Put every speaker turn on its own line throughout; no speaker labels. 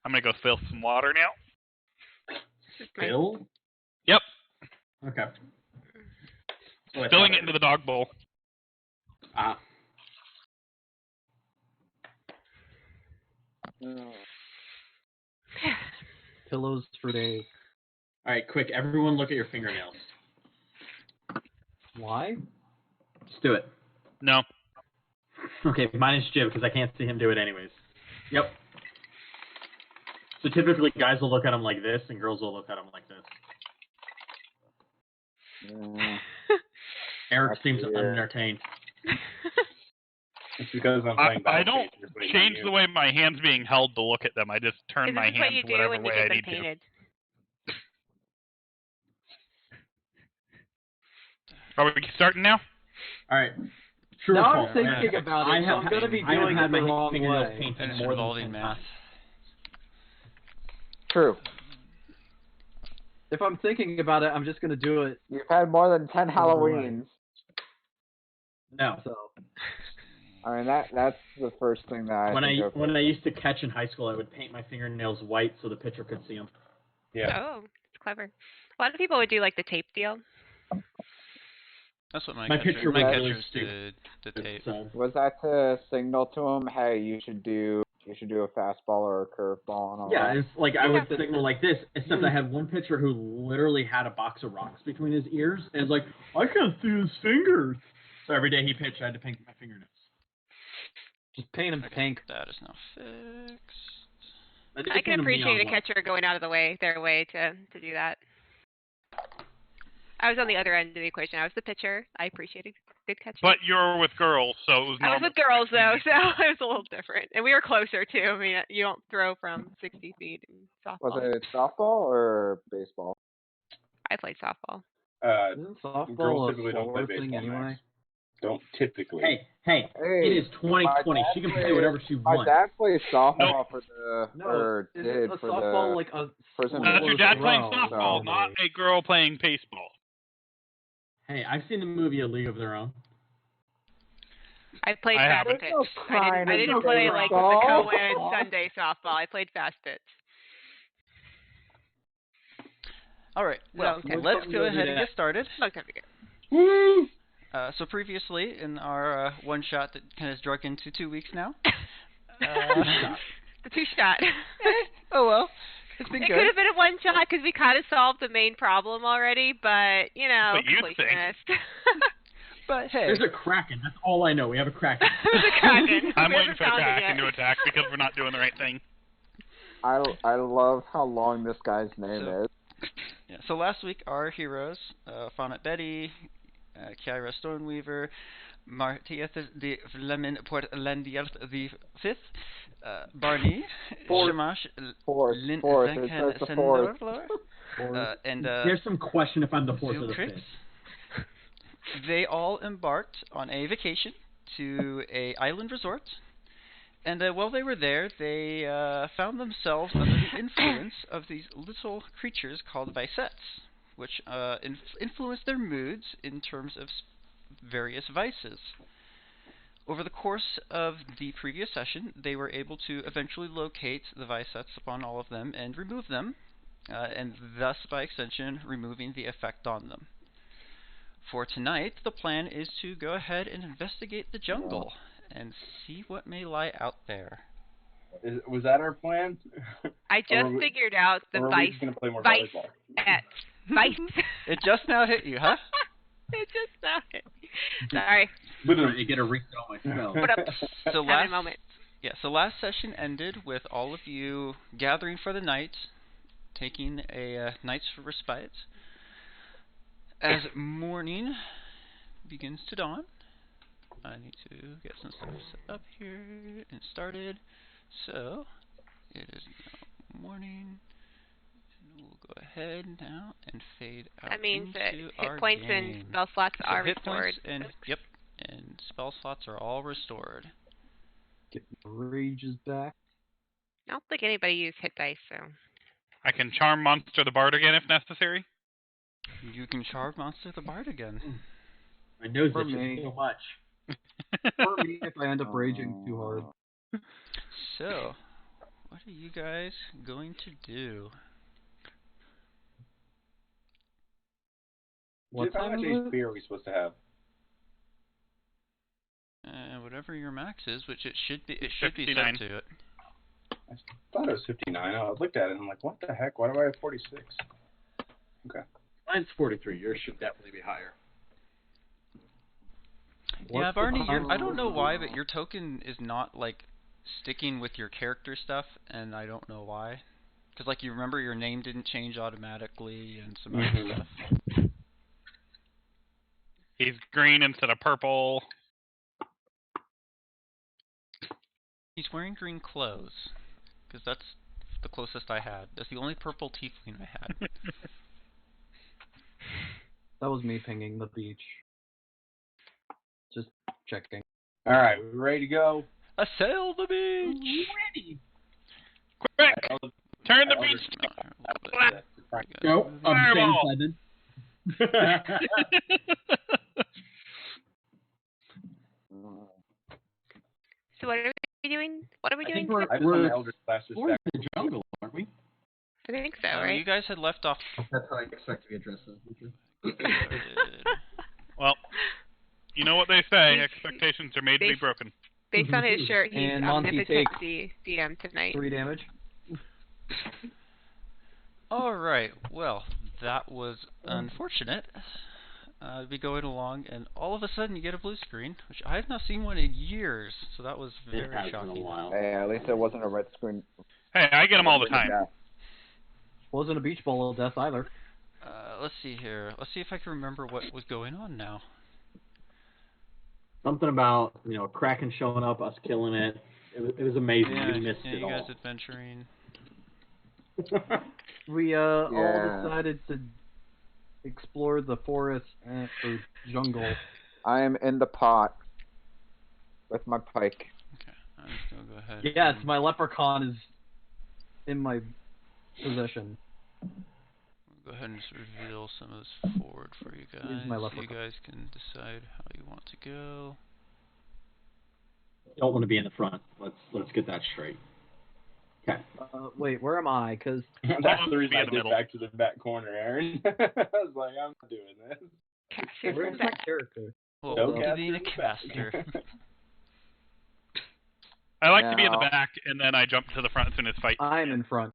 I'm gonna go fill some water now.
Fill?
Yep.
Okay.
Filling it into the dog bowl.
Ah.
Pillows for days.
All right, quick, everyone look at your fingernails.
Why?
Just do it.
No.
Okay, minus Jim, because I can't see him do it anyways. Yep. So typically guys will look at them like this, and girls will look at them like this. Eric seems unentertained.
It's because I'm playing
I don't change the way my hand's being held to look at them. I just turn my hand whatever way I need to. Are we starting now?
All right. True
now I'm thinking about it. I'm going to be doing it the wrong way.
And it's involving math.
True.
If I'm thinking about it, I'm just going to do it.
You've had more than 10 Halloweens.
No.
So.
I mean, that's the first thing that
when I used to catch in high school, I would paint my fingernails white so the pitcher could see them.
Yeah. Oh, it's clever. A lot of people would do like the tape deal.
That's what my
catchers
did. The tape.
Was that to signal to him, hey, you should do a fastball or a curveball and all that?
Yeah, it's like I would signal like this, except I had one pitcher who literally had a box of rocks between his ears, and it's like, I can't see his fingers. So every day he pitched, I had to paint my fingernails.
Just paint him pink.
That is now fixed.
I can appreciate a catcher going out of their way to do that. I was on the other end of the equation. I was the pitcher. I appreciated good catching.
But you're with girls, so it was normal.
I was with girls, though, so it was a little different. And we were closer, too. I mean, you don't throw from 60 feet in softball.
Was it softball or baseball?
I played softball.
Isn't softball a slower thing anyway?
Don't typically.
Hey, it is 2020. She can play whatever she wants.
My dad plays softball
for
softball like a
That's your dad playing softball, not a girl playing baseball.
Hey, I've seen the movie A League of Their Own.
I played fast pitch. I didn't play like the co-ed Sunday softball. I played fast pitch.
All right. Well, let's go ahead and get started.
Long time ago.
Woo! So previously, in our one shot that kind of drug into 2 weeks now.
The two shot.
Oh well, it's been good.
It could have been a one shot because we kind of solved the main problem already, but you know, completionist.
But hey,
there's a Kraken. That's all I know. We have a Kraken.
There's a Kraken.
I'm waiting for the Kraken to attack because we're not doing the right thing.
I love how long this guy's name is.
Yeah. So last week our heroes, Fonnet Betty, Kyra Stoneweaver, Martieth de Vlemin Portlandiert the Fifth, Barney, Shamash, Lin Sendorflower, and
there's some question if I'm the fourth or the fifth.
They all embarked on a vacation to a island resort, and while they were there, they found themselves under the influence of these little creatures called vicettes, which influenced their moods in terms of various vices. Over the course of the previous session, they were able to eventually locate the vicettes upon all of them and remove them, and thus, by extension, removing the effect on them. For tonight, the plan is to go ahead and investigate the jungle and see what may lie out there.
Was that our plan?
I just figured out the vice.
It just now hit you, huh?
It just now hit me. Sorry.
Literally, get a reset on myself.
So last session ended with all of you gathering for the night, taking a night's respite. As morning begins to dawn, I need to get some stuff set up here and started. So, it is now morning. We'll go ahead now and fade out.
That means that
hit
points and spell slots are restored.
And spell slots are all restored.
Get my rages back.
I don't think anybody used hit dice, so.
I can charm Monster the Bard again if necessary.
You can charm Monster the Bard again.
My nose itches so much.
For me, if I end up raging too hard.
So, what are you guys going to do?
What
How much
time is
HP are we supposed to have?
Whatever your max is, which it should be set
59.
to it.
I thought it was 59. I looked at it and I'm like, what the heck? Why do I have 46? Okay.
Mine's 43. Yours should definitely be higher.
Yeah, Barney, I don't know why, but your token is not, like, sticking with your character stuff, and I don't know why. Because, like, you remember your name didn't change automatically and some other stuff.
He's green instead of purple.
He's wearing green clothes, because that's the closest I had. That's the only purple tiefling I had.
That was me pinging the beach. Just checking.
All right, we ready to go?
Assail the beach!
Ready.
Quick! Turn the beach!
Nope, I'm
Fireball.
staying inside then.
So what are we doing? What are we
I
doing?
think we're
I just want the Elder Blasters
in
back.
the jungle, aren't we?
I think so, right?
You guys had left off.
That's how I expect to be addressed in the future.
Well, you know what they say, expectations are made to be broken.
Based on his shirt, he's
And Monty
omnipotent
takes
DM tonight.
3 damage.
Alright, well, that was unfortunate. Be going along, and all of a sudden you get a blue screen, which I have not seen one in years, so that was very
It has been a
shocking.
while.
Hey, at least it wasn't a red screen.
Hey, I get them all the time.
Yeah.
Wasn't a beach ball of death either.
Let's see here. Let's see if I can remember what was going on now.
Something about, a Kraken showing up, us killing it. It was amazing.
Yeah,
We missed
yeah,
it
you
all.
guys adventuring.
We all
Yeah.
decided to explore the forest and or jungle.
I am in the pot with my pike.
Okay, I'm just gonna go ahead.
Yes,
and
my leprechaun is in my possession.
go ahead and just reveal some of this forward for you guys.
Here's my
So you
leprechaun.
guys can decide how you want to go.
Don't want to be in the front. Let's get that straight. Okay.
Wait, where am I? Because
That's the reason
Be in
I
the
did
middle.
back to the back corner, Aaron. I was like, I'm not doing this.
Cassius
where's
is
my
back.
character?
Well,
No
we'll
caster
be a
in the back.
caster.
I like to be in the
Now-
back, and then I jump to the front as soon as fight.
I'm in front.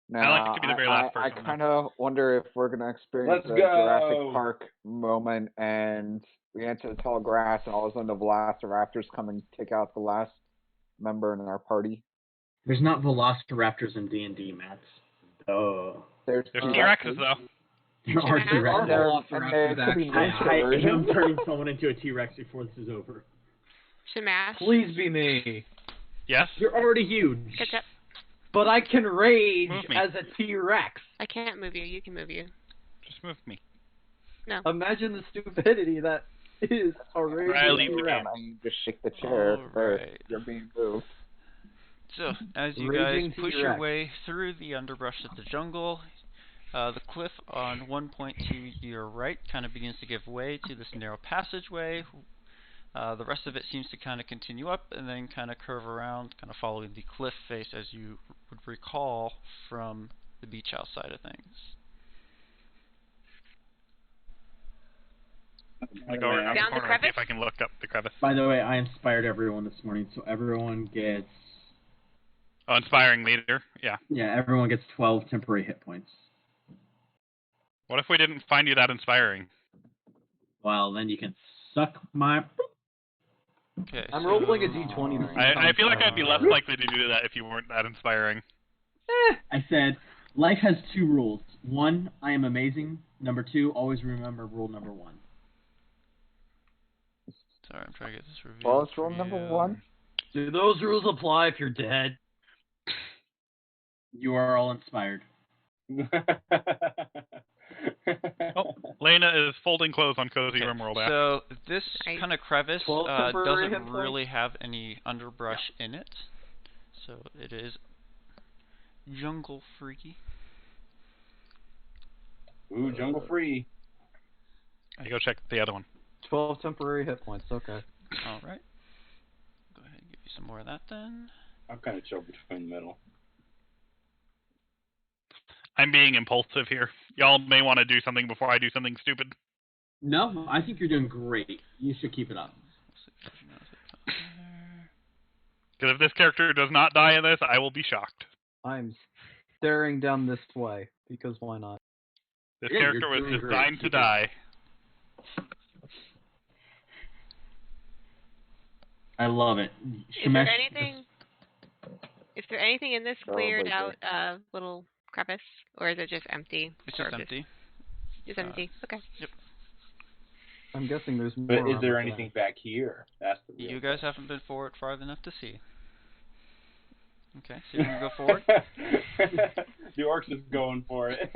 Now,
like to be the very last
I
person,
kind of wonder if we're gonna experience
Let's
a Jurassic
go.
Park moment, and we enter the tall grass, and all of a sudden the Velociraptors come and take out the last member in our party.
There's not Velociraptors in D&D, Matt. Oh.
There's
There's
T-Rexes.
T-Rexes, though.
There are
Yeah.
T-Rexes.
There
Velociraptors,
could be
actually.
I
versions.
am turning someone into a T-Rex before this is over.
Shamash.
Please be me.
Yes?
You're already huge.
Catch up.
But I can rage
Move me.
as a T-Rex.
I can't move you. You can move you.
Just move me.
No.
Imagine the stupidity that is a raging
Riley,
T-Rex.
I need to shake the chair first.
Alright.
You're being moved.
So, as you
Raging
guys push your
T-Rex.
way through the underbrush of the jungle, the cliff on one point to your right kind of begins to give way to this narrow passageway. The rest of it seems to kind of continue up and then kind of curve around, kind of following the cliff face as you would recall from the beach house side of things.
I go around
Down
the
the
corner and see
crevice?
if I can look up the crevice.
By the way, I inspired everyone this morning, so everyone gets...
Oh, inspiring leader. Yeah.
Yeah, everyone gets 12 temporary hit points.
What if we didn't find you that inspiring?
Well, then you can suck my...
Okay.
I'm
so,
rolling a d20 to see
I feel like
how
I'd be less likely to do that if you weren't that inspiring.
I said, life has 2 rules. 1, I am amazing. Number 2, always remember rule number 1.
Sorry, I'm trying to get this revealed.
Well, it's
for
rule number
you.
1.
Do those rules apply if you're dead?
You are all inspired.
Oh, Lena is folding clothes on Cozy
Okay,
Rimworld app.
so this
I-
kind of crevice
12 temporary hit
doesn't
points?
really have any underbrush in it, so it is jungle freaky.
Ooh, jungle free.
I go check the other one.
12 temporary hit points, okay.
All right. Go ahead and give you some more of that then.
I'm kind of chilled between the middle.
I'm being impulsive here. Y'all may want to do something before I do something stupid.
No, I think you're doing great. You should keep it up.
Because if this character does not die in this, I will be shocked.
I'm staring down this way, because why not?
This character was designed to die.
I love it.
Is there anything in this cleared out little crevice, or is it just empty?
It's just empty.
Just empty. Okay.
Yep.
I'm guessing there's more.
But is there anything back here? That's the real
You guys haven't been forward far enough to see. Okay, so you're going to go forward?
The orcs is going for it.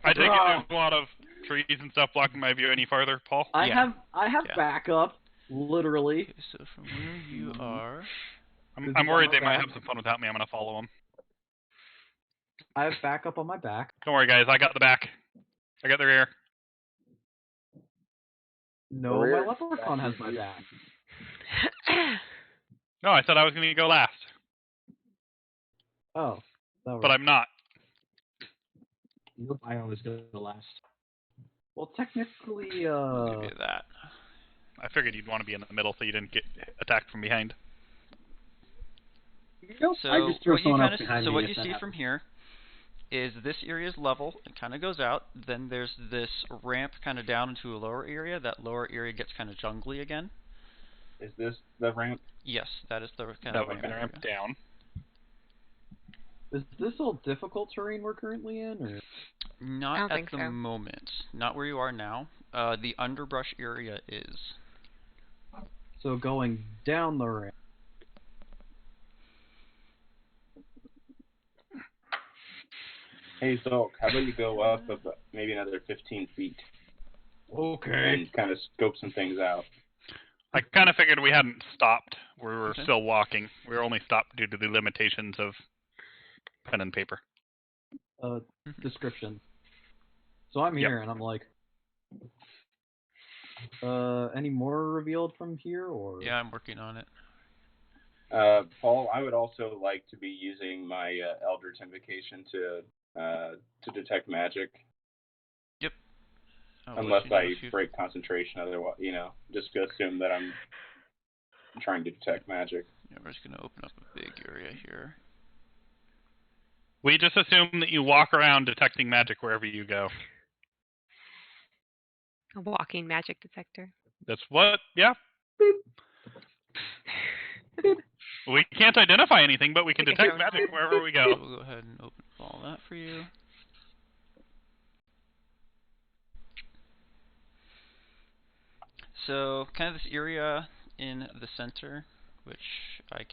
I take it there's a lot of trees and stuff blocking my view any farther, Paul?
I have backup, literally.
Okay, so from where you are...
I'm worried they might have some fun without me. I'm going to follow them.
I have backup on my back.
Don't worry, guys. I got the back. I got the rear.
No, my leprechaun has my back.
No, I said I was going to go last.
Oh.
But I'm not.
Nope, I always go last.
Well, technically,
I'll give you that.
I figured you'd want to be in the middle so you didn't get attacked from behind.
So
I just threw someone up
what
behind me
you
if that
see
happens.
from here is this area is level. It kind of goes out. Then there's this ramp kind of down into a lower area. That lower area gets kind of jungly again.
Is this the ramp?
Yes, that is the kind
That
of
would be the ramp down.
Is this all difficult terrain we're currently in, or?
Not at the moment. Not where you are now. The underbrush area is.
So going down the ramp.
Hey, Zulk, how about you go up about maybe another 15 feet?
Okay.
And kind of scope some things out.
I kind of figured we hadn't stopped. We were still walking. We were only stopped due to the limitations of pen and paper.
Description. So I'm here, and I'm like, any more revealed from here, or?
Yeah, I'm working on it.
Paul, I would also like to be using my Eldritch Invocation to detect magic.
Yep.
Unless I break concentration, otherwise, just assume that I'm trying to detect magic.
Yeah, we're just gonna open up a big area here.
We just assume that you walk around detecting magic wherever you go.
A walking magic detector.
That's what? Yeah. We can't identify anything, but we can detect magic wherever we go.
We'll go ahead and open all that for you. So, kind of this area in the center, which I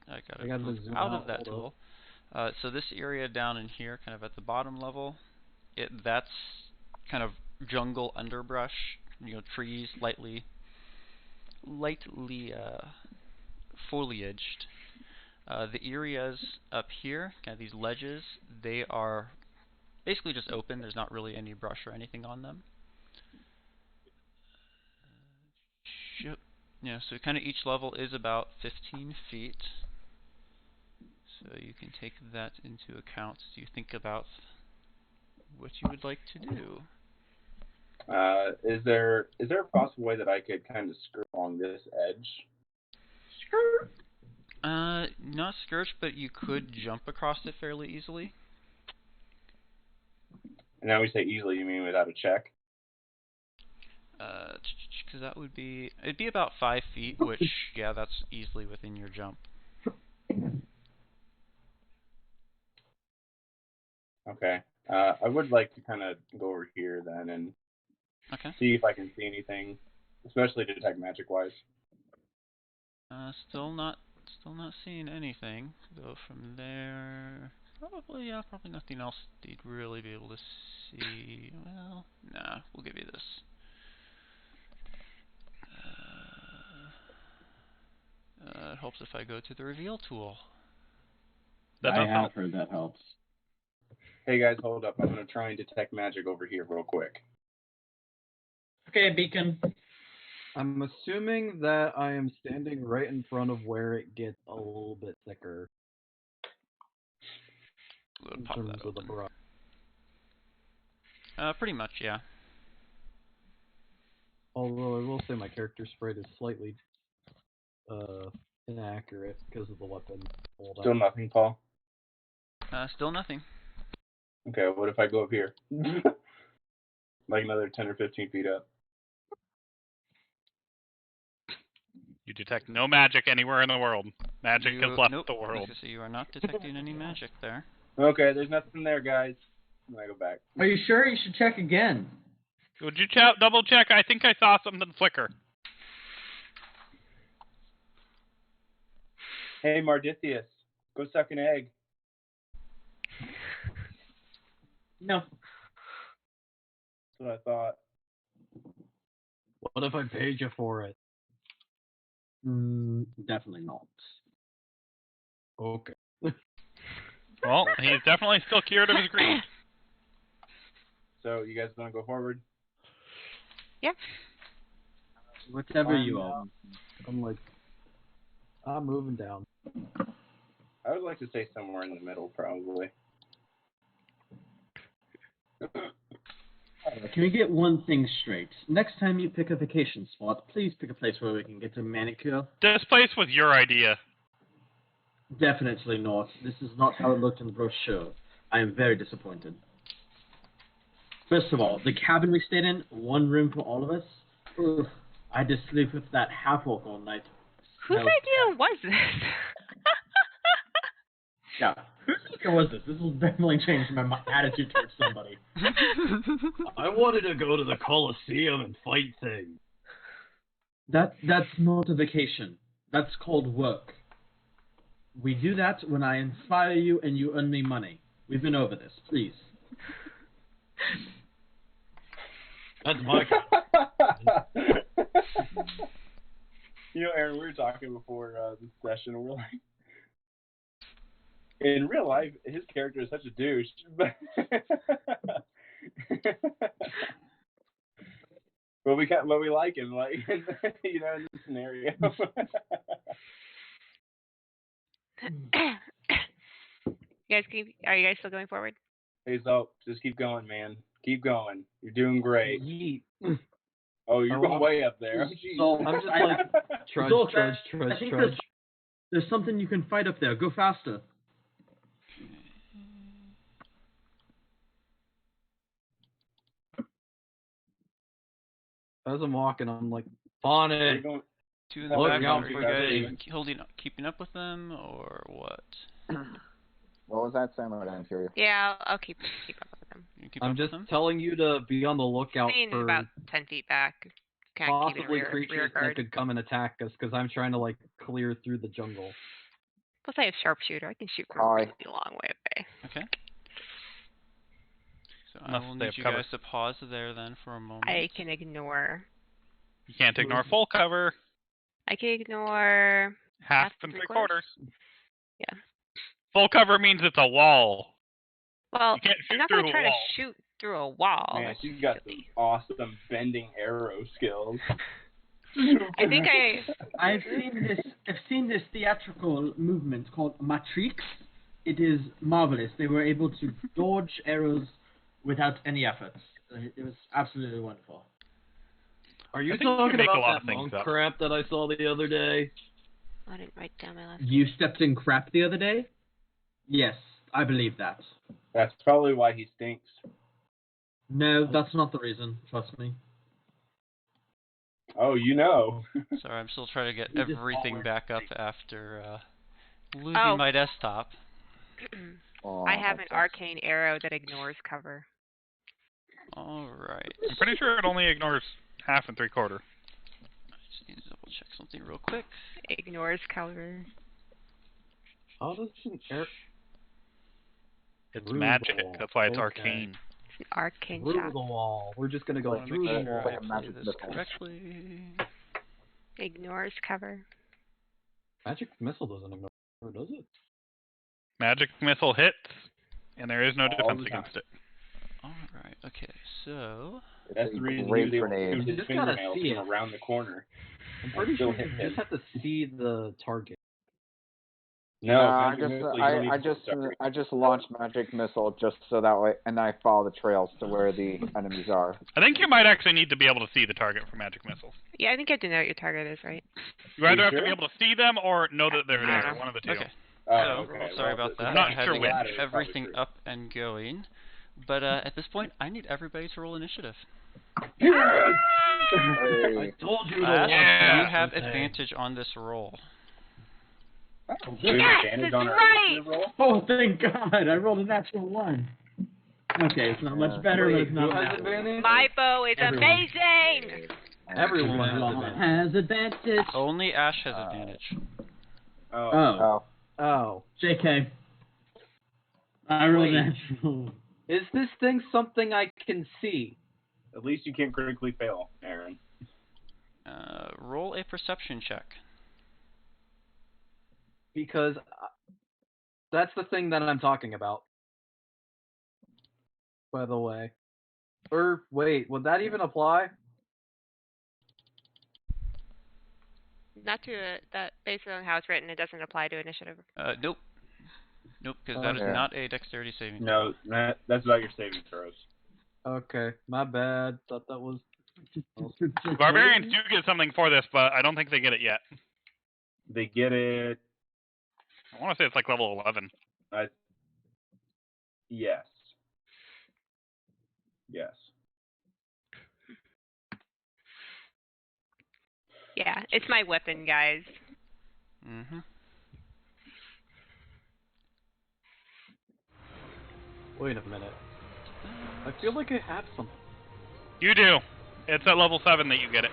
gotta move out of that tool. So this area down in here, kind of at the bottom level, that's kind of jungle underbrush, trees lightly foliaged. The areas up here, kind of these ledges, they are basically just open. There's not really any brush or anything on them. Yeah, so kind of each level is about 15 feet. So you can take that into account as you think about what you would like to do.
Is there a possible way that I could kind of skirt along this edge?
Not skirt, but you could jump across it fairly easily.
And now we say easily, you mean without a check?
Because it'd be about 5 feet, which, yeah, that's easily within your jump.
Okay. I would like to kind of go over here then and see if I can see anything, especially to detect magic-wise.
Still not seeing anything. Go from there. Probably nothing else you'd really be able to see. Well, nah, we'll give you this. It helps if I go to the reveal tool.
I have heard that helps.
Hey guys, hold up. I'm going to try and detect magic over here real quick.
Okay, Beacon.
I'm assuming that I am standing right in front of where it gets a little bit thicker. In terms of the brush.
Pretty much, yeah.
Although I will say my character sprite is slightly inaccurate because of the weapon.
Still nothing, Paul.
Still nothing.
Okay, what if I go up here? Like another 10 or 15 feet up.
You detect no magic anywhere in the world. Magic has left the world.
So you are not detecting any magic there.
Okay, there's nothing there, guys. I'm gonna go back.
Are you sure? You should check again.
Would you double check? I think I saw something flicker.
Hey, Mardithius, go suck an egg.
No.
That's what I thought.
What if I paid you for it?
Definitely not.
Okay.
Well, he's definitely still cured of his grief.
So, you guys want to go forward?
Yeah.
Whatever you are.
I'm moving down.
I would like to stay somewhere in the middle, probably.
Can we get one thing straight? Next time you pick a vacation spot, please pick a place where we can get a manicure.
This place was your idea.
Definitely not. This is not how it looked in the brochure. I am very disappointed. First of all, the cabin we stayed in, one room for all of us. Ugh, I had to sleep with that half-orc all night.
Whose idea was this?
Yeah, whose idea was this? This will definitely change my attitude towards somebody.
I wanted to go to the Colosseum and fight things.
That's not a vacation. That's called work. We do that when I inspire you and you earn me money. We've been over this, please.
That's my.
You know, Aaron, we were talking before this session, and we're like, in real life, his character is such a douche. But we like him, like you know, in this scenario.
Are you guys still going forward?
Hey, Zoe, just keep going, man. Keep going. You're doing great. Oh, you're going way up there.
So
I'm just like, trudge.
There's something you can fight up there. Go faster.
As I'm walking, I'm like, Bonnet.
Two in the back. Are you guys keeping up with them, or what?
What was that, Sam? I didn't hear you.
Yeah, I'll keep up with them.
I'm just telling you to be on the lookout for
about 10 feet back.
Possibly creatures that could come and attack us, because I'm trying to like clear through the jungle.
Plus, I have sharpshooter. I can shoot from a really long way away.
Okay. So I will need you guys to pause there then for a moment.
I can ignore.
You can't ignore full cover.
I can ignore
half and 3/4.
Yeah.
Full cover means it's a wall.
Well,
you can't shoot
I'm not
going
to try to shoot through a wall.
Man, she's got some awesome bending arrow skills.
I think
I've seen this theatrical movement called Matrix. It is marvelous. They were able to dodge arrows without any effort. It was absolutely wonderful.
Are you talking about that monk crap that I saw the other day?
I didn't write down my last.
You stepped in crap the other day? Yes, I believe that.
That's probably why he stinks.
No, that's not the reason. Trust me.
Oh, you know.
Sorry, I'm still trying to get everything back up after losing my desktop.
I have an arcane arrow that ignores cover.
Alright.
I'm pretty sure it only ignores half and 3/4.
I just need to double check something real quick.
Ignores cover.
How does an arrow...
It's magic. That's why it's arcane.
It's an arcane
through
shot.
the wall. We're just gonna go through the wall.
I play this correctly.
Ignores cover.
Magic missile doesn't ignore cover, does it?
Magic missile hits, and there is no defense against it.
Alright. Okay, so
That's the reason
great
he was able to
grenade.
shoot
You
his
just gotta
fingernails
see
from
it.
around the corner.
I'm pretty
Still
sure
hit
you
him.
just have to see the target.
No,
I
magic missile, you don't need to hit the target.
I just launched magic missile just so that way, and I follow the trails to where the enemies are.
I think you might actually need to be able to see the target for magic missiles.
Yeah, I think you have to know what your target is, right?
You either have
sure?
to be able to see them or know that they're
I don't
there.
know.
One of the two.
okay.
Oh,
So,
okay.
sorry
well,
about that.
I'm not
I had
sure
to
which.
get
Is
everything
probably true.
up and going. But at this point, I need everybody to roll initiative.
Hey.
I told you to
Ash,
Yeah.
you have advantage on this roll.
Do we have advantage on our initiative roll?
Oh, thank God! I rolled a natural 1. Okay, it's not much better, but
Wait,
it's
who
not
has
natural.
advantage?
My bow is
Everyone.
amazing!
Everyone has
Everyone
advantage.
has advantage.
Only Ash has advantage.
Oh.
Oh,
Oh.
JK. I rolled a
Wait.
natural.
Is this thing something I can see?
At least you can't critically fail, Aaron.
Roll a perception check.
Because that's the thing that I'm talking about. By the way. Or, wait, would that even apply?
Not to that, based on how it's written, it doesn't apply to initiative.
Nope. Nope, because that is
Okay.
not a dexterity saving.
No, that's about your saving throws.
Okay, my bad. Thought that was...
Barbarians do get something for this, but I don't think they get it yet.
They get it.
I want to say it's like level 11.
Yes. Yes.
Yeah, it's my weapon, guys.
Mm-hmm.
Wait a minute. I feel like I have something.
You do. It's at level 7 that you get it.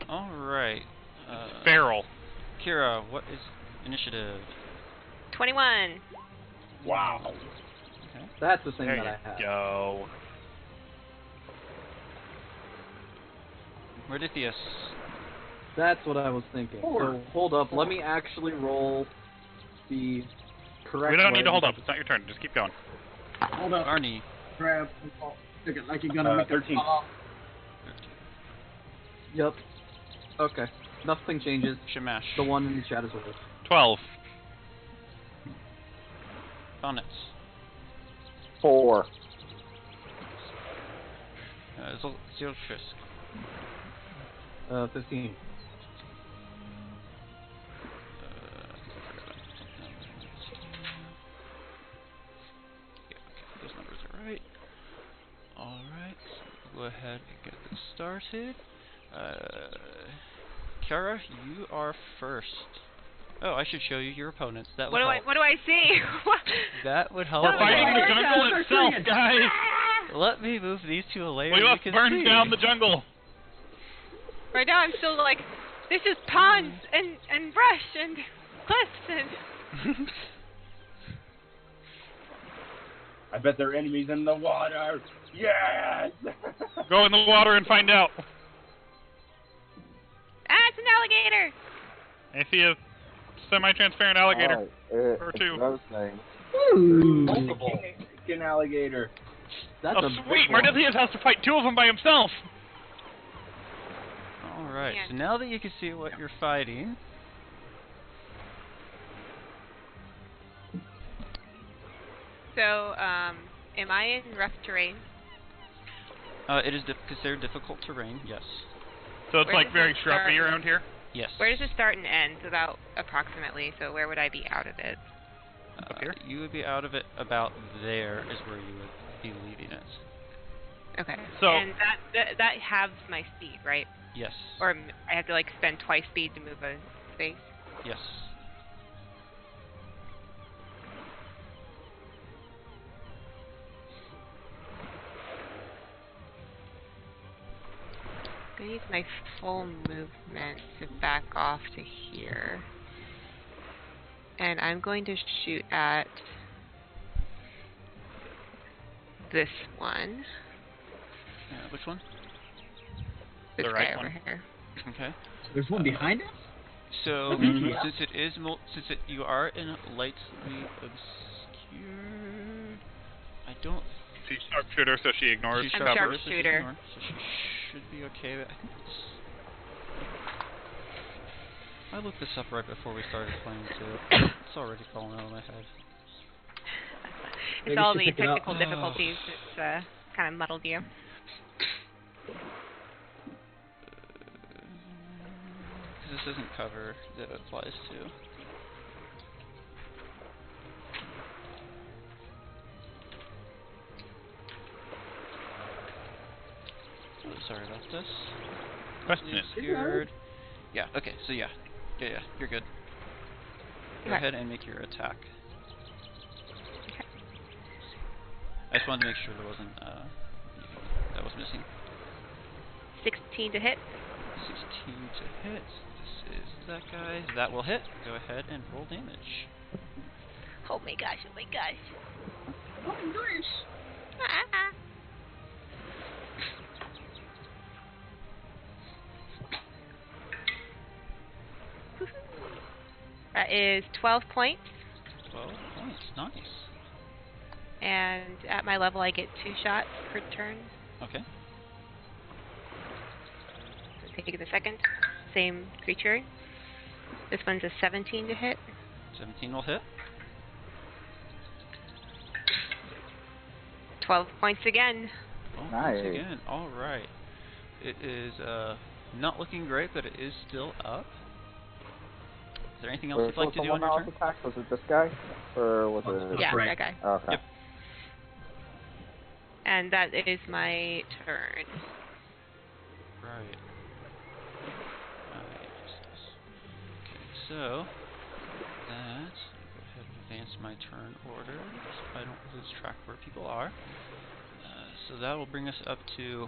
Alright.
Feral.
Kira, what is initiative?
21.
Wow.
Okay.
That's the thing
There
that
you
I have.
go.
Merdithius.
That's what I was thinking. So, hold up. Let me actually roll the correct
We don't need
way.
to hold up. It's not your turn. Just keep going.
Hold up.
Arnie.
Grab. Took it like you're gonna make
13.
it fall.
Yep. Okay. Nothing changes.
Shamash.
The one in the chat is with
12.
Bonnets.
4.
Ziltrisk.
15.
Those numbers are right. Alright, so go ahead and get this started. Kara, you are first. Oh, I should show you your opponents. That would help.
What do I see?
That would help.
We're fighting the jungle itself, guys!
Let me move these to a layer
We
you
must
can
burn
see.
down the jungle.
Right now I'm still like, this is ponds and brush and cliffs and...
I bet there are enemies in the water. Yes!
Go in the water and find out.
it's an alligator!
I see a semi-transparent alligator.
Or
two.
Those things.
Multiple. An alligator.
That's
Oh,
a
sweet!
big one.
Merdithius has to fight 2 of them by himself.
Alright,
Yeah.
so now that you can see what you're fighting,
So, am I in rough terrain?
it is considered difficult terrain, yes.
So it's
Where
like
does
very
it
shrubby
start?
around here.
Yes.
Where does it start and end? About approximately, so where would I be out of it?
Up here?
You would be out of it about there is where you would be leaving it.
Okay.
So-
and that halves my speed, right?
Yes.
Or I have to like spend twice speed to move a space?
Yes.
I'm gonna use my full movement to back off to here. And I'm going to shoot at this one.
Which one?
This
The
guy
right
over
one.
here.
Okay.
There's one behind us?
So
Mhm.
since it is you are in lightly obscure. don't...
She's sharpshooter, so she ignores
She's
I'm
cover.
sharpshooter.
So she should be okay. But I think it's... I looked this up right before we started playing too. It's already falling out of my head.
It's all the technical difficulties that's kind of muddled you.
Because this isn't cover that it applies to. Oh, sorry about this.
Question is,
Secured. Yeah, okay, so yeah, you're good. Go
Okay.
ahead and make your attack. I just wanted to make sure there wasn't, that was missing.
16 to hit.
16 to hit. This is that guy. That will hit. Go ahead and roll damage.
Oh my gosh, oh my gosh. Oh my gosh. Ah. That is 12 points.
12 points. Nice.
And at my level, I get 2 shots per turn.
Okay.
So take the second. Same creature. This one's a 17 to hit.
17 will hit.
12 points again.
12
Nice.
points again. Alright. It is not looking great, but it is still up. Is there anything else you'd like to do on your turn?
Attack? Was it this guy? Or was it...
Yeah,
right.
that guy.
Oh, okay.
Yep.
And that is my turn.
Right. Okay, so that go ahead and advance my turn order so I don't lose track where people are. So that will bring us up to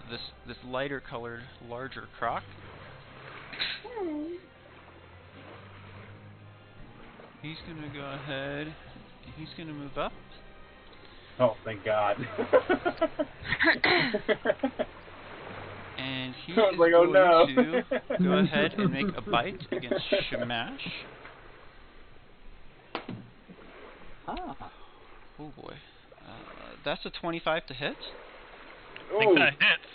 this lighter colored, larger croc. He's gonna go ahead. He's gonna move up.
Oh, thank God.
And he
I was
is
like, oh,
going
no.
to go ahead and make a bite against Shamash.
Ah.
Oh boy. That's a 25 to hit.
I think that hits.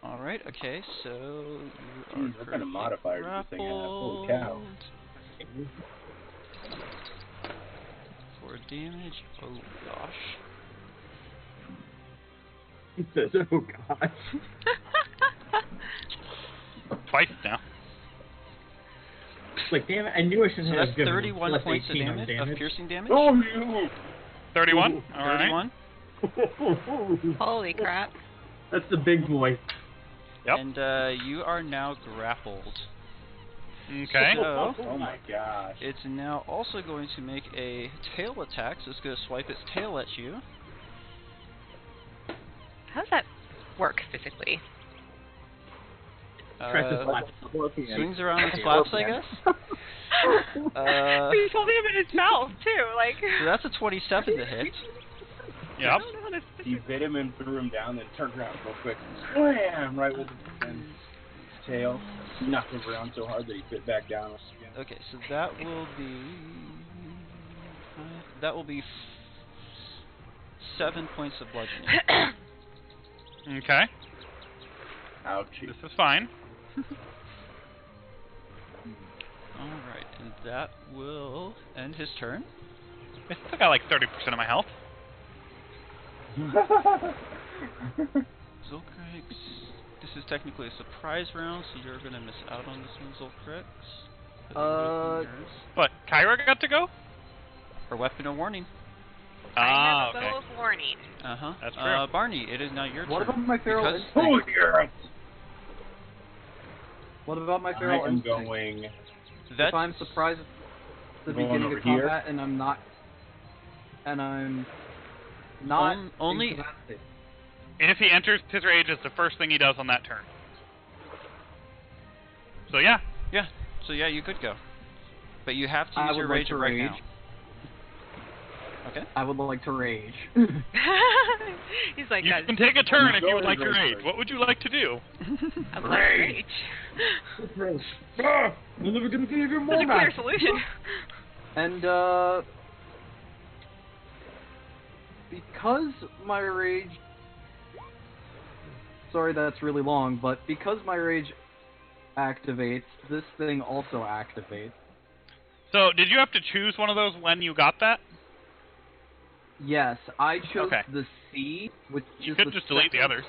Alright, okay, so you are
What kind of modifier does this thing have? Holy cow.
for damage. Oh gosh.
He says, oh gosh.
Twice now.
Like, damn it, I knew I should
So
have
that's
given
31
plus
points of
18 on
damage, of piercing damage.
Oh, you!
31? Alright.
31.
Holy crap.
That's the big boy.
Yep.
And you are now grappled.
Okay.
So
Oh my gosh.
it's now also going to make a tail attack, so it's going to swipe its tail at you.
How does that work physically?
Tries to slap
Swings around and slaps, I guess.
He's holding him in his mouth too, like.
So that's a 27 to hit.
Yep.
He bit him and threw him down, then turned around real quick. Slam! Right with his tail. Knocked him around so hard that he bit back down again.
Okay, so that will be 7 points of bludgeoning.
Okay.
Ouchie.
This is fine.
Alright, and that will end his turn.
I still got like 30% of my health.
Zulkrix, this is technically a surprise round, so you're going to miss out on this one, Zulkrix.
But Kyra got to go?
Or weapon of warning.
I have a
okay.
bow of warning.
Uh-huh.
That's true.
Barney, it is now your
What
turn.
about my feral
Because-
instinct?
Oh, yes!
What about my
I
feral
am
instinct?
going...
That's
If I'm surprised at the
Going
beginning
over
of
here?
combat and I'm not
only
incapacitated.
And if he enters his rage, it's the first thing he does on that turn. So yeah.
yeah. So yeah, you could go, but you have to
I
use your
would like
rage
to
right
rage.
now. Okay.
I would like to rage.
He's like,
You
guys,
can take a turn if you would
going
like
to
to
rage.
rage. What would you like to do?
I would like to rage.
Ah, I'm never gonna give you more
Such a clear
back.
solution.
And
because my rage... Sorry that's really long, but because my rage activates, this thing also activates.
So, did you have to choose one of those when you got that?
Yes, I chose
Okay.
the C, which
You
is
could
the
just delete the
second-
others.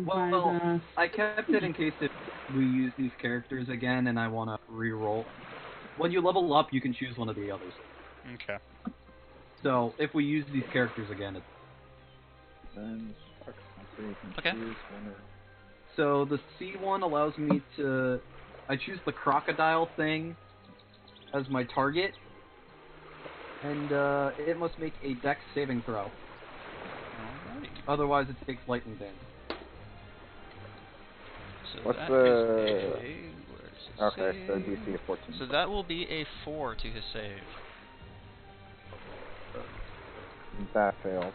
Well, I kept it in case if we use these characters again and I want to re-roll. When you level up, you can choose one of the others.
Okay.
So, if we use these characters again, it's...
Okay.
So, the C one allows me to... I choose the crocodile thing as my target, and it must make a dex saving throw.
Alrighty.
Otherwise, it takes lightning damage.
So
What's
that
the-
is where's his
Okay, so
save?
DC of 14.
So that will be a 4 to his save.
That fails.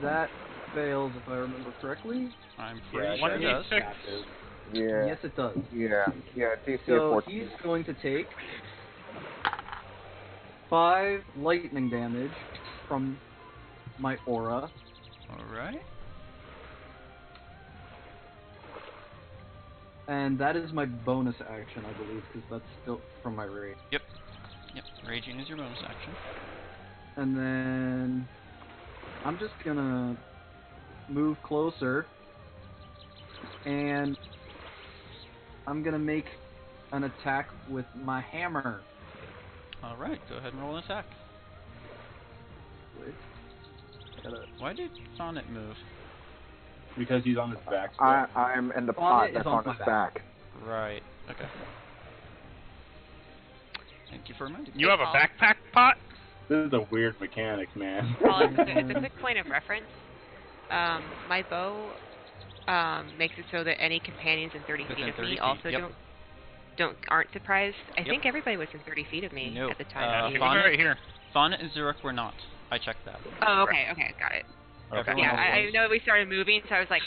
That fails, if I remember correctly.
I'm pretty
Yeah,
sure it does.
1d6.
Yeah.
Yes, it does.
Yeah. Yeah, DC of
So
14.
he's going to take 5 lightning damage from my aura.
Alright.
And that is my bonus action, I believe, because that's still from my rage.
Yep. Raging is your bonus action.
And then I'm just gonna move closer, and I'm gonna make an attack with my hammer.
Alright, go ahead and roll an attack.
Wait. Gotta-
Why did Sonnet move?
Because he's on his back. still.
I'm in the pot
is
that's
on
on
my
his back.
Right. Okay. Thank you for reminding me.
You have a backpack pot?
This is a weird mechanic, man.
Well, it's a quick point of reference. My bow makes it so that any companions in 30 feet
Within
of
30
me
feet,
also
yep.
aren't surprised. I
Yep.
think everybody was in 30 feet of me
No,
at the time.
She was
Bonnet-
right here.
Sonnet and Zurich were not. I checked that.
Oh, okay, got it.
Okay.
Yeah,
else
I
was.
know we started moving, so I was like,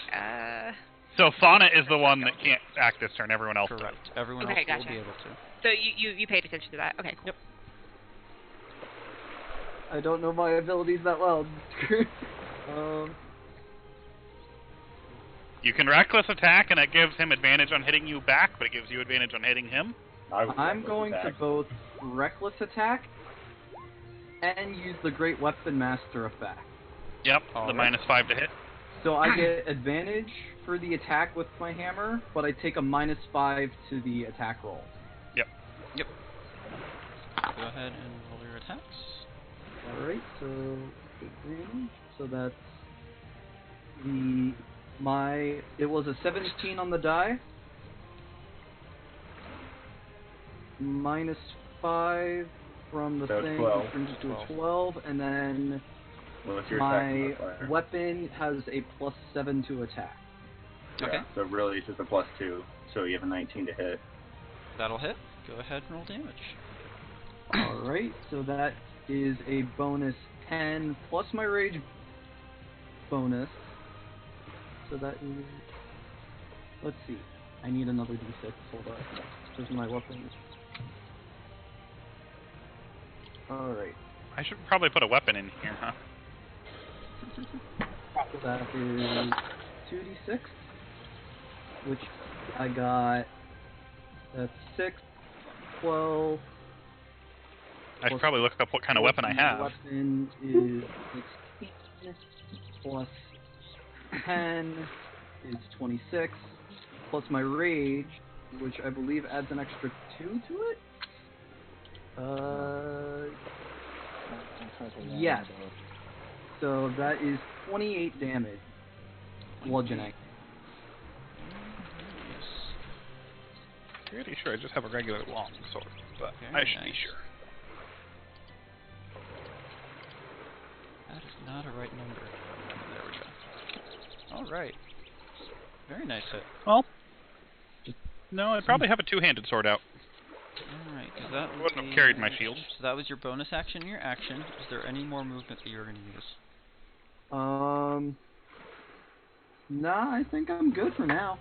So Fauna is the one that can't act this turn. Everyone else does.
Correct. Everyone
Okay,
else will
gotcha.
be able to.
So you paid attention to that? Okay, cool.
Yep.
I don't know my abilities that well.
You can reckless attack, and it gives him advantage on hitting you back, but it gives you advantage on hitting him.
I'm going to both reckless attack and use the Great Weapon Master effect.
Yep,
All
the
right.
-5 to hit.
So I get advantage for the attack with my hammer, but I take a -5 to the attack roll.
Go ahead and roll your attacks.
Alright, so that's it was a 17 on the die. -5 from the
So
thing
12.
which brings it to a 12, and then
What's your
my
attack modifier?
weapon has a +7 to attack.
Okay.
Yeah, so really it's just a +2. So you have a 19 to hit.
That'll hit. Go ahead and roll damage.
Alright, so that is a bonus 10 plus my rage bonus. So that is... Let's see. I need another d6. Hold on. This is my weapon. Alright.
I should probably put a weapon in here, huh?
So that is 2d6. Which I got... That's 6, 12...
I should probably look up what kind of weapon I have.
Weapon is 16 plus 10 is 26 plus my rage, which I believe adds an extra 2 to it. Yes. So that is 28 damage. Bludgeoning.
Pretty sure I just have a regular long sword, but
Very
I should be
nice.
sure.
That is not a right number. There we go. Alright. Very nice hit.
Well, no, I'd probably have a two-handed sword out.
Alright, because that
I wouldn't have carried my shield.
So that was your bonus action and your action. Is there any more movement that you're going to use?
Nah, I think I'm good for now.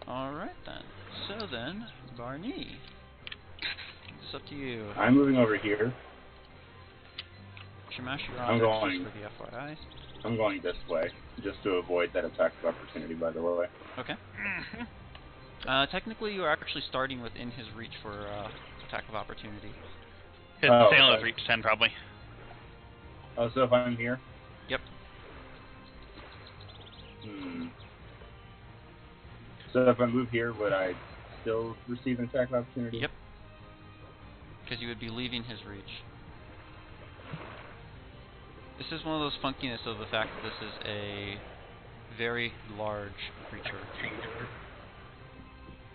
Alright then. So then, Barney. It's up to you.
I'm moving over here.
Shamash, you're
I'm
on
going.
just for the FYI.
I'm going this way, just to avoid that attack of opportunity, by the way.
Okay. Technically, you are actually starting within his reach for attack of opportunity.
His sailor's reach 10, probably.
Oh, so if I'm here?
Yep.
So if I move here, would I still receive an attack of opportunity?
Yep. Because you would be leaving his reach. This is one of those funkiness of the fact that this is a very large creature.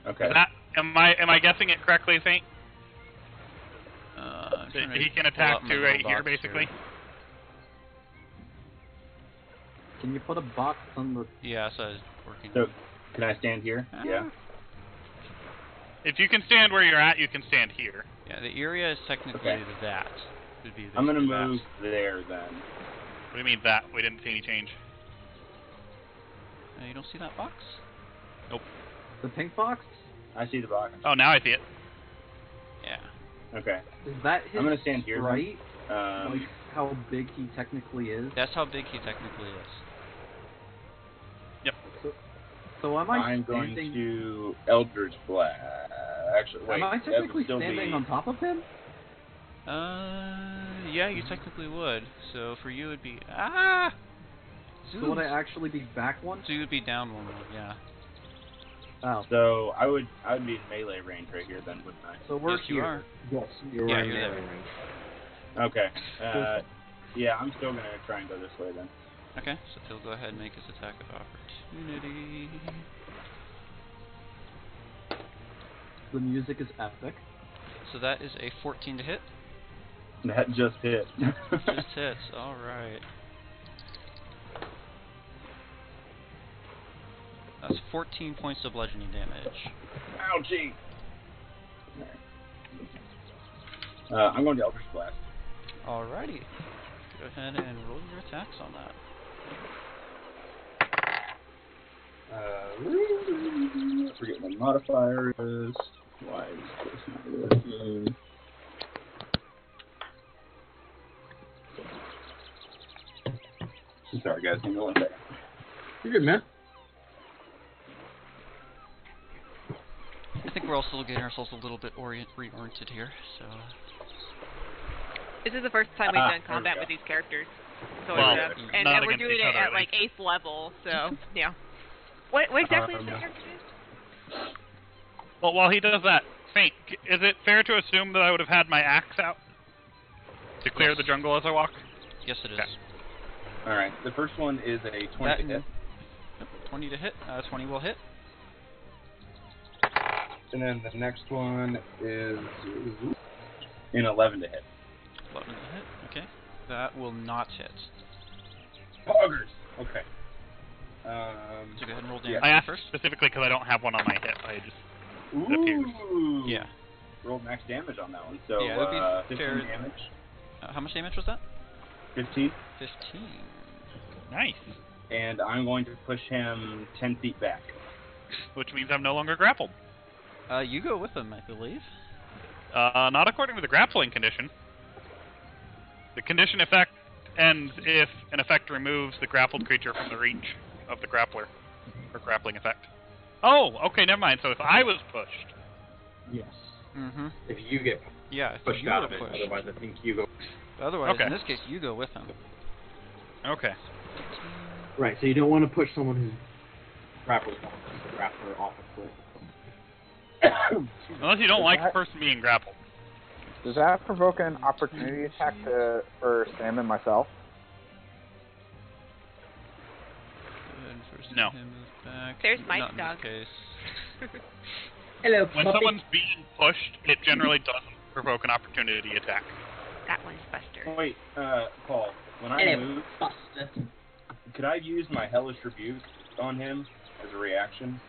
Okay.
Am I guessing it correctly, Saint? He can attack to right here, basically.
Here.
Can you put a box on the...
Yeah, so I was working.
So, can I stand here? Yeah.
If you can stand where you're at, you can stand here.
Yeah, the area is technically that. Would be
I'm gonna move there then.
What do you mean that? We didn't see any change.
You don't see that box?
Nope.
The pink box?
I see the box.
Oh, now I see it.
Yeah.
Okay.
Is that his
I'm gonna stand here.
right?
Then.
Like how big he technically is?
That's how big he technically is.
Yep.
So am
I'm going to Eldritch Blast. Actually, wait.
Am I technically
still
standing on top of him?
Yeah, you technically would. So for you, it'd be
So would I actually be back one?
So you would be down one, yeah.
Oh.
So I would be in melee range right here then, wouldn't I?
So we're
Yes, you
here.
are.
Yes, you're
Yeah,
right
you're
there.
there.
Okay. Yeah, I'm still gonna try and go this way then.
Okay, so he'll go ahead and make his attack of opportunity.
The music is epic.
So that is a 14 to hit.
That just hit.
Just hits, alright. That's 14 points of bludgeoning damage.
Ouchie! I'm going to Eldritch Blast.
Alrighty. Go ahead and roll your attacks on that.
Forget what my modifier is. Why is this not working? I'm sorry, guys. Hang on one second.
You're good, man.
I think we're all still getting ourselves a little bit reoriented here, so...
This is the first time we've done
there we
combat
go.
with these characters. So
Well,
and
not
we're
against
doing
each
it
other,
at like 8th level, so yeah. What exactly is the character do?
Well, while he does that, Saint, is it fair to assume that I would have had my axe out to clear the jungle as I walk?
Yes, it is.
Okay.
Alright, the first one is a 20 to hit.
Yep, 20 to hit. 20 will hit.
And then the next one is an 11 to hit.
11 to hit, okay. That will not hit.
Poggers! Okay.
So go ahead and roll damage
Yeah.
I asked
first.
specifically because I don't have one on my hip. I just it appears.
Ooh!
Yeah.
Rolled max damage on that one. So,
Yeah, it would be
15
fair.
damage.
How much damage was that?
15.
15.
Nice.
And I'm going to push him 10 feet back.
Which means I'm no longer grappled.
You go with him, I believe.
Not according to the grappling condition. The condition effect ends if an effect removes the grappled creature from the reach of the grappler, or grappling effect. Oh, okay, never mind. So if I was pushed,
Yes.
Mm-hmm.
If you get
Yeah, if
pushed
you
out
were
of it,
pushed.
otherwise I think you go.
Otherwise,
Okay.
in this case, you go with him.
okay.
Right, so you don't want to push someone who's grappling off a cliff.
Unless you don't like the person being grappled.
Does that provoke an opportunity attack for Sam and myself?
And first
No.
him move back.
There's my
Not in
dog.
this case.
Hello,
When someone's being pushed, it generally doesn't provoke an opportunity attack.
That one's Buster.
Wait, Paul, when I move, could I use my Hellish Rebuke on him as a reaction?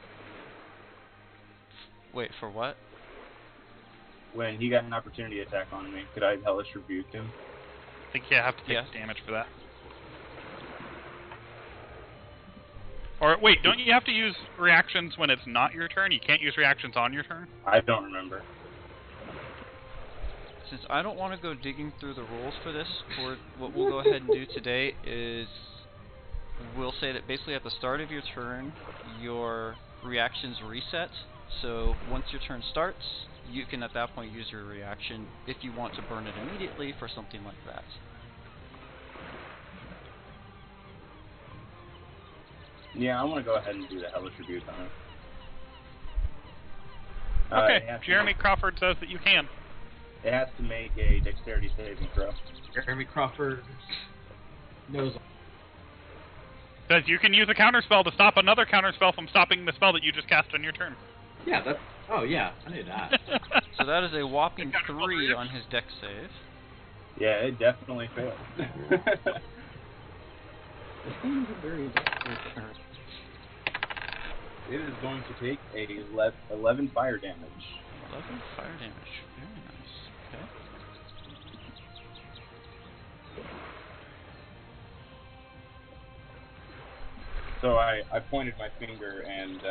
Wait, for what?
When he got an opportunity attack on me, could I Hellish Rebuke him?
I think you have to take
Yes.
damage for that. Or wait, don't you have to use reactions when it's not your turn? You can't use reactions on your turn?
I don't remember.
since I don't want to go digging through the rules for this, what we'll go ahead and do today is we'll say that basically at the start of your turn, your reactions reset. So once your turn starts, you can at that point use your reaction if you want to burn it immediately for something like that.
Yeah, I want to go ahead and do the Hellish Rebuke on it.
Okay, Jeremy Crawford says that you can.
It has to make a dexterity saving throw.
Jeremy Crawford knows.
Says you can use a counterspell to stop another counterspell from stopping the spell that you just cast on your turn.
Yeah, that's. Oh yeah, I knew that.
So that is a whopping 3 on his dex save.
Yeah, it definitely failed.
This thing is a very difficult turn.
It is going to take 11 fire damage.
11 fire damage. Very nice. Okay.
So I pointed my finger and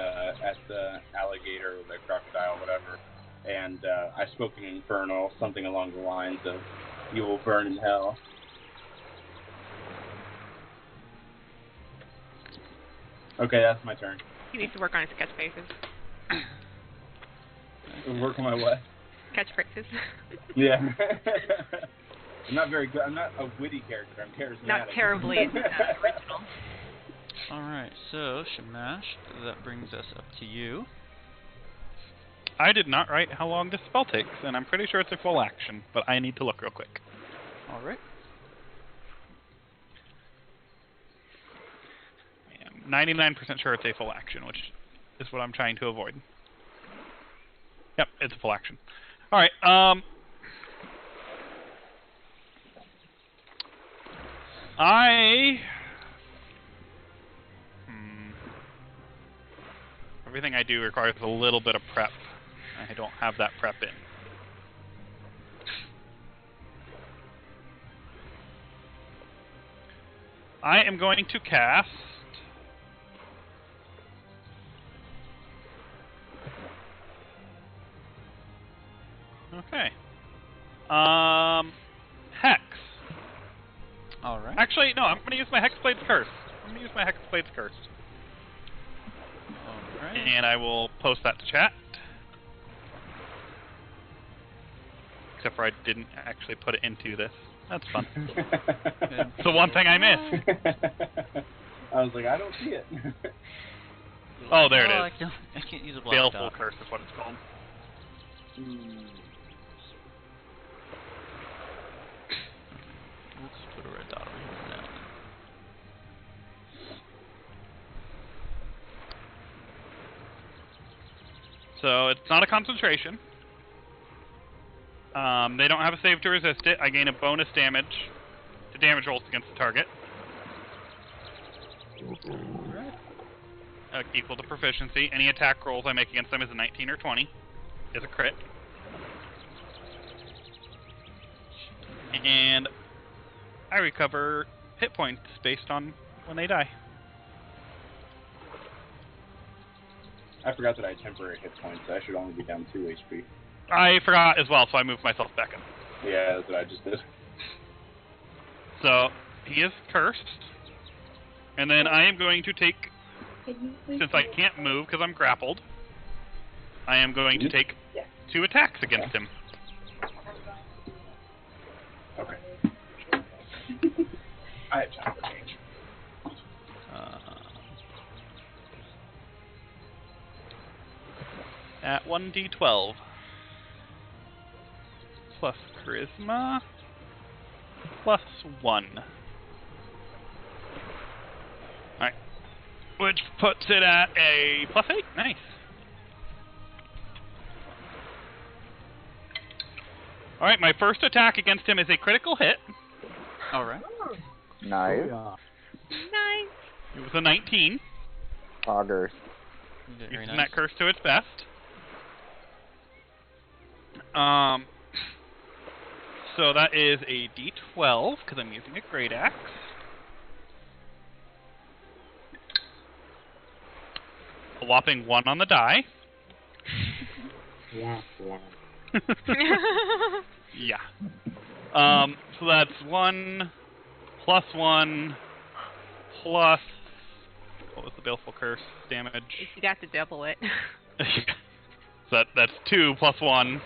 at the alligator or the crocodile, whatever, and I spoke in Infernal, something along the lines of, "You will burn in hell." Okay, that's my turn.
He needs to work on his catchphrases.
Work on my what?
Catchphrases.
Yeah. I'm not very good. I'm not a witty character. I'm charismatic.
Not terribly original.
Alright, so Shamash, that brings us up to you.
I did not write how long this spell takes, and I'm pretty sure it's a full action, but I need to look real quick.
Alright.
I am 99% sure it's a full action, which is what I'm trying to avoid. Yep, it's a full action. Alright, everything I do requires a little bit of prep. I don't have that prep in. I am going to cast... Okay. Hex.
Alright.
Actually, no, I'm going to use my Hexblade's Curse. I'm going to use my Hexblade's Curse.
Alright.
And I will post that to chat. Except for I didn't actually put it into this. That's fun. It's the one thing I missed.
I was like, I don't see it.
Oh, there it
I
is.
can't use a black
Baleful
dot.
Curse is what it's called.
Let's put a red dot on here now.
So it's not a concentration. They don't have a save to resist it. I gain a bonus damage to damage rolls against the target. Equal to proficiency. Any attack rolls I make against them is a 19 or 20. Is a crit. And I recover hit points based on when they die.
I forgot that I had temporary hit points. I should only be down 2 HP.
I forgot as well, so I moved myself back up.
Yeah, that's what I just did.
So, he is cursed. And then I am going to take, since I can't move because I'm grappled, I am going to take 2 attacks against him.
Okay. I have time for change.
At 1d12. Plus charisma. Plus 1. Alright. Which puts it at a plus 8. Nice. Alright, my first attack against him is a critical hit.
Alright.
Nice.
Nice.
It was a 19.
Poggers.
Very
Using
nice.
that curse to its best. So that is a d12, because I'm using a great axe. A whopping 1 on the die. Yeah. So that's 1 plus 1 plus... What was the Baleful Curse damage?
If you got to double it.
So that's 2 plus 1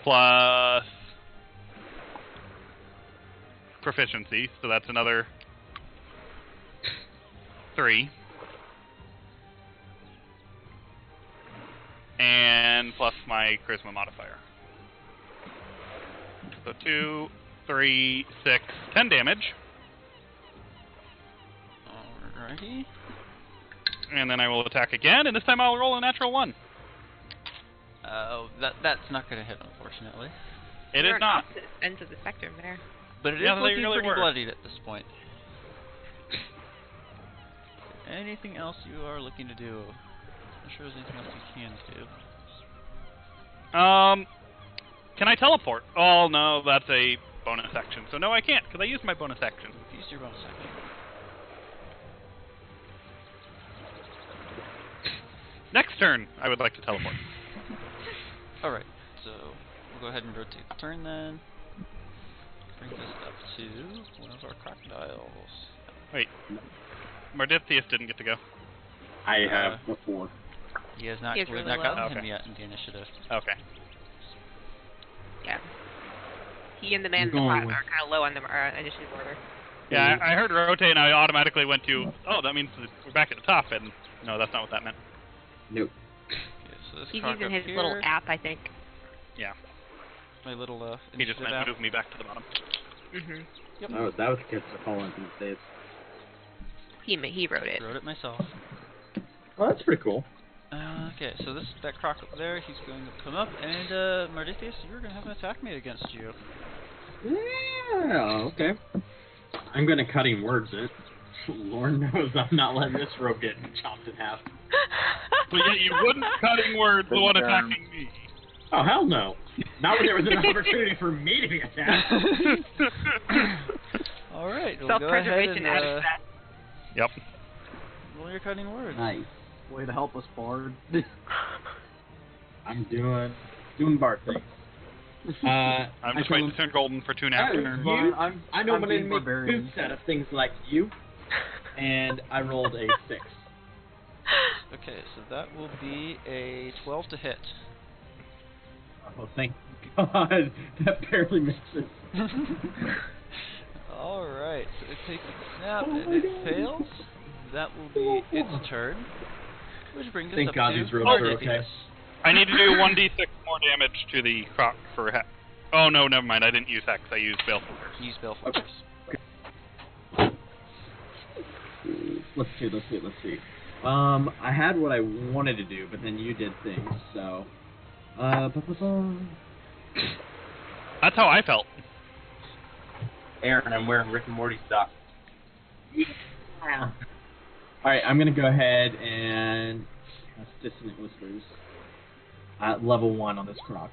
plus proficiency, so that's another 3. And plus my charisma modifier. So 2, 3, 6, 10 damage.
Alrighty.
And then I will attack again, and this time I'll roll a natural 1.
That's not going to hit, unfortunately.
It
We're
is
on
not.
opposite ends of the spectrum there.
But it is
Yeah, they
looking
really
pretty
were.
bloodied at this point. Anything else you are looking to do? I'm sure there's anything else you can do.
Can I teleport? Oh, no, that's a bonus action. So no, I can't, because I used my bonus action.
Use your bonus action.
Next turn, I would like to teleport.
Alright, so we'll go ahead and rotate the turn then. Bring this up to one of our crocodiles.
Wait. Mardithius didn't get to go.
I have before.
He has not,
He is
we've
really
not gotten
low.
him
Okay.
yet in the initiative.
Okay.
Yeah. He and the man in the
Going
pot
with-
are kind of low on the initiative order.
Yeah, I heard rotate, and I automatically went to, oh, that means that we're back at the top, and no, that's not what that meant.
Nope.
Okay, so this
He's
croc
using
up
his
here,
little app, I think.
Yeah.
my little
He just
initiative
meant
app.
move me back to the bottom.
Mhm.
Yep.
Oh, that was kids are calling these days.
He wrote it.
Wrote it myself.
Well, that's pretty cool.
Okay, so that croc up there, he's going to come up, and Mardithius, you're going to have an attack made against you.
Yeah, okay. I'm gonna cutting words it. Lord knows I'm not letting this rope get chopped in half.
But yet you wouldn't cutting words the one attacking me.
Oh, hell no. Not when there was an opportunity for me to be attacked.
Alright, we'll go ahead
Self-preservation
and
out of that.
Yep.
roll your cutting words.
Nice.
Way to help us, Bard.
I'm doing Bart things.
I'm just
I
waiting to turn golden for 2.5
Oh,
turns.
you?
I'm
I know
I'm
I'm
being
gonna make
barbarian.
boots out of things like you. And I rolled a 6.
Okay, so that will be a 12 to hit.
Oh, thank God. That barely misses.
Alright, so it takes a snap
Oh
and
my
it
God.
fails. That will be its turn. Which brings us
Thank
up
God
to
these ropes are
Mardithius.
okay.
I need to do 1d6 more damage to the croc for hex. Oh, no, never mind. I didn't use hex. I used Baleful Curse.
Use Baleful
Okay.
Curse.
Let's see. I had what I wanted to do, but then you did things, so...
That's how I felt.
Aaron, I'm wearing Rick and Morty socks.
Alright, I'm gonna go ahead and cast Dissonant Whispers at level 1 on this croc.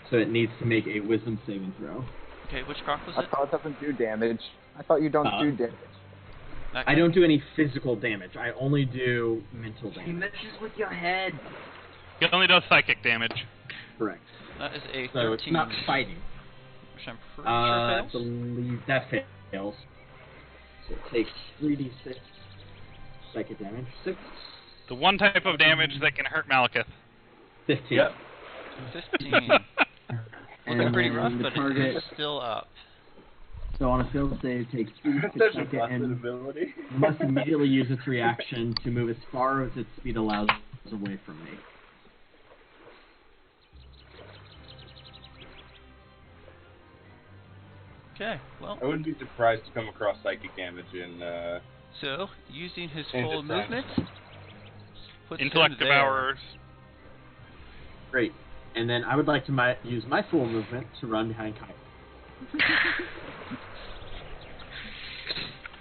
So it needs to make a wisdom saving throw.
Okay, which croc was
I
it?
thought it doesn't do damage. I thought you don't do damage.
That
I
guy?
don't do any physical damage. I only do mental
He
damage.
messes with your head.
It only does psychic damage.
Correct.
That is a 13.
So it's not fighting.
Which I'm pretty
I
sure fails.
believe that fails. So it takes 3d6 psychic damage. 6,
The one type of damage that can hurt Malekith.
15.
Yep.
15.
And
Looking pretty
then
rough,
the
but
target,
it's still up.
so on a failed save, takes 3d6
Such a
psychic
busted
and
ability.
must immediately use its reaction to move as far as its speed allows away from me.
Okay, well,
I wouldn't be surprised to come across psychic damage in.
so using his
And
full
just time.
movement, puts
Intellect
him there.
Devourers.
Great. And then I would like to use my full movement to run behind Kai.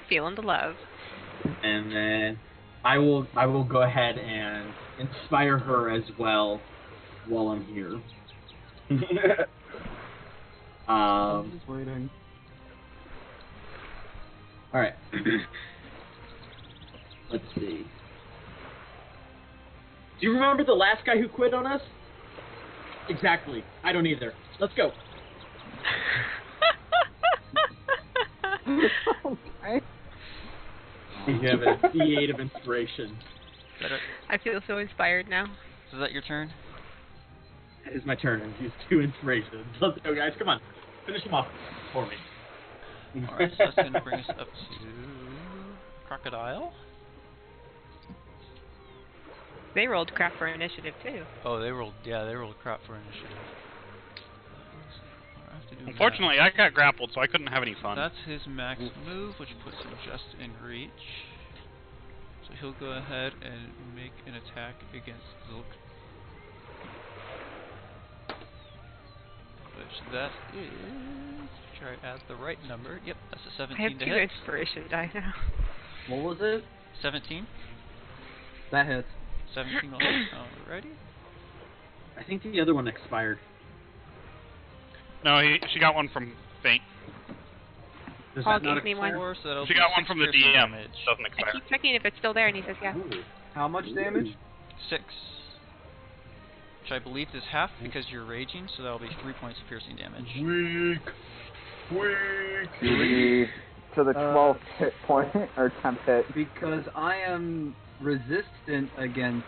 Feeling the love.
And then I will go ahead and inspire her as well while I'm here.
I'm just waiting.
Alright. Let's see. Do you remember the last guy who quit on us? Exactly. I don't either. Let's go.
Okay.
You have a D8 of inspiration.
I feel so inspired now.
So is that your turn?
It is my turn, and use 2 inspirations. Let's go, guys. Come on. Finish them off for me.
Alright, so that's going to bring us up to Crocodile.
They rolled crap for initiative too.
Oh, they rolled crap for initiative. I have to do
Unfortunately, I got grappled, so I couldn't have any fun.
That's his max move, which puts him just in reach. So he'll go ahead and make an attack against Zulk. Which that is... Try to add the right number. Yep, that's a 17
I have
to
2
hit.
inspiration die now.
What was it?
17?
That hits.
17 will hit. Alrighty.
I think the other one expired.
No, she got one from Faint.
Does
Paul
that not
gave me one.
Four, so that'll
She
be
got one
6
from the
piercing
DM.
damage.
Doesn't
I
expire.
keep checking if it's still there, and he says yeah.
Ooh.
How much damage?
6. Which I believe is half because you're raging, so that'll be 3 points of piercing damage.
The, to the 12th hit point, or 10th hit.
Because I am resistant against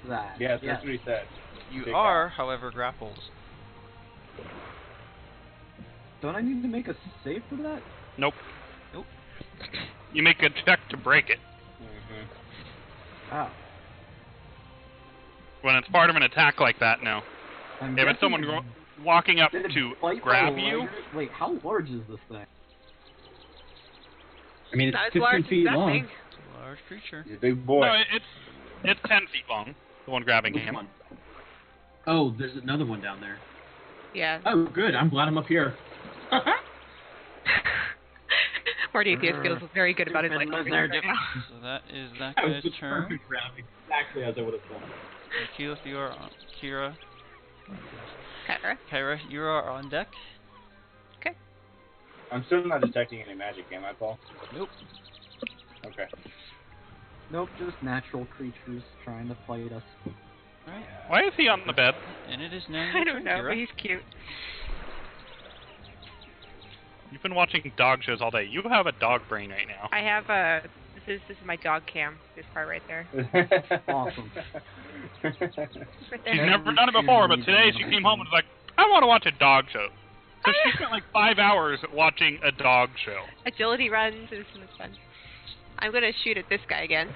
that.
Yes, that's what he said.
You
Big
are,
half.
however, grappled.
Don't I need to make a save for that?
Nope.
Nope.
You make a check to break it.
Ah.
When it's part of an attack like that, no.
I'm
If it's someone
guessing-
walking up
Did it
to
bite
grab
my
you,
leg? Wait, how large is this thing?
I mean, it's
Not as
15
large as
feet
that
long.
thing.
Large creature.
He's a big boy.
no, it's 10 feet long. The one grabbing
Which
him.
one? Oh, there's another one down there.
Yeah.
Oh, good. I'm glad I'm up here.
Mordius
feels very good about his life
Stupid
right
lizard.
now.
So that is that
That was
guy's
the
turn.
perfect round, exactly as I would have done.
Keyleth, you are on. Kira.
Kyra.
Kyra, you are on deck.
I'm still not detecting any magic, am I, Paul?
Nope.
Okay.
Nope, just natural creatures trying to fight us.
Alright.
Why is he on the bed?
And it is now your
I don't
turn,
know,
Kira.
but he's cute.
You've been watching dog shows all day. You have a dog brain right now.
I have a. This is my dog cam. This part right there.
Awesome.
Right
She's
there.
never done it before, but today she came home and was like, I want to watch a dog show. So she spent like 5 hours watching a dog show.
Agility runs and so much fun. I'm gonna shoot at this guy again.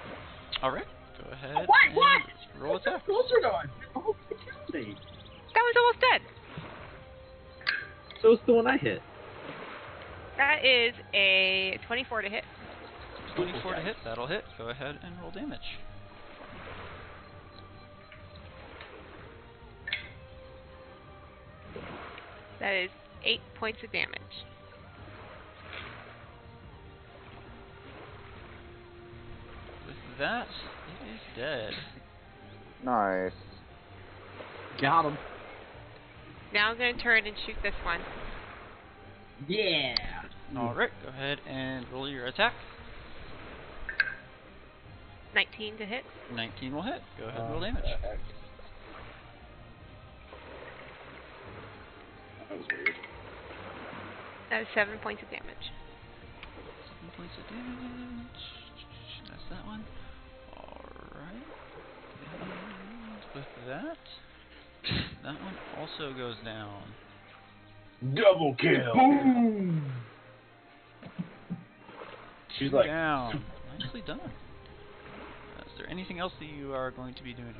Alright. Go ahead.
What?
and
What?
Roll attack.
Closer on. Oh, fatality.
That one's almost dead.
So it's the one I hit.
That is a 24 to hit.
24 to hit. That'll hit. Go ahead and roll damage.
That is 8 points of damage.
With that, it is dead.
Nice.
Got him.
Now I'm gonna turn and shoot this one.
Yeah.
Alright. Go ahead and roll your attack.
19 to hit.
19 will hit. Go ahead and roll damage.
That was weird.
That is 7 points of damage.
7 points of damage. That's that one. Alright. And with that, that one also goes down.
Double kill.
Boom.
She's like,
Down. Nicely done. Is there anything else that you are going to be doing?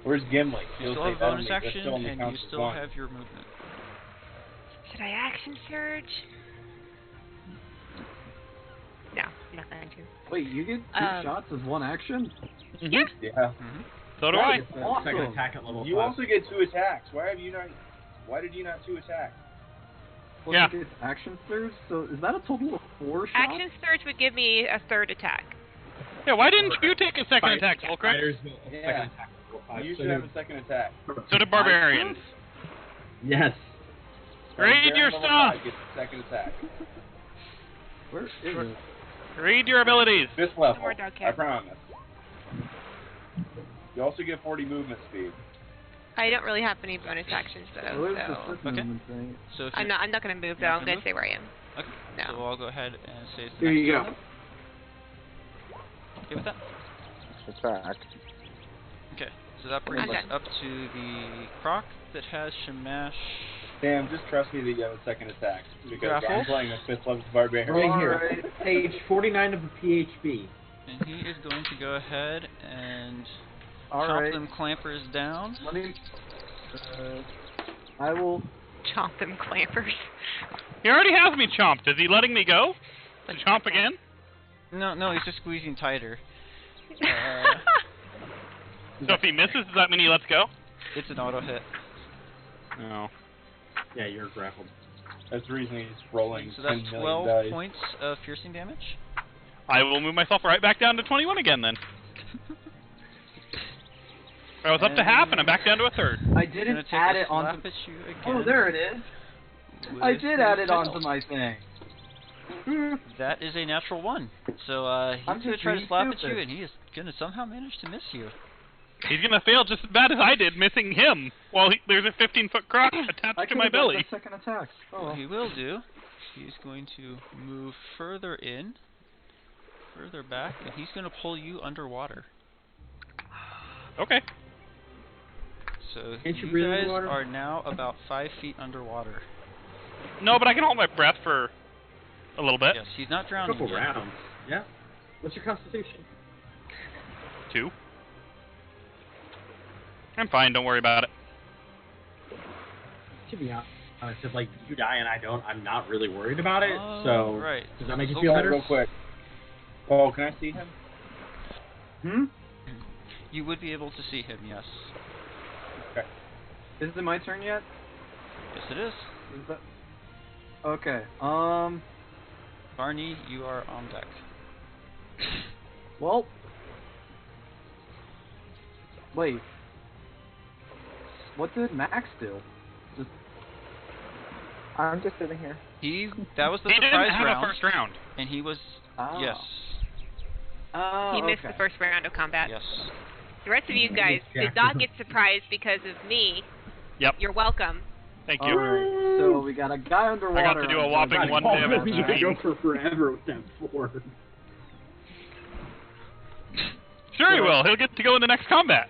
where's Gimli?
You
He'll
still
say
have
that
bonus
only- that's
action,
still only
and you
counts as
still
one.
have your movement.
Should I action surge? No, I'm not going to.
Wait, you get two shots as one action?
Yeah.
Yeah.
Mm-hmm.
So do I.
That is
Second
awesome.
attack at level
You
5.
also get 2 attacks. Why did you not 2 attack?
Well,
Yeah.
you get action surge, so is that a total of 4 shots?
Action surge would give me a third attack.
Yeah, why didn't you take a second attack, Volcra?
Fighters will
Yeah.
second attack at level 5.
You
so
should have
do-
a second attack.
So did barbarians.
Yes.
Read your
Level
stuff.
5 gets a second attack.
Where is it?
Read your abilities.
This level,
more dog
I
cats.
promise. You also get 40 movement speed.
I don't really have any bonus actions though,
Where's the
so
quick
Okay.
movement thing?
So if
I'm
you're
not gonna move though.
You're not
I'm
gonna
gonna stay where I am.
okay,
No.
so I'll go ahead and say it's the
Here
next
you
turn
go.
then. Okay with that?
Attack.
Okay, so that brings us up to the croc that has Shamash.
Sam, just trust me that you have a second attack because
Grapple?
I'm playing a 5th level barbarian.
Right here.
Alright.
Page 49 of the PHP.
And he is going to go ahead and chop
Alright.
them clampers down.
Let me. I will.
Chomp them clampers.
He already has me chomped. Is he letting me go? To chomp again?
No, he's just squeezing tighter.
So if he misses, does that mean he lets go?
It's an auto hit.
No.
Yeah, you're grappled.
That's the reason he's rolling
So that's
10 million
12
dice.
points of piercing damage.
I will move myself right back down to 21 again then. I was up to half and I'm back down to a third.
I
Gonna
didn't
take
add
a
it onto.
slap at you again.
Oh, there it is. I
with
did
the
add it
tail.
onto my thing.
That is a natural 1. So he's
I'm
gonna
just
try to
being
slap at
stupid.
you, and he is gonna somehow manage to miss you.
He's gonna fail just as bad as I did, missing him. While there's a 15-foot croc
I
attached to
could've
my
got
belly.
the second attack. Oh.
What he will do, he's going to move further in, further back, and he's gonna pull you underwater.
Okay.
So
Can't you
you
breathe
guys
underwater?
are now about 5 feet underwater.
No, but I can hold my breath for a little bit.
Yes, he's not
A
drowning
couple
yet.
rounds. Yeah. What's your constitution?
2. I'm fine, don't worry about it.
To be honest, if like you die and I don't, I'm not really worried about it. So
right.
does that make you
So
feel
Hold on
better?
real quick. Oh, can I see him?
Hmm?
You would be able to see him, yes.
Is it my turn yet?
Yes, it is.
Is that? Okay.
Barney, you are on deck.
Well. Wait. What did Max do? Just.
I'm just sitting here.
That was the
He didn't
surprise
have
round,
a first round.
and he was,
Oh.
yes,
Oh,
He missed
okay.
the first round of combat.
yes.
The rest of you guys did not get surprised because of me.
Yep.
You're welcome.
Thank you.
Alright, so we got a guy underwater.
I got to do a whopping
on
one
the
damage.
You're gonna go for forever with that 4.
Sure he will. He'll get to go in the next combat.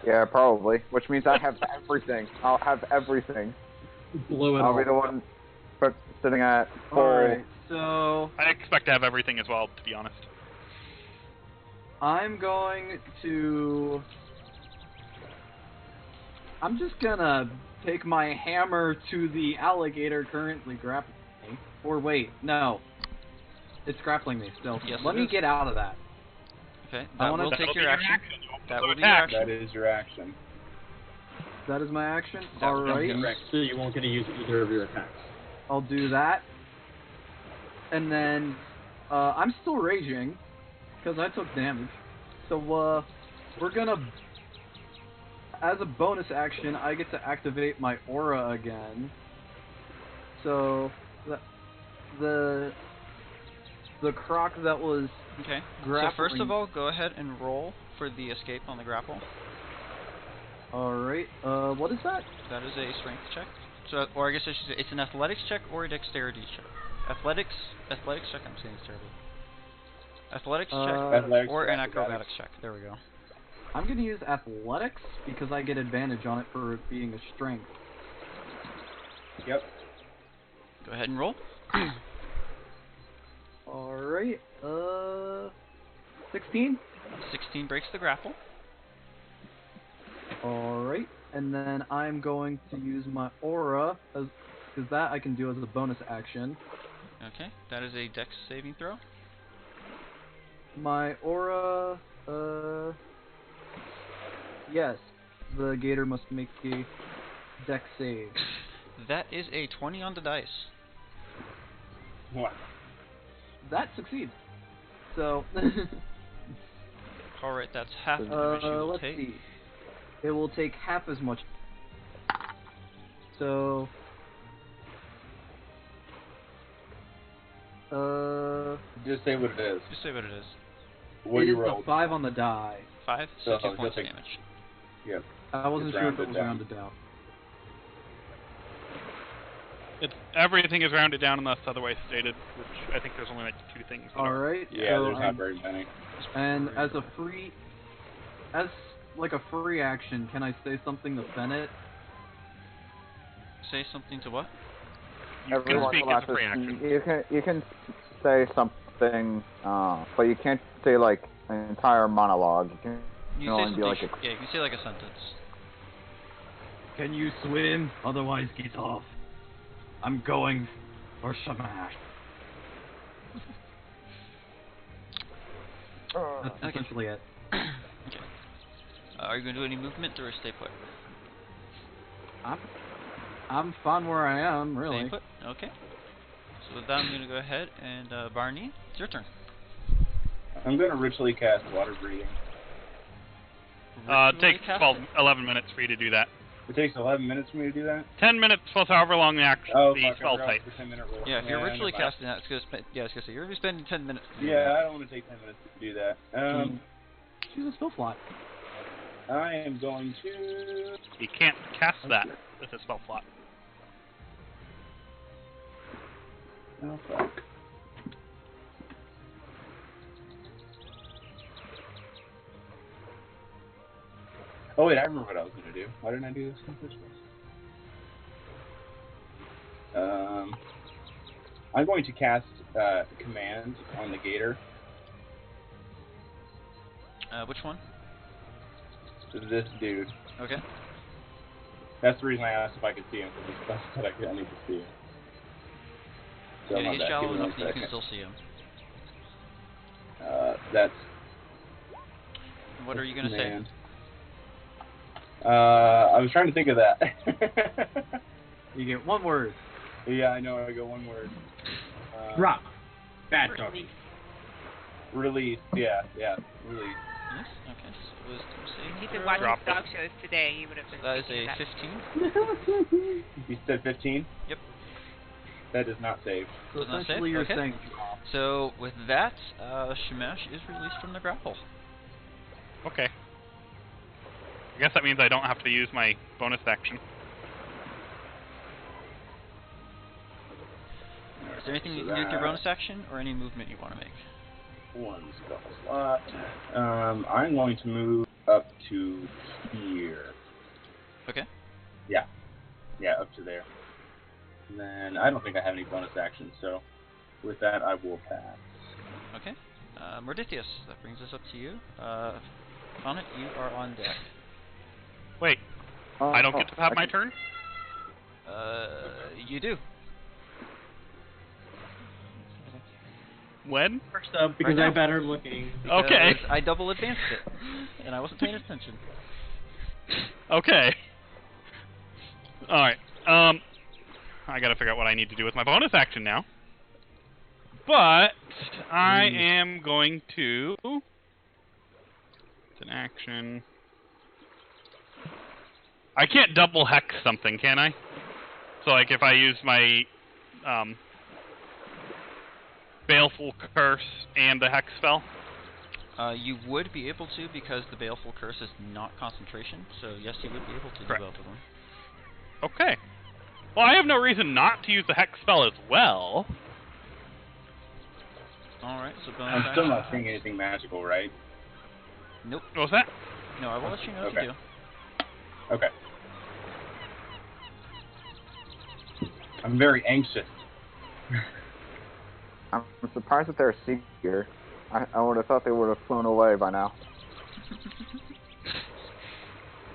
Yeah, probably. Which means I have everything. I'll have everything.
Blow it
I'll
all.
be the one sitting at full.
Alright, so
I expect to have everything as well, to be honest.
I'm going to. I'm just gonna take my hammer to the alligator currently grappling me. Or wait, no. It's grappling me still.
Yes,
Let
it
me
is.
get out of that.
Okay,
I
that
wanna-
will
That'll
take
be
your action.
You won't
That
go
will be
attack.
your
That is your action.
That is my action.
That will be
Alright.
your
Correct.
So you won't get to use either of your attacks.
I'll do that. And then, I'm still raging, because I took damage. So, we're gonna, as a bonus action, I get to activate my aura again. So, the croc that was
Okay. So
grappling.
first of all, go ahead and roll for the escape on the grapple.
Alright, what is that?
That is a strength check. So, or I guess I should say, it's an athletics check or a dexterity check. Athletics check. I'm saying it's terrible. Athletics check
Athletics
or
or
an
acrobatics.
acrobatics check. There we go.
I'm gonna use athletics, because I get advantage on it for it being a strength.
Yep.
Go ahead and roll.
Alright, 16?
16 breaks the grapple.
Alright, and then I'm going to use my aura, because that I can do as a bonus action.
Okay, that is a dex saving throw.
My aura, yes, the gator must make a dex save.
That is a 20 on the dice.
What?
That succeeds. So,
Alright, that's half the damage you will
let's
take.
see. It will take half as much. So,
Just say what it is.
Just say what it is.
What
it
you
is the
rolled.
5 on the die.
5,
So,
so 2 points
just
of
like-
damage.
Yep.
I wasn't
It's
sure if it
rounded
was
down.
rounded down.
Everything is rounded down unless otherwise stated, which I think there's only like 2 things. that are-
Alright,
Yeah,
so
there's not very many.
and as like a free action, can I say something to Bennett?
Say something to what?
You can
Everyone
speak
will
as a
have
free
to-
action.
You can say something, but you can't say like an entire monologue. You can
You
only
say
be
something.
like
Yeah, you can say like a sentence.
Can you swim? Otherwise, get off. I'm going for smash. That's
Okay.
essentially it.
Okay. Are you going to do any movement or stay put?
I'm fine where I am, really.
Stay put. Okay. So with that, I'm going to go ahead and Barney, it's your turn.
I'm going to ritually cast water breathing.
It takes
Ritually cast
12,
it?
11 minutes for you to do that.
It takes 11 minutes for me to do that?
10 minutes plus however long the
Oh,
the
fuck, I
spell
forgot
type.
the 10-minute rule.
Yeah, if you're
Yeah,
ritually
never mind.
casting that, it's going to spend. Yeah, I was going to say you're going to be spending 10 minutes. To do
Yeah,
that.
I don't want to take 10 minutes to do that.
Choose a spell slot.
I am going to...
You can't cast that with a spell slot.
Oh, fuck. Oh, wait, I remember what I was going to do. Why didn't I do this in the first place? I'm going to cast Command on the Gator.
Which one?
This dude.
Okay.
That's the reason I asked if I could see him, because he said I need to see him. So
Yeah,
my
he's
bad.
shallow
Give me
enough
one
that you can
second.
still see him.
That's
What are you going to say?
Command. I was trying to think of that.
You get one word.
Yeah, I know. I got one word.
Drop. Bad dog.
Release.
Release. Yeah. Release.
Yes. Okay. So wisdom saving
He's been
throw.
watching
Drop
dog shows today. He would have been.
That is
thinking
a
that.
15.
You said 15?
Yep.
That is not saved.
So
Does not save?
essentially, you're
Okay.
saying
So with that, Shemesh is released from the grapple.
Okay. I guess that means I don't have to use my bonus action.
Is there anything
So
you can do with your
that-
bonus action, or any movement you want to make?
One spell slot. I'm going to move up to here.
Okay.
Yeah, up to there. And then I don't think I have any bonus actions, so with that I will pass.
Okay. Mordithius, that brings us up to you. Sonnet, you are on deck.
Wait, I don't get to have my turn?
You do.
When?
First up, because
Right now.
I'm better looking.
Okay.
Because I double advanced it, and I wasn't paying attention.
Okay. Alright. I gotta figure out what I need to do with my bonus action now. But I am going to... It's an action. I can't double hex something, can I? So like if I use my Baleful Curse and the hex spell?
You would be able to, because the Baleful Curse is not concentration, so yes, you would be able to
Correct.
do both of them.
Okay. Well, I have no reason not to use the hex spell as well.
Alright, so bonus
I'm still
action.
not seeing anything magical, right?
Nope.
What was that?
No, I will let you know if
Okay.
you do.
Okay. I'm very anxious.
I'm surprised that they're here. I would have thought they would have flown away by now.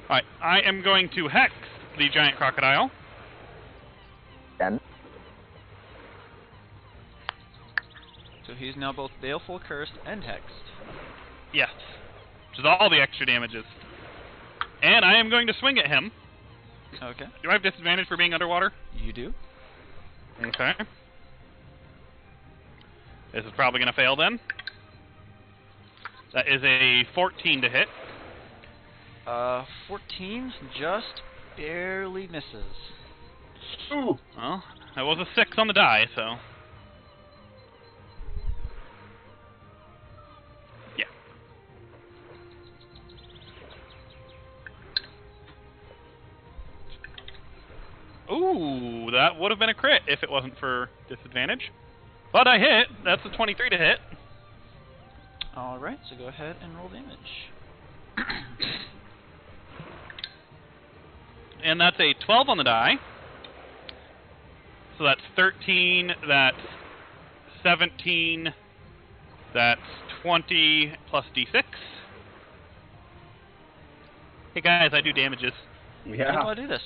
Alright, I am going to hex the giant crocodile.
And
So he's now both Baleful Cursed and Hexed.
Yes. Which is all the extra damages. And I am going to swing at him.
Okay.
Do I have disadvantage for being underwater?
You do.
Okay. This is probably going to fail then. That is a 14 to hit.
14 just barely misses.
Ooh.
Well, that was a 6 on the die, so... Yeah. that would have been a crit if it wasn't for disadvantage. But I hit. That's a 23 to hit.
Alright, so go ahead and roll damage.
And that's a 12 on the die. So that's 13, that's 17, that's 20 plus d6. Hey guys, I do damages.
How do
Yeah.
I do this?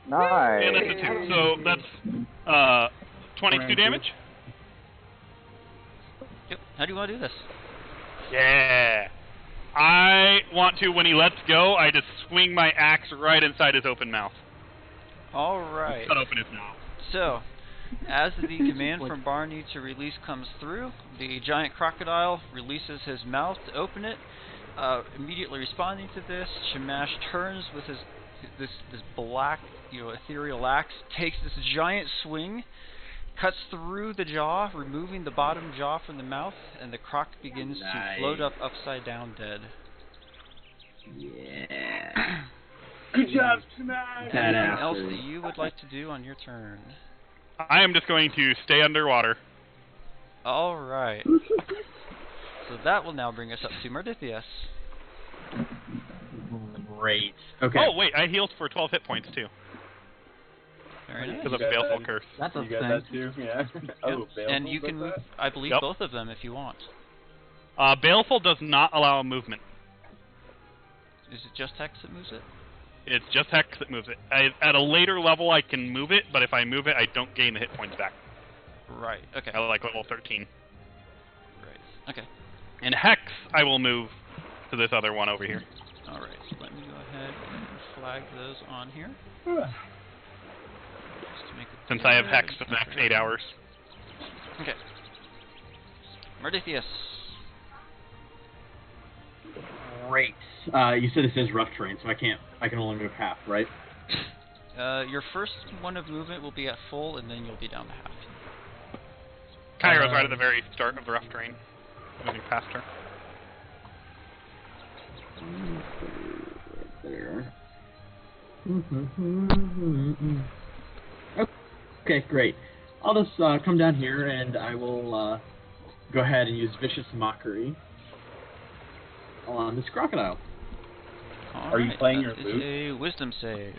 Nice.
And that's a 2. So that's 22 damage?
Yep. How do you want to do this?
Yeah. I want to, when he lets go, I just swing my axe right inside his open mouth.
Alright.
Cut open his mouth.
So, as the command from Barney to release comes through, the giant crocodile releases his mouth to open it. Immediately responding to this, Shamash turns with this black, ethereal axe, takes this giant swing, cuts through the jaw, removing the bottom jaw from the mouth, and the croc begins to float up upside down dead.
Yeah.
Good job, Smash.
Anything else that you would like to do on your turn?
I am just going to stay underwater.
Alright. So that will now bring us up to Merdithius.
Great. Okay.
Oh, wait, I healed for 12 hit points, too.
Very nice.
Because of
You got
Baleful
that?
Curse.
That's a
You got
thing.
that too? Yeah. Oh,
And
Baleful
you can
does
move,
that?
I believe,
Yep.
both of them if you want.
Baleful does not allow movement.
Is it just Hex that moves it?
It's just Hex that moves it. At a later level, I can move it, but if I move it, I don't gain the hit points back.
Right, okay.
I like level 13.
Right, okay.
And Hex, I will move to this other one over here.
Alright, so let me go ahead and flag those on here. Just to make it
Since I have
clear,
Hex
just
for the
not
next
forget.
8 hours.
Okay. Merdithius.
Great. You said this is rough terrain, so I can only move half, right?
Your first one of movement will be at full, and then you'll be down to half.
Kairo's right at the very start of the rough terrain. Moving past her.
There. Okay, great. I'll just come down here and I will go ahead and use Vicious Mockery on this crocodile.
All
Are you
right,
playing
that
your
is
loot?
a wisdom save.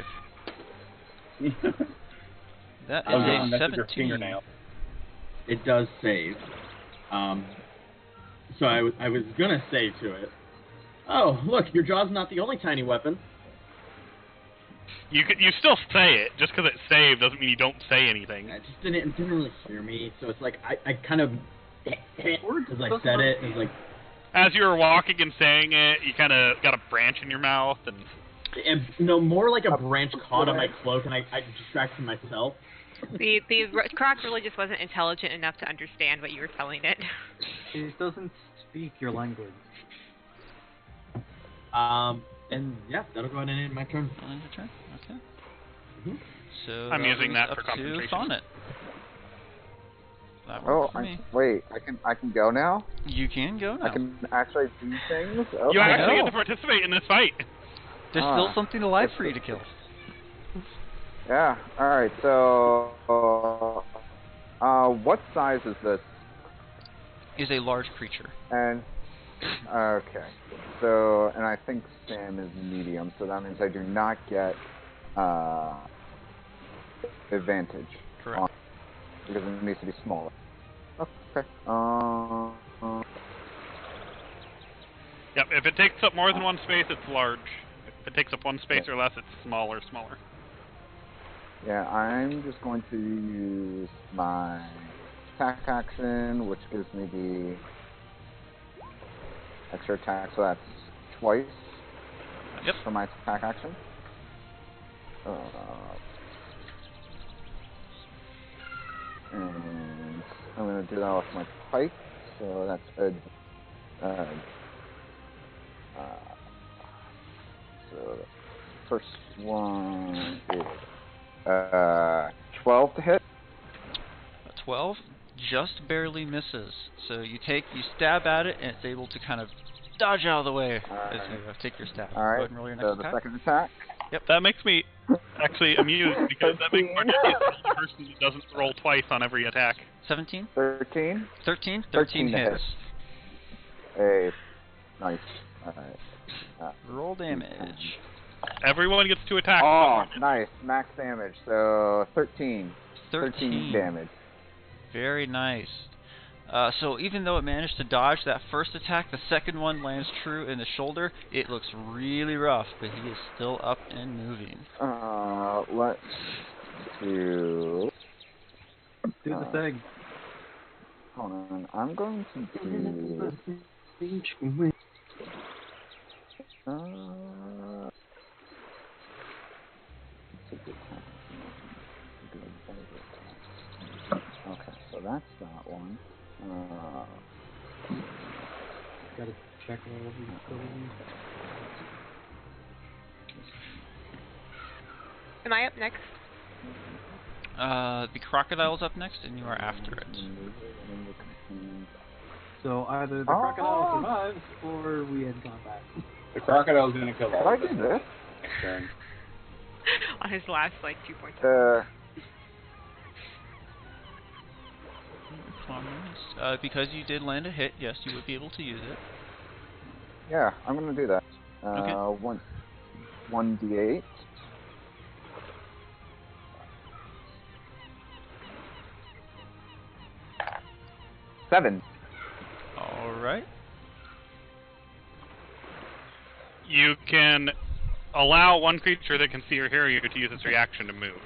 That is
I was
a
going to mess with your
17.
fingernail.
It does save. So I was gonna say to it, oh, look, your jaw's not the only tiny weapon.
You still say it. Just because it saved doesn't mean you don't say anything.
It didn't really hear me, so it's like I kind of as I said it, it was like,
As you were walking and saying it, you kind of got a branch in your mouth, and
no, more like a branch caught on my cloak, and I distracted myself.
The croc really just wasn't intelligent enough to understand what you were telling it.
It doesn't speak your language.
And yeah, that'll go ahead and end my turn.
On your turn? Okay.
Mhm.
So
I'm using
brings
that
up
for
to
concentration.
Sonnet. That
Oh,
works for me.
wait. I can go now.
You can go now.
I can actually do things. Okay.
you actually
know.
get to participate in this fight.
There's
Ah.
still something alive for you to kill.
Yeah. All right. So, what size is this?
Is a large creature.
And okay. So, and I think Sam is medium, so that means I do not get advantage.
Correct.
Because it needs to be smaller. Okay.
Yep, if it takes up more than one space, it's large. If it takes up one space or less, it's smaller.
Yeah, I'm just going to use my attack action, which gives me the extra attack, so that's twice
Yep.
for my attack action. And I'm going to do that with my pike, so that's so the first one is 12 to hit.
A 12 just barely misses. So you stab at it, and it's able to kind of dodge out of the way as you take your stab. Go ahead
Alright,
and roll your
so
next
the
attack.
second attack.
That makes me actually amused because that makes
13.
Cornelius the person who doesn't roll twice on every attack.
17?
13.
13?
13
hits.
hits. Hey, nice. All right.
Roll damage.
Everyone gets to attack.
Oh, nice. Max damage. So 13.
13
damage.
Very nice. So even though it managed to dodge that first attack, the second one lands true in the shoulder. It looks really rough, but he is still up and moving.
Let's do
Do the thing.
Hold on. I'm going to do. Okay, so that's that one.
Gotta check all of these abilities.
Am I up next?
The crocodile's up next, and you are after it.
So either the crocodile survives, or we end combat.
The crocodile's gonna kill all
Did I
of us
do this?
next turn.
On his last, like, 2 points.
Because you did land a hit, yes, you would be able to use it.
Yeah, I'm gonna do that.
Okay.
1d8. Seven.
Alright.
You can allow one creature that can see or hear you to use its reaction to move.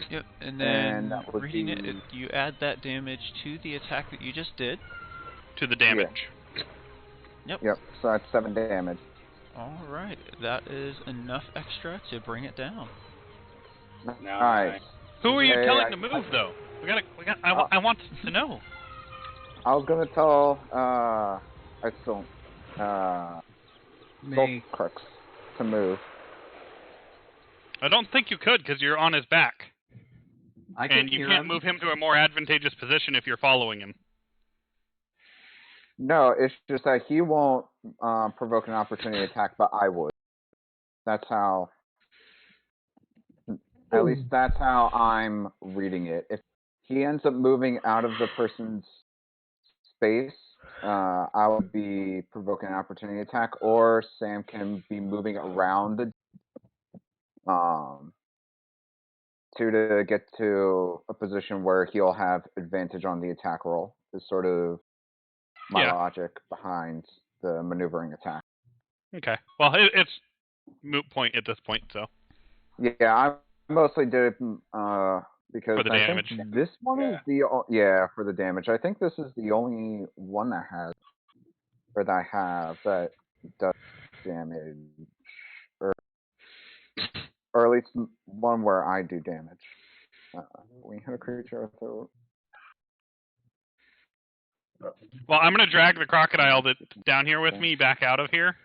Yep, and then
And that would
reading
be-
it, you add that damage to the attack that you just did.
To the damage.
Yep.
Yep, so that's 7 damage.
Alright, that is enough extra to bring it down.
Nice.
Who are you
Okay,
telling to move, though? I want to know.
I was gonna tell,
May.
Crux to move.
I don't think you could, because you're on his back.
I can
And you
hear
can't
him.
move him to a more advantageous position if you're following him.
No, it's just that he won't provoke an opportunity attack, but I would. That's how. At least that's how I'm reading it. If he ends up moving out of the person's space, I would be provoking an opportunity attack, or Sam can be moving around the to get to a position where he'll have advantage on the attack roll. Is sort of my logic behind the maneuvering attack.
Okay. Well, it's moot point at this point, so.
Yeah, I mostly did it because
For the
I
damage.
think this one is for the damage. I think this is the only one that I have that does damage, or at least one where I do damage. We have a creature with a.
Well, I'm going to drag the crocodile that's down here with me back out of here.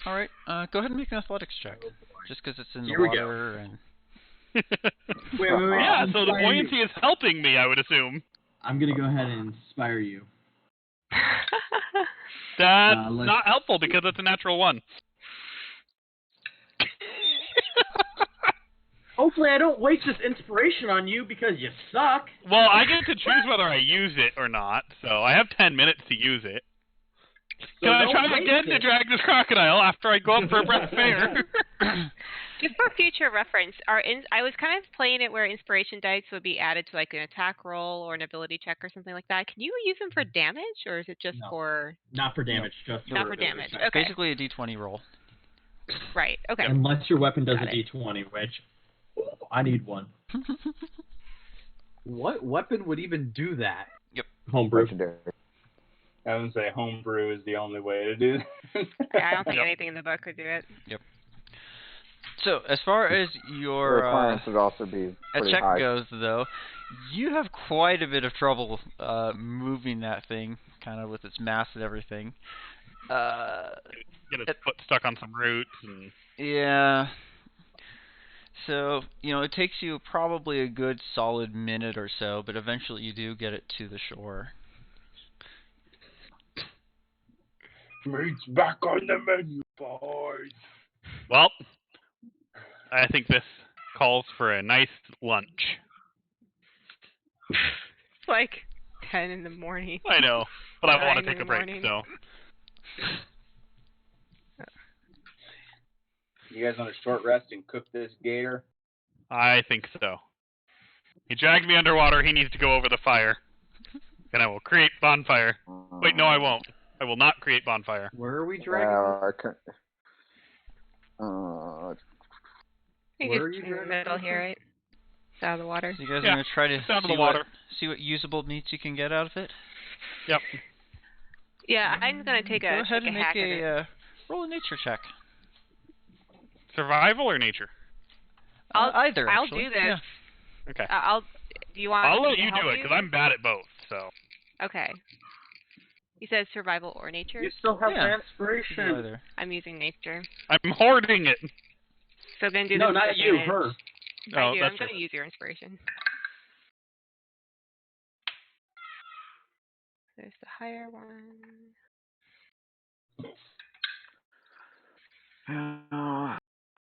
Alright, go ahead and make an athletics check. Just because it's in the
Here we go.
water and...
Wait.
Yeah, so the
Inspire
buoyancy
you.
is helping me, I would assume.
I'm gonna go ahead and inspire you.
That's
let's-
not helpful because it's a natural one.
Hopefully, I don't waste this inspiration on you because you suck.
Well, I get to choose whether I use it or not, so I have 10 minutes to use it.
So
Can I
don't
try
waste
again to
it.
drag this crocodile after I go up for a breath of air?
Just for future reference, I was kind of playing it where inspiration dice would be added to like an attack roll or an ability check or something like that. Can you use them for damage, or is it just
No.
for
Not for damage, just
not for
ability
damage?
check.
Okay,
Basically a d20 roll.
right. Okay.
Unless your weapon does
Got
a
it.
D20, which I need one.
What weapon would even do that?
Homebrew.
Legendary.
I would say homebrew is the only way to do that.
I don't think anything in the book could do it.
So, as far as
The
your
requirements would also be pretty
check
high.
goes, though, you have quite a bit of trouble moving that thing, kind of with its mass and everything.
Get its foot stuck on some roots. And...
Yeah. So, it takes you probably a good solid minute or so, but eventually you do get it to the shore.
Meat's back on the menu, boys.
Well, I think this calls for a nice lunch.
It's like 10 in the morning.
I know, but I
9
want
in
to take
the
a break,
morning.
so.
You guys want a short rest and cook this gator?
I think so. He dragged me underwater, he needs to go over the fire. And I will create bonfire. Wait, no, I won't. I will not create bonfire.
Where are we dragging?
I think
Where are
it's
you
in the
dragging
middle
this
here,
from?
right? It's out of the water.
So you guys
Yeah,
are gonna try to
it's down to
see
the water.
see what usable meats you can get out of it.
Yep.
Yeah, I'm gonna take
Go
a
ahead
take
and
a
make
hack at it.
a roll a nature check.
Survival or nature?
Either.
I'll
actually.
do this.
Yeah.
Okay.
Do you want?
I'll
me
let
to
you
help
do it, because I'm bad at both, so.
Okay. You said survival or nature.
You still have
Yeah.
my
You can do
inspiration.
either.
I'm using nature.
I'm hoarding it.
So then do
No,
this
not
with
you,
advantage.
her.
Oh,
I do.
that's
I'm
true.
gonna use your inspiration. There's the higher one.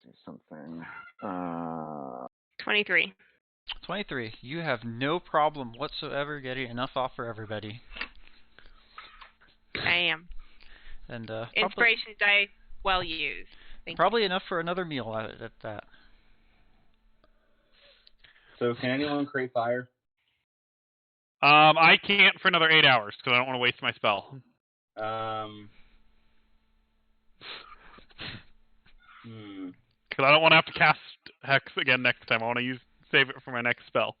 Do something.
23.
23. You have no problem whatsoever getting enough off for everybody.
I am.
And
Inspiration die well used.
probably enough for another meal at that.
So can anyone create fire?
I can't for another 8 hours, because I don't want to waste my spell. Because I don't want to have to cast Hex again next time. I want to save it for my next spell.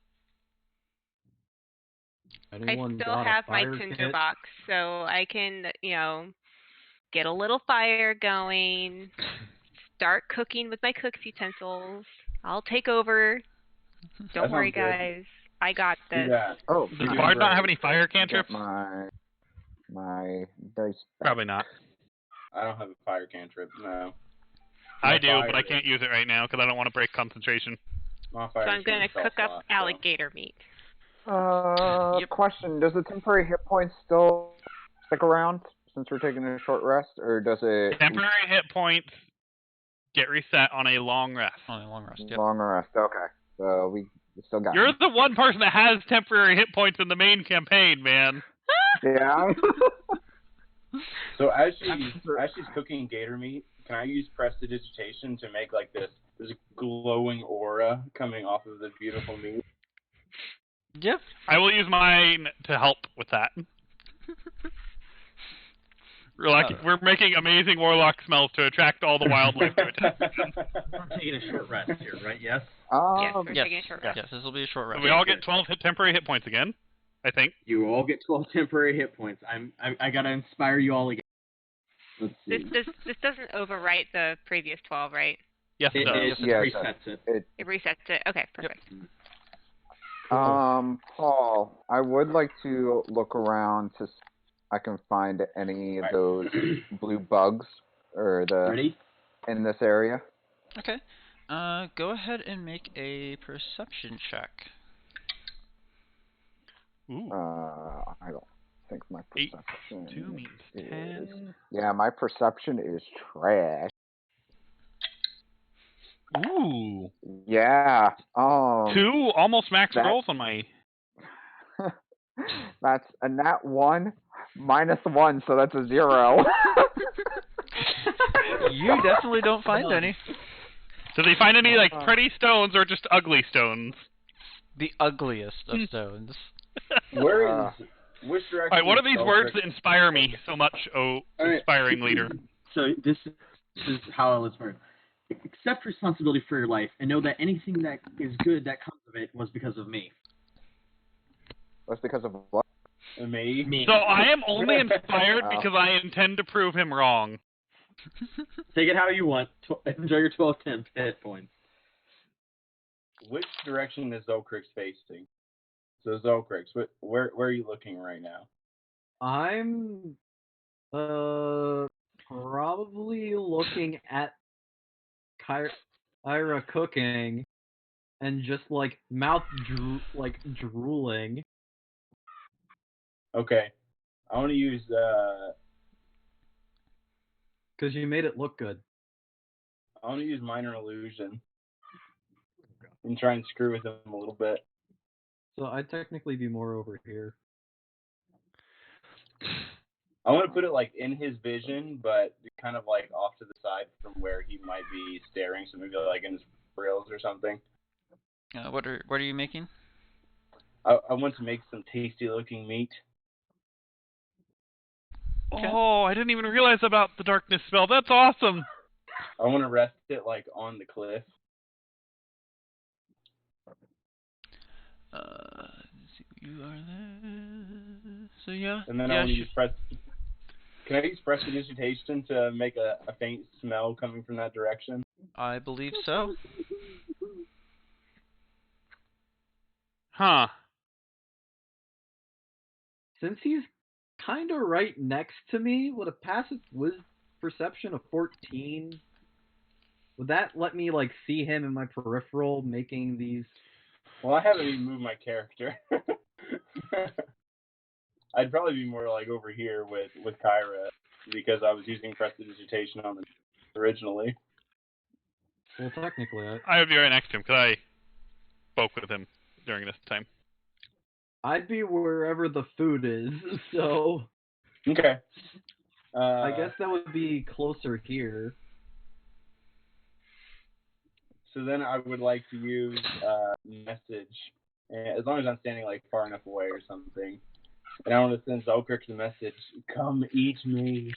Anyone
I still
got a
have my
fire
tinder
kit?
box, so I can, get a little fire going, start cooking with my cook's utensils. I'll take over. Don't
That
worry,
sounds good.
guys. I got
Do
this.
that.
Oh,
Does
nice.
Bard not have any fire
Get
cantrips?
my dice back.
Probably not.
I don't have a fire cantrip. No.
I
My
do, but I
fire-
can't use it right now, because I don't want to break concentration.
My
So
fire
I'm gonna
cantrip
cook up
self-lock, so-
alligator meat.
Yep.
Question: does the temporary hit points still stick around since we're taking a short rest, or does it
Temporary hit points get reset on a long rest.
On a long rest. Yep.
long rest? Okay, so we still got.
You're the one person that has temporary hit points in the main campaign, man.
Yeah.
So as she's cooking gator meat, can I use prestidigitation to make like this glowing aura coming off of the beautiful meat?
Yep.
I will use mine to help with that. We're making amazing warlock smells to attract all the wildlife to attack.
I'm taking a short rest here, right? Yes?
Yes, we're
Yes.
taking a short rest.
Yes. This will be a short
So
rest.
we all get 12 temporary hit points again, I think.
You all get 12 temporary hit points. I gotta inspire you all again. Let's see.
This doesn't overwrite the previous 12, right?
Yes, it does.
It
Yeah, it
resets it.
It resets it. Okay, perfect.
Paul, I would like to look around to I can find any of those blue bugs or
Ready?
in this area.
Okay. Go ahead and make a perception check.
Ooh.
I don't think my
8
perception
2 means
is.
10.
Yeah, my perception is trash.
Ooh.
Yeah.
2 almost max
that-
rolls on my...
That's a nat 1 minus 1, so that's a 0.
You definitely don't find any.
Did they find any, pretty stones or just ugly stones?
The ugliest of stones.
Where is which direction?
Alright, what are
is
these words
Celtic?
that inspire me so much, inspiring leader?
So this is how I'll inspire. Accept responsibility for your life and know that anything that is good that comes of it was because of me.
That's because of what?
Me.
So I am only inspired because I intend to prove him wrong.
Take it how you want. Enjoy your 12 hit points.
Which direction is Zolcrix facing? So Zolcrix, where are you looking right now?
I'm probably looking at Kyra cooking and just like mouth drooling.
Okay, I want to use
Because you made it look good.
minor illusion and try and screw with him a little bit.
So I'd technically be more over here.
I want to put it like in his vision, but kind of like off to the side from where he might be staring. So maybe like in his rails or something.
What are you making?
I want to make some tasty looking meat.
Okay.
Oh, I didn't even realize about the darkness spell. That's awesome.
I want to rest it like on the cliff.
You are there. So yeah.
And then I want to use Can I use prestidigitation to make a faint smell coming from that direction?
I believe so.
Huh.
Since he's kind of right next to me, would a passive perception of 14, would that let me like see him in my peripheral making these?
Well, I haven't even moved my character. I'd probably be more like over here with Kyra because I was using prestidigitation on it originally.
Well, technically,
I would be right next to him because I spoke with him during this time.
I'd be wherever the food is, so
Okay.
I guess that would be closer here.
So then I would like to use message, as long as I'm standing like far enough away or something. And I want to send Zolkirk the message, "Come eat me."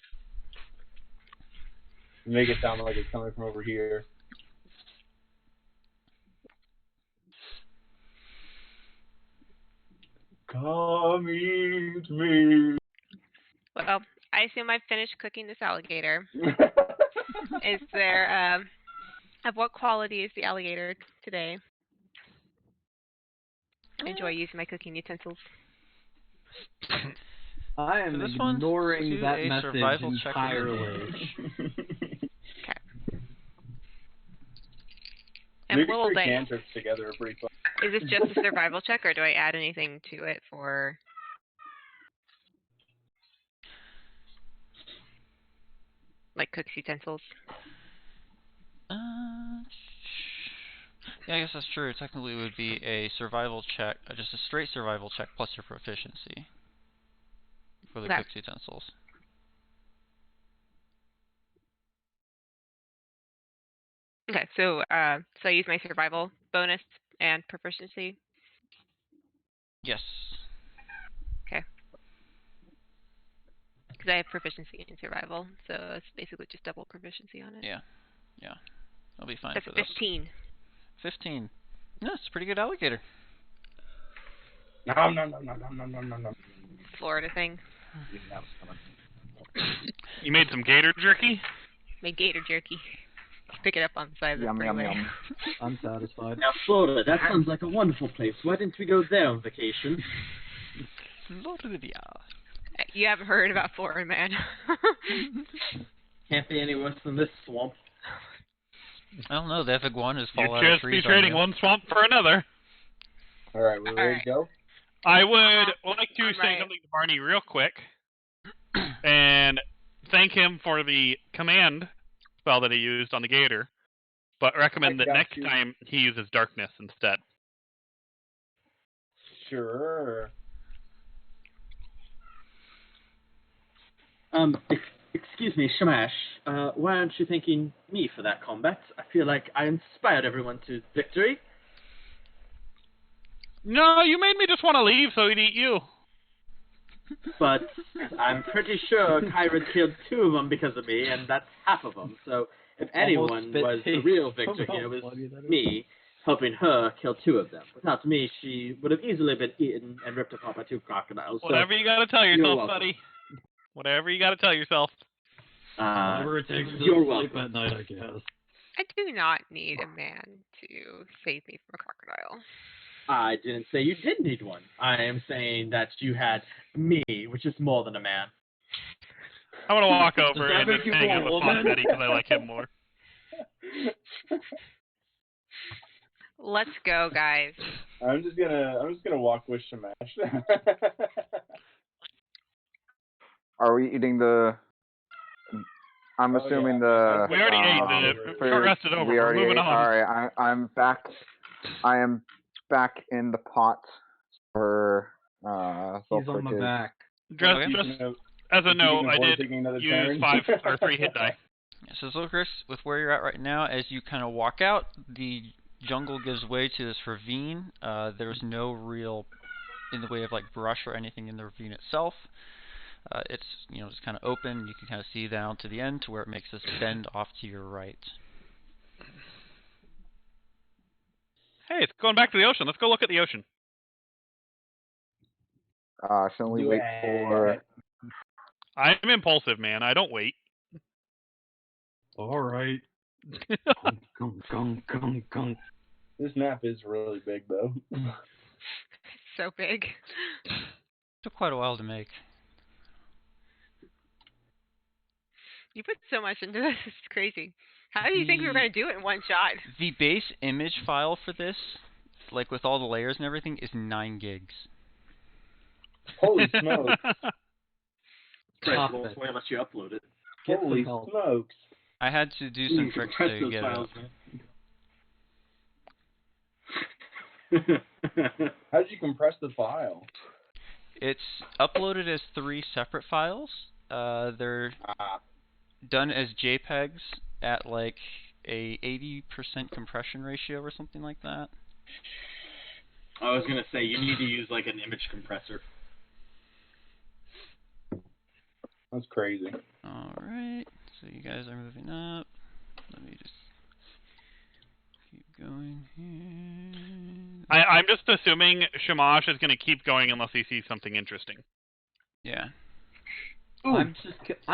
And make it sound like it's coming from over here. Come eat me.
Well, I assume I've finished cooking this alligator. Is there, of what quality is the alligator today? I enjoy using my cooking utensils.
I am ignoring that message entirely.
Okay. And
Maybe
will
three
they?
cantrips together are pretty fun.
Is this just a survival check, or do I add anything to it for? Like cooks utensils?
Yeah, I guess that's true. Technically, it would be a survival check, just a straight survival check plus your proficiency for the cooked utensils.
Okay, so I use my survival bonus and proficiency.
Yes.
Okay. Because I have proficiency in survival, so it's basically just double proficiency on it.
Yeah. Yeah. I'll be fine
That's
for this.
15.
15. No, it's a pretty good alligator.
No.
Florida thing.
You made some gator jerky?
Made gator jerky. Pick it up on the side of the freeway.
Yum.
I'm satisfied.
Now, Florida, that sounds like a wonderful place. Why didn't we go there on vacation?
Florida.
You haven't heard about Florida, man.
Can't be any worse than this swamp.
I don't know. They have iguanas fall out
You'd
of
just
trees
be trading one swamp for another.
All right, we're ready to go.
I would like to say
Right.
something to Barney real quick and thank him for the command spell that he used on the gator, but recommend that next time he uses darkness instead.
Sure.
Excuse me, Shamash. Why aren't you thanking me for that combat? I feel like I inspired everyone to victory.
No, you made me just want to leave so he'd eat you.
But I'm pretty sure Kyra killed 2 of them because of me, and that's half of them. So if anyone was the real victor here, it was me, helping her kill 2 of them. Without me, she would have easily been eaten and ripped apart by 2 crocodiles.
Whatever you gotta tell yourself, buddy. Whatever you gotta tell yourself.
Whatever it takes to
you're
sleep
welcome.
at night, I guess.
I do not need a man to save me from a crocodile.
I didn't say you did need one. I am saying that you had me, which is more than a man.
I want to walk over
that
and
make
just
you
hang
a
out with
woman?
Betty because I like him more.
Let's go, guys.
I'm just gonna walk with Shamash.
Are we eating the? I'm assuming the.
We already ate. The short
food.
rest is over.
We
We're
already
moving
ate.
on.
All right, I'm back. I am back in the pot for
He's on my back.
Just
Speaking of-
as a note,
speaking of
I
horse
did
taking another
use
turn.
5 or 3 hit die.
So Zilchris, with where you're at right now, as you kind of walk out, the jungle gives way to this ravine. There's no real in the way of like brush or anything in the ravine itself. It's just kind of open. You can kind of see down to the end to where it makes this bend off to your right.
Hey, it's going back to the ocean. Let's go look at the ocean.
Shouldn't we wait for?
I'm impulsive, man. I don't wait.
All right. Gunk.
This map is really big, though.
So big.
Took quite a while to make.
You put so much into this. It's crazy. How do you think we were going to do it in one shot?
The base image file for this, like with all the layers and everything, is 9 gigs.
Holy smokes!
Stop
Well,
it.
why don't you upload it?
Get some
Holy
help.
smokes!
I had to do some tricks
Compress
to
those
get
files,
it.
man.
How did you compress the file?
It's uploaded as 3 separate files. They're done as JPEGs at like a 80% compression ratio or something like that.
I was gonna say you need to use like an image compressor.
That's crazy.
Alright, so you guys are moving up. Let me just keep going here.
I'm just assuming Shamash is going to keep going unless he sees something interesting.
Yeah.
I'm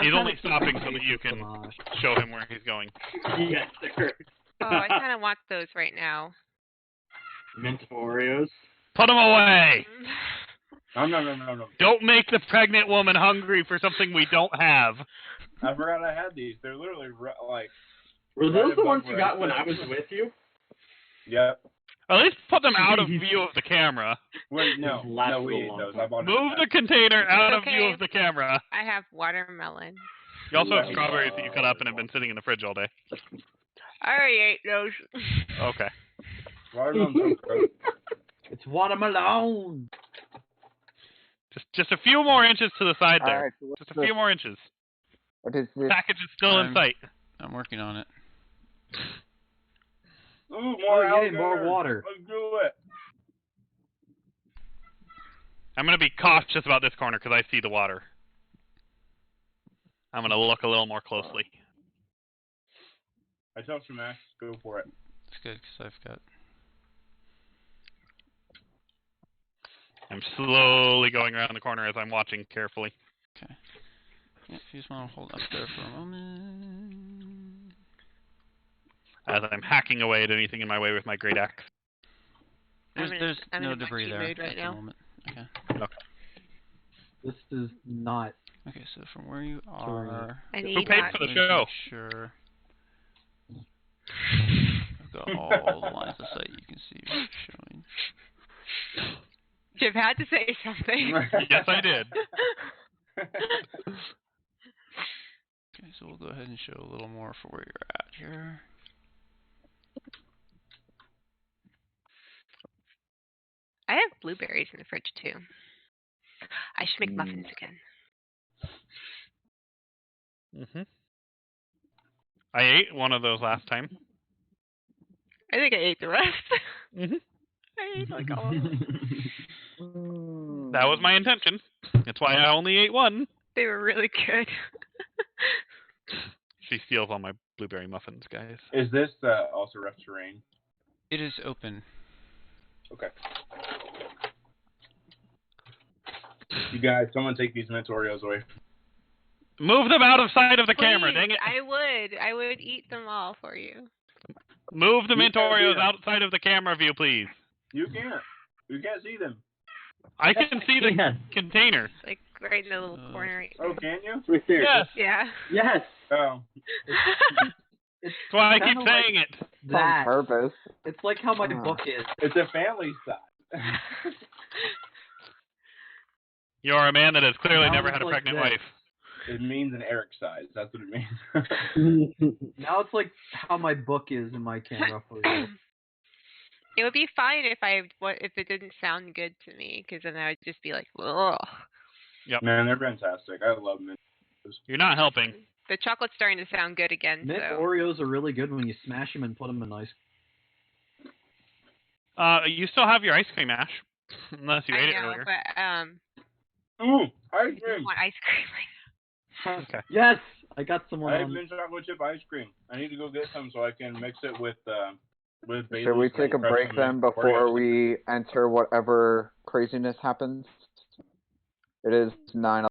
He's only
kinda
stopping so
curious
that you
with
can
Samaj.
show him where he's going.
Yes, sir.
Oh, I kind of want those right now.
Mint Oreos.
Put him away!
No.
Don't make the pregnant woman hungry for something we don't have.
I forgot I had these. They're literally like.
Were
Right
those the
above
ones you
where
got
I
when I
sit.
was with you?
Yep.
At least put them out of view of the camera.
Wait, no.
These last
No, we
little
ate
long
those.
ones.
I bought
Move the container out of view
Okay.
of the camera.
I have watermelon.
You also have
Wow.
strawberries that you cut up and have been sitting in the fridge all day.
I already ate those.
Okay.
Watermelon's so gross.
It's watermelon.
Just a few more inches to the side there.
Alright, so what's
Just a
this?
few more inches.
What is this?
Package is still in sight.
I'm working on it.
Ooh, more
yay,
alligators.
more water.
Let's do it.
I'm going to be cautious about this corner because I see the water. I'm going to look a little more closely.
I tell Shamash, go for it.
It's good because I've got.
I'm slowly going around the corner as I'm watching carefully.
Okay. Yeah, if you just want to hold up there for a moment.
As I'm hacking away at anything in my way with my great axe.
There's
I'm
no
in a
debris
munchy
there
mood right
at
now.
the moment. Okay.
This is not.
Okay, so from where you are,
I
Who
need
paid
that.
for the
let me
show?
make sure. I've got all the lines of sight you can see showing.
You've had to say something.
Yes, I did.
Okay, so we'll go ahead and show a little more for where you're at here.
I have blueberries in the fridge too. I should make muffins again.
I ate one of those last time.
I think I ate the rest.
Mhm.
I ate like all of them.
That was my intention. That's why I only ate one.
They were really good.
She steals all my blueberry muffins, guys.
Is this also rough terrain?
It is open.
Okay. You guys, someone take these mint Oreos away.
Move them out of sight of the camera,
Please,
dang it.
I would eat them all for you.
Move the
You
mint
can't do
Oreos
that.
outside of the camera view, please.
You can't. You can't see them.
I can see the
Yes.
container.
Like right in the little corner. Right
Oh, can you?
Right there.
Yes.
Yeah.
Yes.
Oh.
It's
That's why I keep
kinda like
saying it.
It's on
that.
purpose.
It's like how my book is.
It's a family size.
You're a man that has clearly
Now
never
it's
had a
like
pregnant
this.
wife.
It means an Eric size. That's what it means.
Now it's like how my book is in my camera for you.
It would be fine if if it didn't sound good to me, because then I would just be like, ugh.
Yep.
Man, they're fantastic. I love mint.
You're not helping.
The chocolate's starting to sound good again.
Mint
So
Oreos are really good when you smash them and put them in ice.
You still have your ice cream, Ash, unless you
I
ate it
know,
earlier.
but
Ooh, ice
I don't
cream.
want ice cream.
Okay.
Yes, I got someone
I have
on.
mint chocolate chip ice cream. I need to go get some so I can mix it with Bailey's.
Should we take a
and crush
break
some
then
mint
before
Oreos.
we enter whatever craziness happens? It is 9.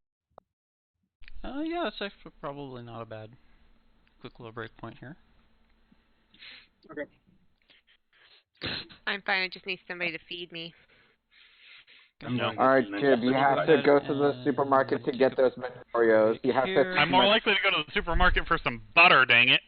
Yeah, it's actually probably not a bad quick little break point here.
I'm fine. I just need somebody to feed me.
No.
Alright, Jib, you have to go to the
And
supermarket to
take
get
a
those mint Oreos. You have to.
here.
I'm more likely to go to the supermarket for some butter, dang it.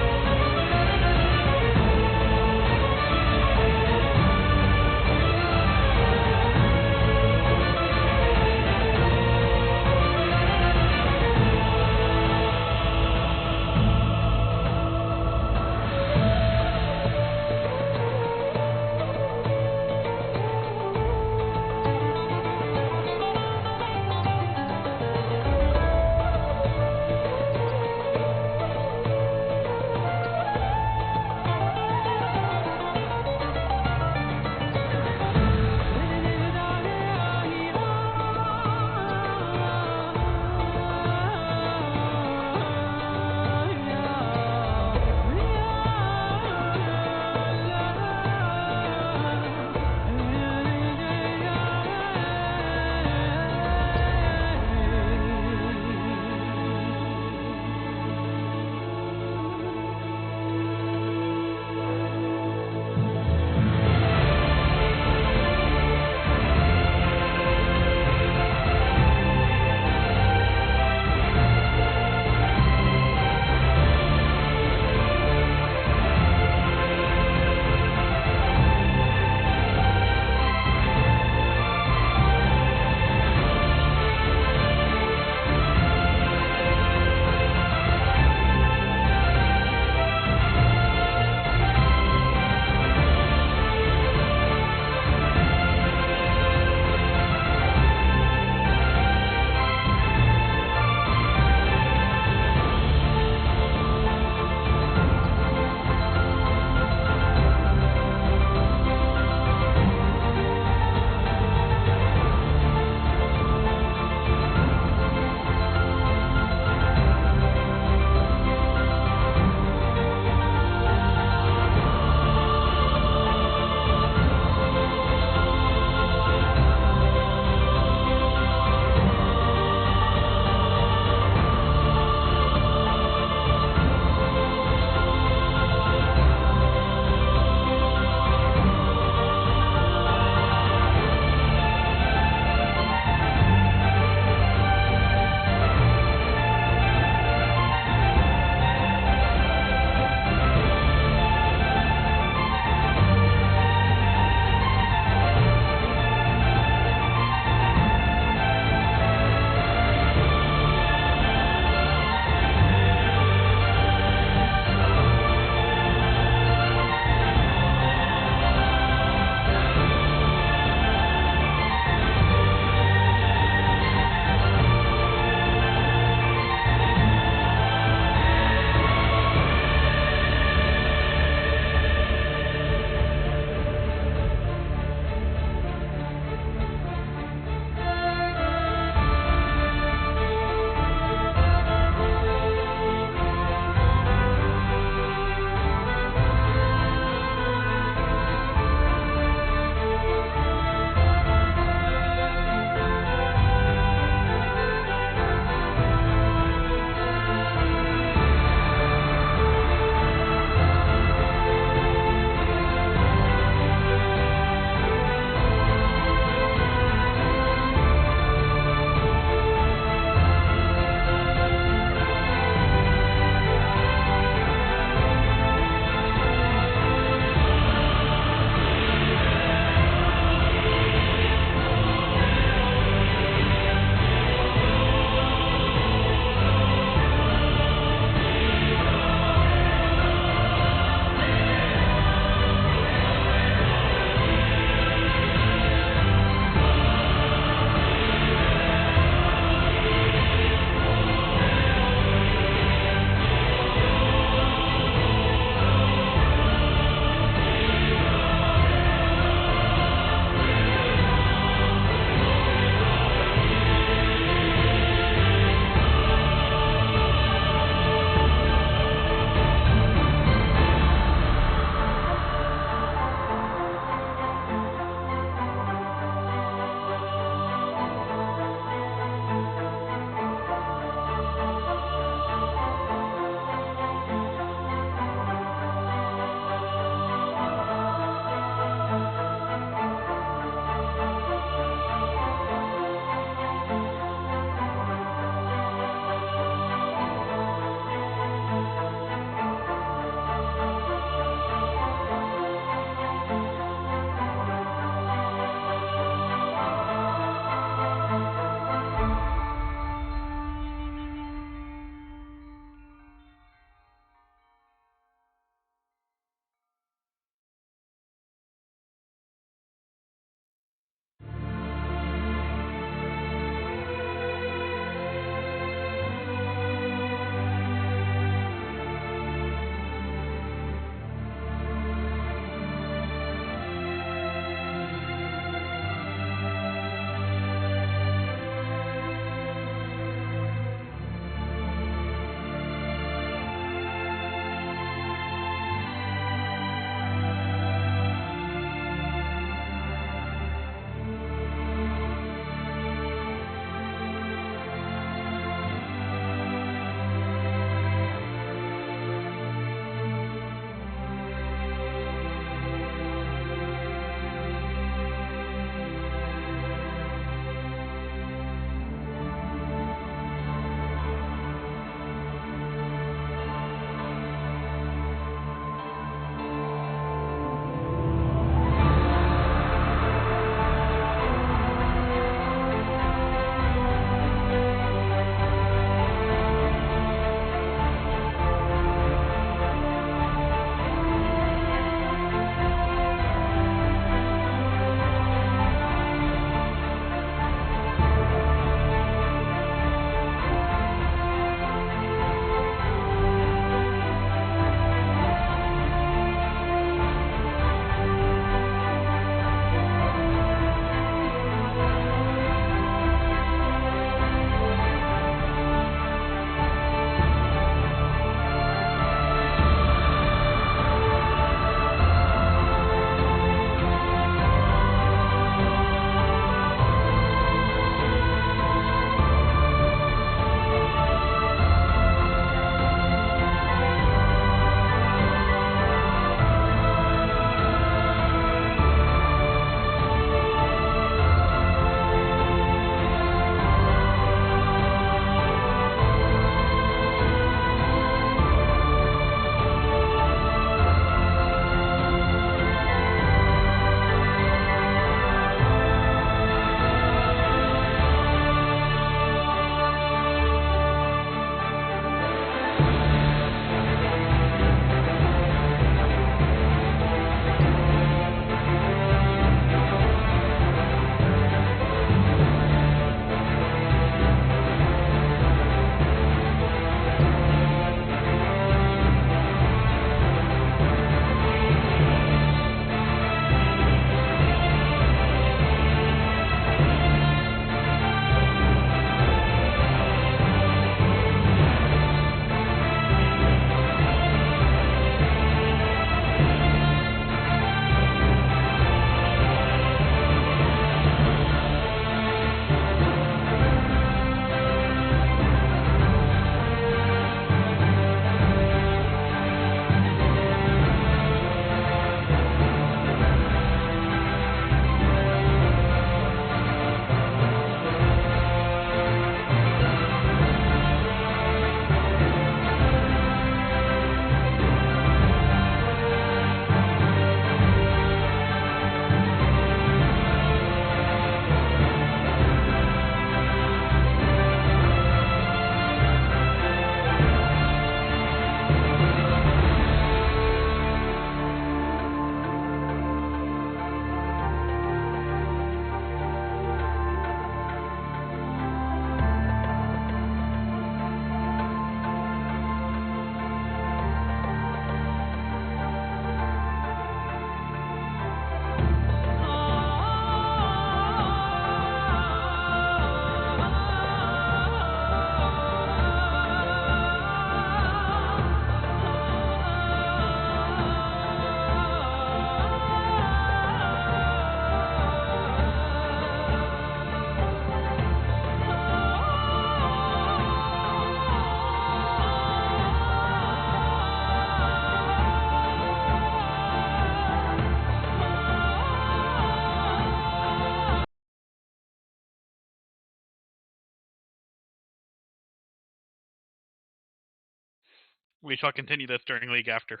We shall continue this during League after.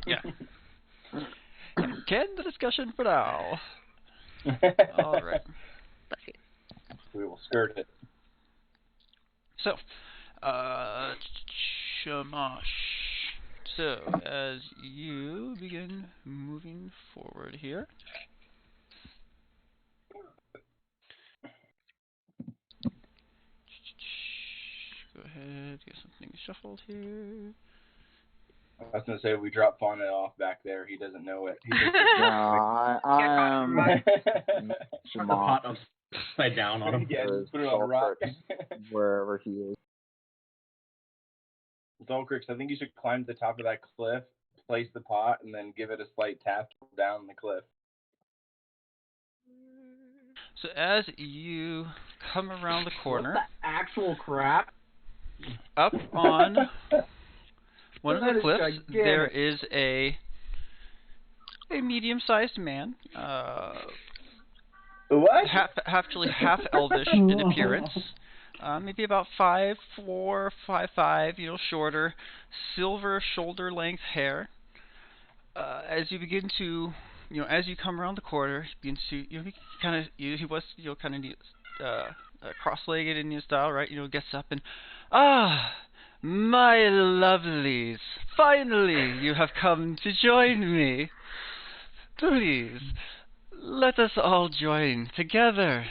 Yeah. Can the discussion for now. All right.
Bless you.
We will skirt it.
So, Shamash. So, as you begin moving forward here. Go ahead, get something shuffled here.
I was gonna say we dropped Fauna off back there. He doesn't know it. He
No,
thinks
I am
Put the pot
Shamash,
upside down on him.
Yeah,
or
just put it on a rock.
wherever he is.
Zolcrix, I think you should climb to the top of that cliff, place the pot, and then give it a slight tap down the cliff.
So as you come around the corner,
What the actual crap?
up on one of
That
the
is
cliffs,
gigantic.
there is a medium-sized man,
What?
actually half elvish in appearance, maybe about 5'4", 5'5", shorter, silver shoulder-length hair. As you begin to, as you come around the corner, he begins to, he was, kind of cross-legged in his style, right? Gets up and, my lovelies, finally you have come to join me. Please, let us all join together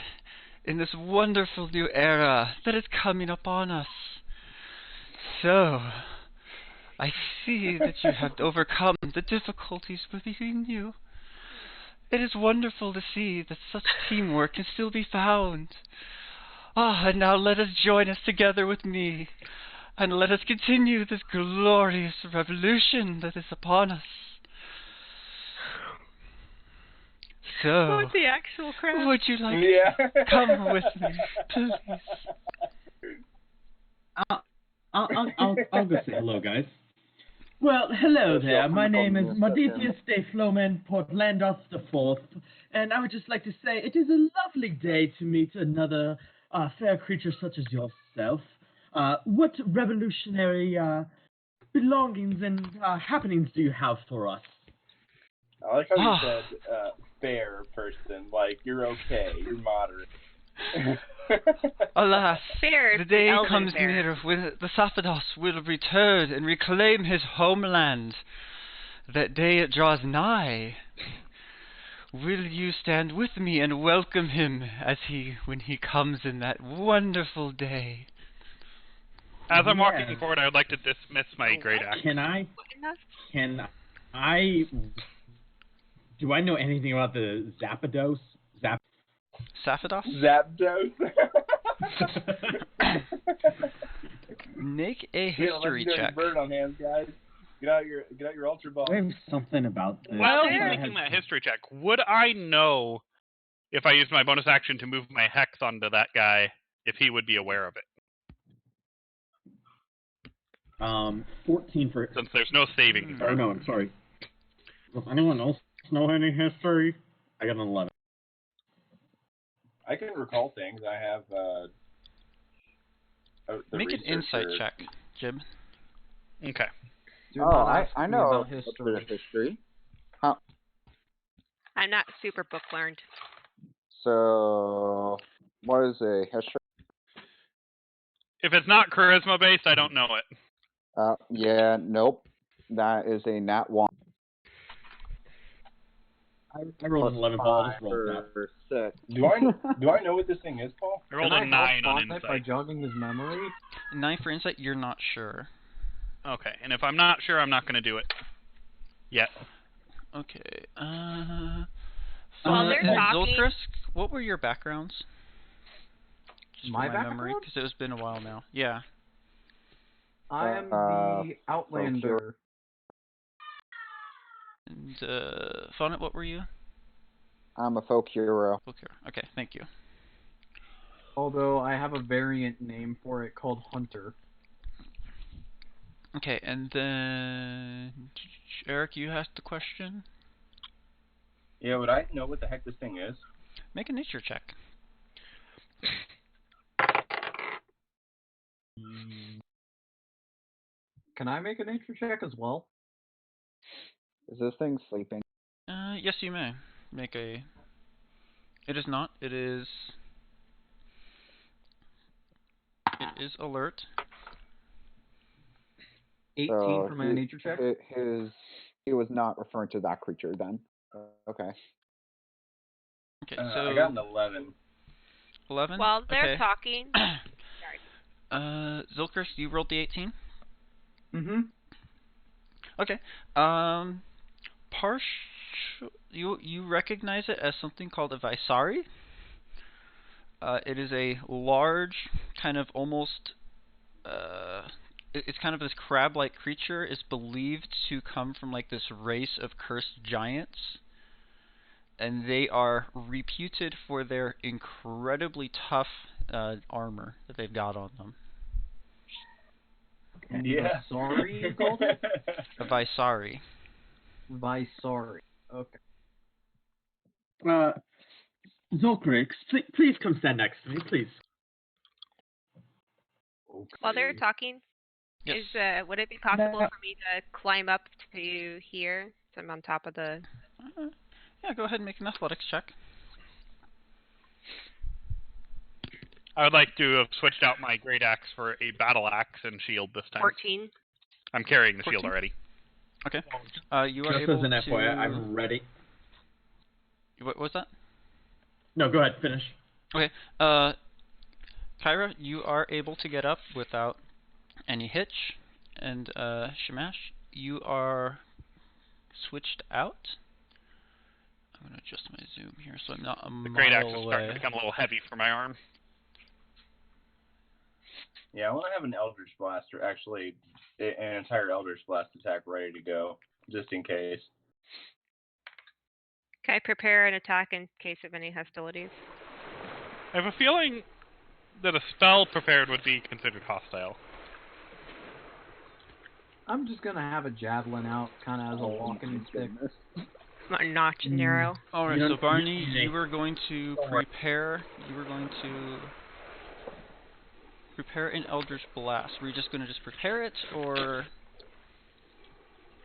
in this wonderful new era that is coming upon us. So, I see that you have overcome the difficulties within you. It is wonderful to see that such teamwork can still be found. And now let us join us together with me, and let us continue this glorious revolution that is upon us. So,
What's the actual crap?
would you like
Yeah.
to come with me, please?
I'll go say hello, guys. Well, hello there. My name is Modicius de Flomen Portlandos IV, and I would just like to say it is a lovely day to meet another fair creature such as yourself. What revolutionary belongings and happenings do you have for us?
I like how you said fair person. Like, you're okay. You're moderate.
Alas,
Fair,
the day
elven
comes
fair.
near when the Saphados will return and reclaim his homeland. That day it draws nigh. Will you stand with me and welcome him when he comes in that wonderful day?
As I'm walking
Yeah.
forward, I would like to dismiss my great axe.
Can I? Do I know anything about the Zapdos?
Saphados?
Zapdos.
Make a
We got a
history
legendary
check.
bird on hands, guys. Get out your ultra ball.
There's something about this.
While
Well,
he's
there-
making that history check, would I know if I used my bonus action to move my hex onto that guy, if he would be aware of it?
14 for.
Since there's no saving.
Or no, I'm sorry. Does anyone else know any history? I got an 11.
I can recall things. I have the
Make an insight
researcher.
check, Jim.
Okay.
Do
Oh,
not
I
ask me
know
about
a bit
history.
of history.
I'm not super book learned.
So, what is a history?
If it's not charisma based, I don't know it.
Yeah, nope. That is a nat 1.
I rolled an 11, Paul. I just rolled that.
For 6.
Do I know what this thing is, Paul?
I rolled
Can
a
I
9
help
on
Fonte by
insight.
jogging his memory?
9 for insight, you're not sure.
Okay, and if I'm not sure, I'm not going to do it. Yet.
Okay,
While they're talking-
Zolkris, what were your backgrounds? Just
My
for my memory,
background?
because it's been a while now. Yeah.
I am the Outlander.
And, Fonnet, what were you?
I'm a folk hero.
Okay, thank you.
Although I have a variant name for it called Hunter.
Okay, and then Eric, you asked the question.
Yeah, would I know what the heck this thing is?
Make a nature check.
Can I make a nature check as well?
Is this thing sleeping?
Yes, you may make a. It is not. It is. It is alert.
18
So
for my nature check.
He was not referring to that creature then. Okay.
Okay,
I got an 11.
11.
While they're
okay.
talking,
Zilkers, you rolled the 18.
Mm-hmm.
Okay. You recognize it as something called a Visari. It is a large, kind of almost. It's kind of this crab-like creature. Is believed to come from like this race of cursed giants, and they are reputed for their incredibly tough armor that they've got on them.
Yeah.
Visari, you called it?
A Visari.
Visari. Okay.
Zolkrix, please come stand next to me, please.
while they're talking,
Yes.
would it be possible for me to climb up to here? So I'm on top of the.
Yeah, go ahead and make an athletics check.
I would like to have switched out my great axe for a battle axe and shield this time.
14.
I'm carrying the shield
14?
already.
Okay. You are
Just
able
as an
to.
FYI, I'm ready.
What was that?
No, go ahead, finish.
Okay. Kyra, you are able to get up without any hitch, and Shamash, you are switched out. I'm gonna adjust my zoom here so I'm not a
The great axe
mile
is starting to
away.
become a little heavy for my arm.
Yeah, I want to have an Eldritch Blast, or actually an entire Eldritch Blast attack ready to go, just in case.
Can I prepare an attack in case of any hostilities?
I have a feeling that a spell prepared would be considered hostile.
I'm just gonna have a javelin out, kind of as a walking stick.
Notch and arrow.
All right,
You
so
don't-
Barney,
you-
you were going to
Don't worry.
prepare. You were going to prepare an Eldritch Blast. Were you just going to prepare it, or?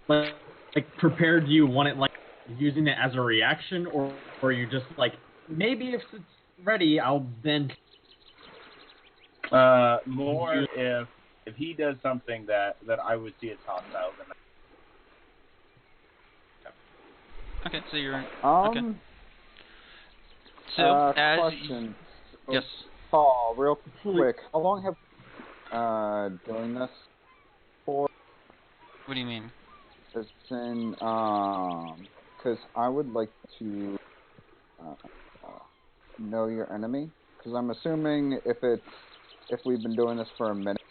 Like prepared, do you want it like using it as a reaction, or you just like maybe if it's ready, I'll then.
More if he does something that I would see as hostile, then
Okay, so you're
Um.
okay. So as
question.
yes,
Paul, real quick. How long have doing this for?
what do you mean?
It's in because I would like to know your enemy. Because I'm assuming if we've been doing this for a minute.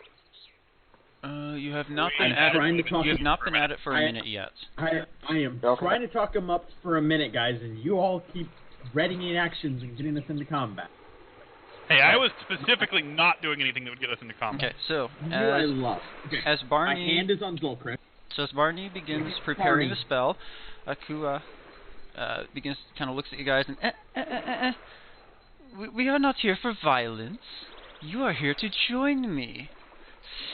You have not
I'm
been at
trying
it.
to talk
You have
to-
not been at it for a minute yet.
I am
Okay.
trying to talk him up for a minute, guys, and you all keep readying actions and getting us into combat.
Hey, I was specifically not doing anything that would get us into combat.
Okay, so
You I
as
love. Okay.
as
My
Barney
hand is on Zolkrix.
So as Barney begins preparing the spell, Akua begins to kind of looks at you guys and we are not here for violence. You are here to join me.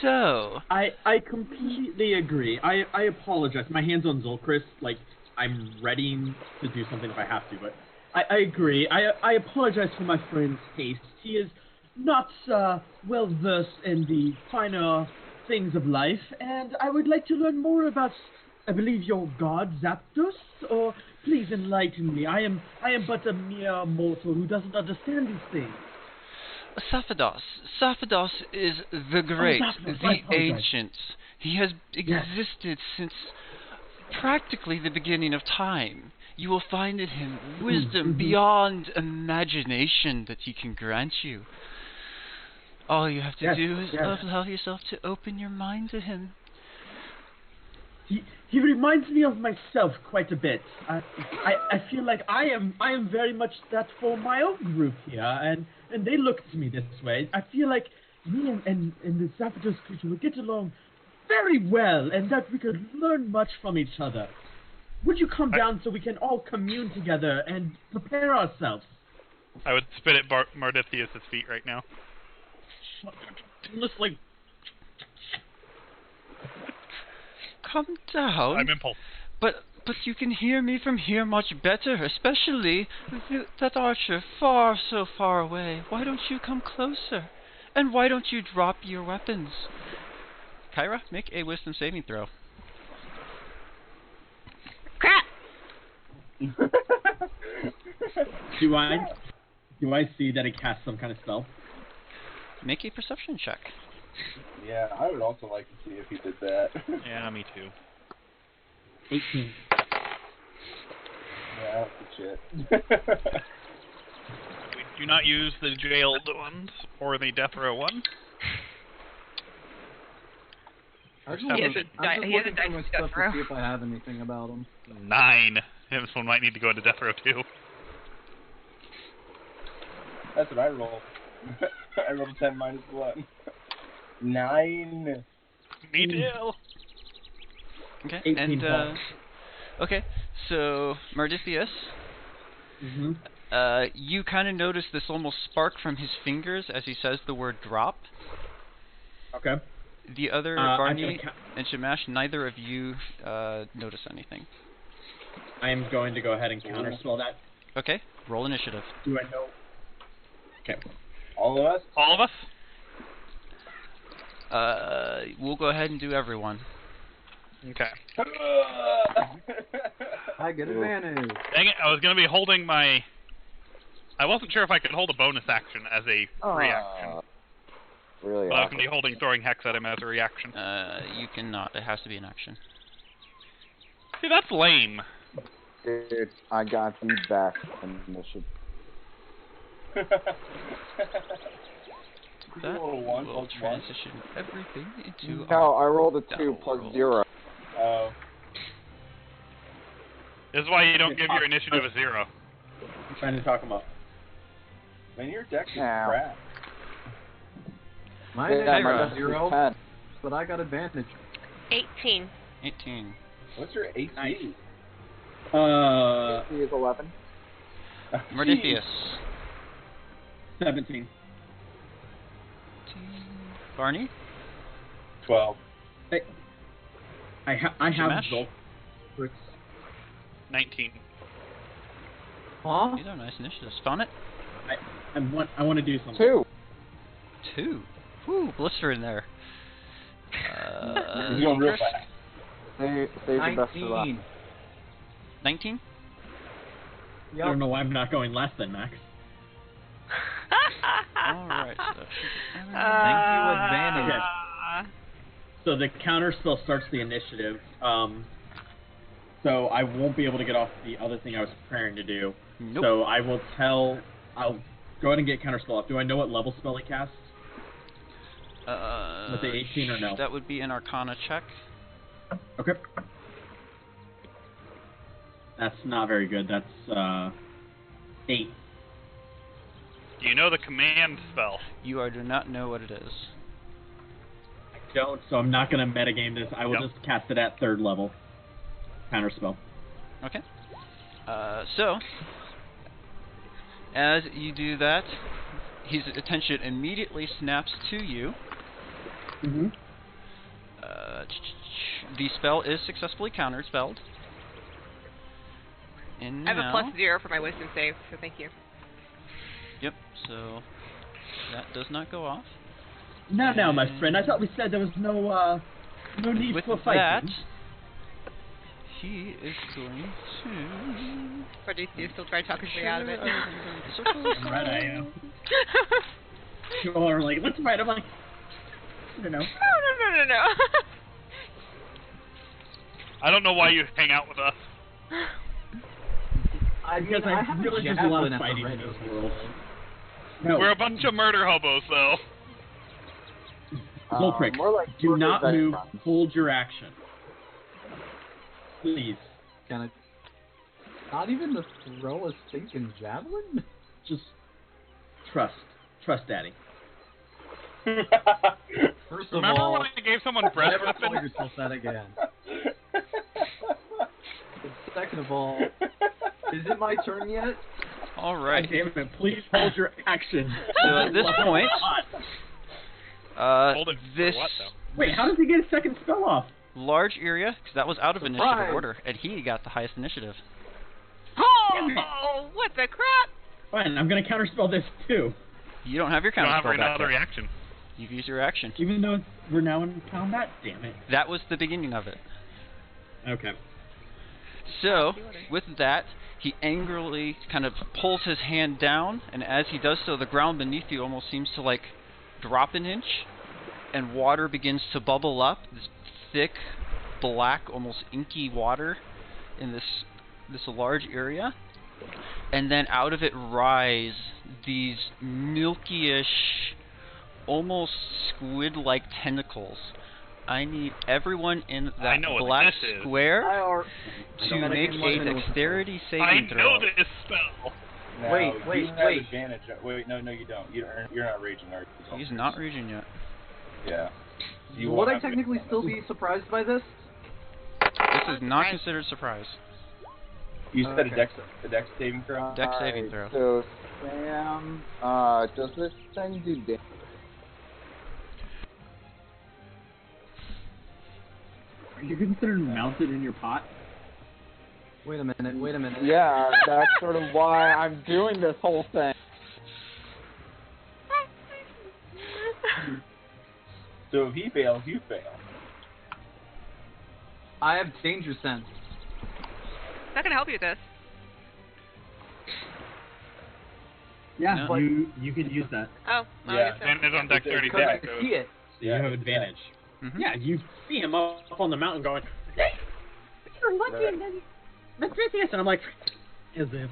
So
I completely agree. I apologize. My hand's on Zolkrix. Like I'm ready to do something if I have to, but I agree. I apologize for my friend's haste. He is not well versed in the finer things of life, and I would like to learn more about, I believe, your god Zapdos. Or please enlighten me. I am but a mere mortal who doesn't understand these things.
Zapdos is the great,
Zapdos, I
the
apologize.
ancient. He has existed since practically the beginning of time. You will find in him wisdom beyond imagination that he can grant you. All you have to do is allow yourself to open your mind to him.
He reminds me of myself quite a bit. I feel like I am very much that for my own group here, and they look to me this way. I feel like me and the Zapdos creature would get along very well, and that we could learn much from each other. Would you come down so we can all commune together and prepare ourselves?
I would spit at Mardithius' feet right now.
Just like
come down?
I'm impulse.
But you can hear me from here much better, especially that archer so far away. Why don't you come closer? And why don't you drop your weapons? Kyra, make a wisdom saving throw.
Crap!
Do I see that it casts some kind of spell?
Make a perception check.
Yeah, I would also like to see if he did that.
Yeah, me too.
18.
Yeah, that's the shit.
We do not use the jailed ones or the death row ones.
I just
He
wanna-
hasn't
I'm
di-
just
he
looking
hasn't
through
died
my
for
stuff
death
to
row.
see if I have anything about them.
9. This one might need to go into death row too.
That's what I rolled. I rolled a 10 minus 1. 9.
Me too.
Okay.
18
And
points.
okay. So Mardithius,
Mm-hmm.
you kind of notice this almost spark from his fingers as he says the word drop.
Okay.
The other
I'm
Barney
gonna
and Shamash, neither of you notice anything.
I am going to go ahead and counterspell that.
Okay. Roll initiative.
Do I know? Okay.
All of us?
All of us?
We'll go ahead and do everyone.
Okay.
I get advantage.
Dang it, I was going to be holding my... I wasn't sure if I could hold a bonus action as a reaction.
Really
But I was
awesome.
going to be holding throwing hex at him as a reaction.
You cannot. It has to be an action.
See, that's lame.
Dude, I got the best initiative.
That
roll a 1
will
plus 1?
transition everything into
No, I rolled a 2
Double
plus
roll.
0.
Oh.
This is why you don't give your initiative a 0.
I'm trying to talk him up.
Man, your deck is
Now.
crap.
Mine
Yeah,
is
my
Kyra.
best is
0,
10.
but I got advantage.
18.
18.
What's your AC?
Nice.
He is 11.
Mardithius.
17.
Barney.
12.
I have
Shamash?
Zoltrix.
19.
Huh?
These are nice initiatives. Found it?
I want to do something.
2.
2. Whew, blister in there.
He's going real
Chris?
fast.
Save the best for last.
19.
19?
I
Yep.
don't know why I'm not going less than Max.
Alright, so
Thank you, advantage.
So the counter spell starts the initiative. So I won't be able to get off the other thing I was preparing to do.
Nope.
So I'll go ahead and get counter spell off. Do I know what level spell it casts? With the 18 or no?
That would be an Arcana check.
Okay. That's not very good. That's 8.
Do you know the command spell?
You do not know what it is.
I don't, so I'm not going to metagame this. I will
Yep.
just cast it at 3rd level. Counter spell.
Okay. So, as you do that, his attention immediately snaps to you.
Mm-hmm.
The spell is successfully counterspelled. And
I have a
now-
+0 for my wisdom save, so thank you.
Yep, so that does not go off.
Now, my friend. I thought we said there was no need
With
for
that,
fighting.
he is going to...
Or do you still try to talk his way out of it?
Right, I am. People are like, let's fight. I'm like, I don't know.
No.
I don't know why you hang out with us.
Because I
have
realize there's a lot of fighting in this world. No,
We're a bunch of murder hobos, though.
Zoltrix,
more like
do not
veterans.
move. Hold your action. Please.
Can I? Not even to throw a stinking javelin?
Just trust. Trust Daddy.
First of
Remember
all,
when I gave someone breath
never call
weapons?
yourself that again. And second of all, is it my turn yet?
Alright.
God damn it, please hold your action.
So at this point,
Hold it for
this
what, though?
Wait, how does he get a second spell off?
large area, because that was out of
Surprise!
initiative order, and he got the highest initiative.
Oh, what the crap?
Fine, I'm gonna counterspell this too.
You don't have your
You don't have
counter spell back
another
yet.
reaction.
You've used your action.
Even though we're now in combat? Damn it.
That was the beginning of it.
Okay.
So, with that, he angrily kind of pulls his hand down, and as he does so, the ground beneath you almost seems to, like, drop an inch, and water begins to bubble up, this thick, black, almost inky water in this large area. And then out of it rise these milky-ish, almost squid-like tentacles. I need everyone in
I
that
know what
black
this is.
square
I
to make a dexterity
I
saving
know
throw.
this spell.
Now,
Wait,
you have
wait.
advantage. Wait, no, you don't. You're not raging, are you?
He's not raging yet.
Yeah. You
Would
won't
I
have
technically
advantage
still
on this.
be surprised by this?
This is not
Surprise.
considered surprise.
You said
Okay.
a dex saving throw?
Dex saving throw.
So, Sam, does this thing do damage?
Are you considered mounted in your pot?
Wait a minute.
Yeah, that's sort of why I'm doing this whole thing.
So if he fails, you fail.
I have danger sense.
It's not gonna help you with this.
Yeah,
No.
you could use that.
Oh, well,
Yeah.
I guess so.
Advantage on dexterity
Because I
saving
see
throws.
it.
You have advantage.
Mhm.
Yeah, you see him up on the mountain going, "You're lucky,
Right.
and then Mithridates," and I'm like, "Is it?"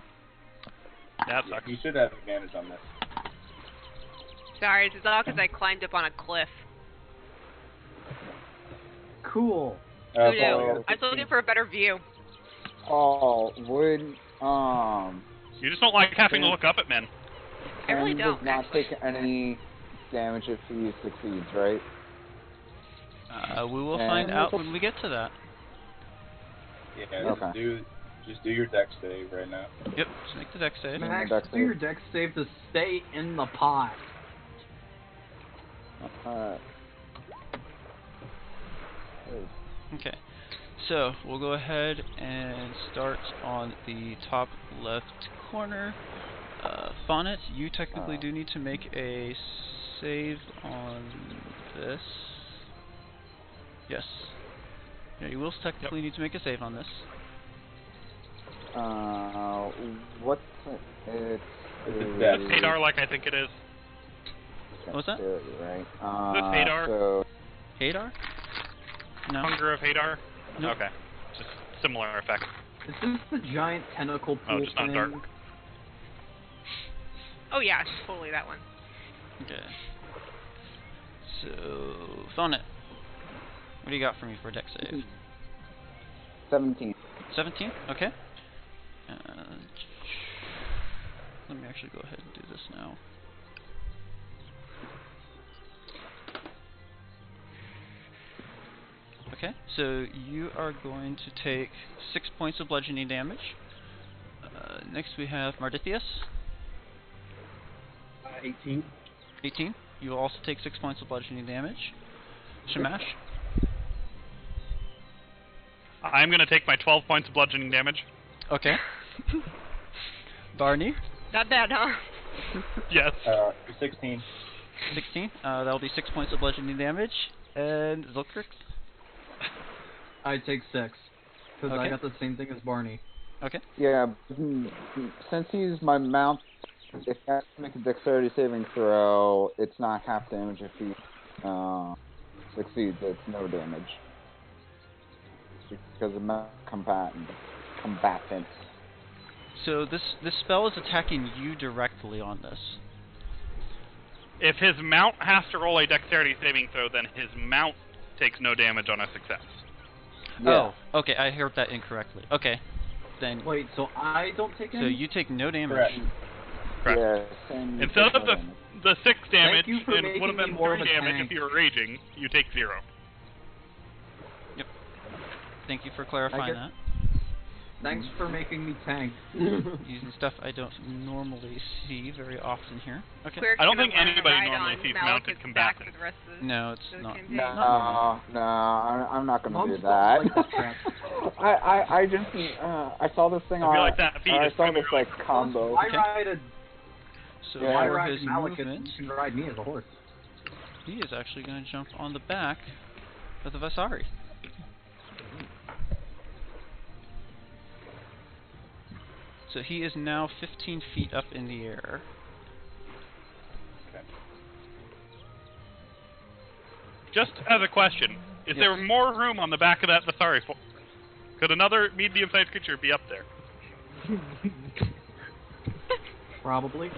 That sucks.
You should have advantage on this.
Sorry, it's all because I climbed up on a cliff.
Cool.
Who
Paul,
knew?
you got a
I was
16.
looking for a better view.
Oh, would,
You just don't like having to look up at men.
I really
Sam
don't,
does not
actually.
take any damage if he succeeds, right?
We will
And
find out
we'll-
when we get to that.
Yeah,
Okay.
just do your dex save right now.
Yep, just make the dex save.
Max,
dex
do your
save.
dex save to stay in the pot.
Okay, so we'll go ahead and start on the top left corner. Fonnet, you technically do need to make a save on this. Yes. Yeah, you will technically need to make a save on this.
What's it?
It's
That's Hadar like I think it is.
What's that?
Right.
Is this Hadar?
So,
Hadar? No.
Hunger of Hadar?
Nope.
Okay. Just similar effect.
Is this the giant tentacle pool
just not
thing?
dark.
Oh yeah, totally that one.
Okay. So, Fonnet, what do you got for me for dex save?
17.
17? Okay. Let me actually go ahead and do this now. Okay, so you are going to take 6 points of bludgeoning damage. Next we have Mardithius,
18.
18. You will also take 6 points of bludgeoning damage. Shamash,
I'm going to take my 12 points of bludgeoning damage.
okay. Barney,
Not bad, huh?
Yes.
16.
16. That'll be 6 points of bludgeoning damage. And Zulkrix,
I take 6. Because I
Okay.
got the same thing as Barney.
okay.
Yeah, since he's my mount, if I have to make a dexterity saving throw, it's not half damage if he succeeds, it's no damage. Because of mount combatant.
So this spell is attacking you directly on this.
If his mount has to roll a dexterity saving throw, then his mount takes no damage on a success.
Yeah.
Oh, okay, I heard that incorrectly. Okay, then.
Wait, so I don't take any?
So you take no damage.
Correct.
Correct.
Yeah, same
Instead of
no damage.
the 6 damage,
you for
it would have
making
been
me more of
3
a
damage
tank.
if you were raging. You take 0.
Thank you for clarifying
guess-
that.
Thanks for making me tank.
Using stuff I don't normally see very often here. Okay.
We're
I don't
gonna
think
wanna
anybody
ride
normally
on
sees
Malekith's
mounted
back
combatants.
for the rest of
No, it's
the
not.
campaign.
No, I'm not gonna
Mums
do
don't
that.
like that crap.
I just I saw this thing
I feel
on.
like that feat
I
is
saw this
primarily
like combo.
Why ride a
So
Yeah.
why
for
ride
his
Malekith?
movement,
You can ride me as a horse.
he is actually going to jump on the back of the Vasari. So he is now 15 feet up in the air.
Just as a question, is
Yes.
there more room on the back of that Vasari? Could another medium-sized creature be up there?
Probably.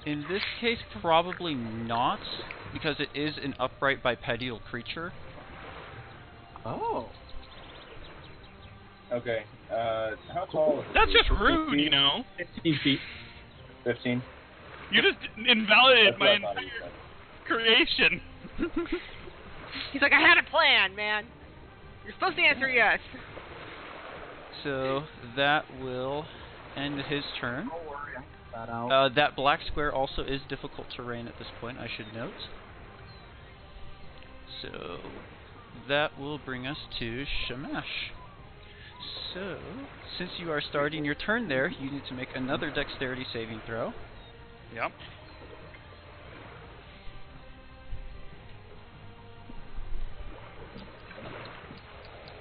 In this case, probably not, because it is an upright bipedal creature.
Oh.
Okay. How tall is
That's
he?
just rude,
15?
you know.
15 feet.
15?
You just invalidated
That's
my
what I thought he
entire
said.
creation.
He's like, I had a plan, man. You're supposed to answer yes.
So that will end his turn.
Don't worry, I can cut that out.
That black square also is difficult terrain at this point, I should note. So that will bring us to Shamash. So, since you are starting your turn there, you need to make another dexterity saving throw.
Yep.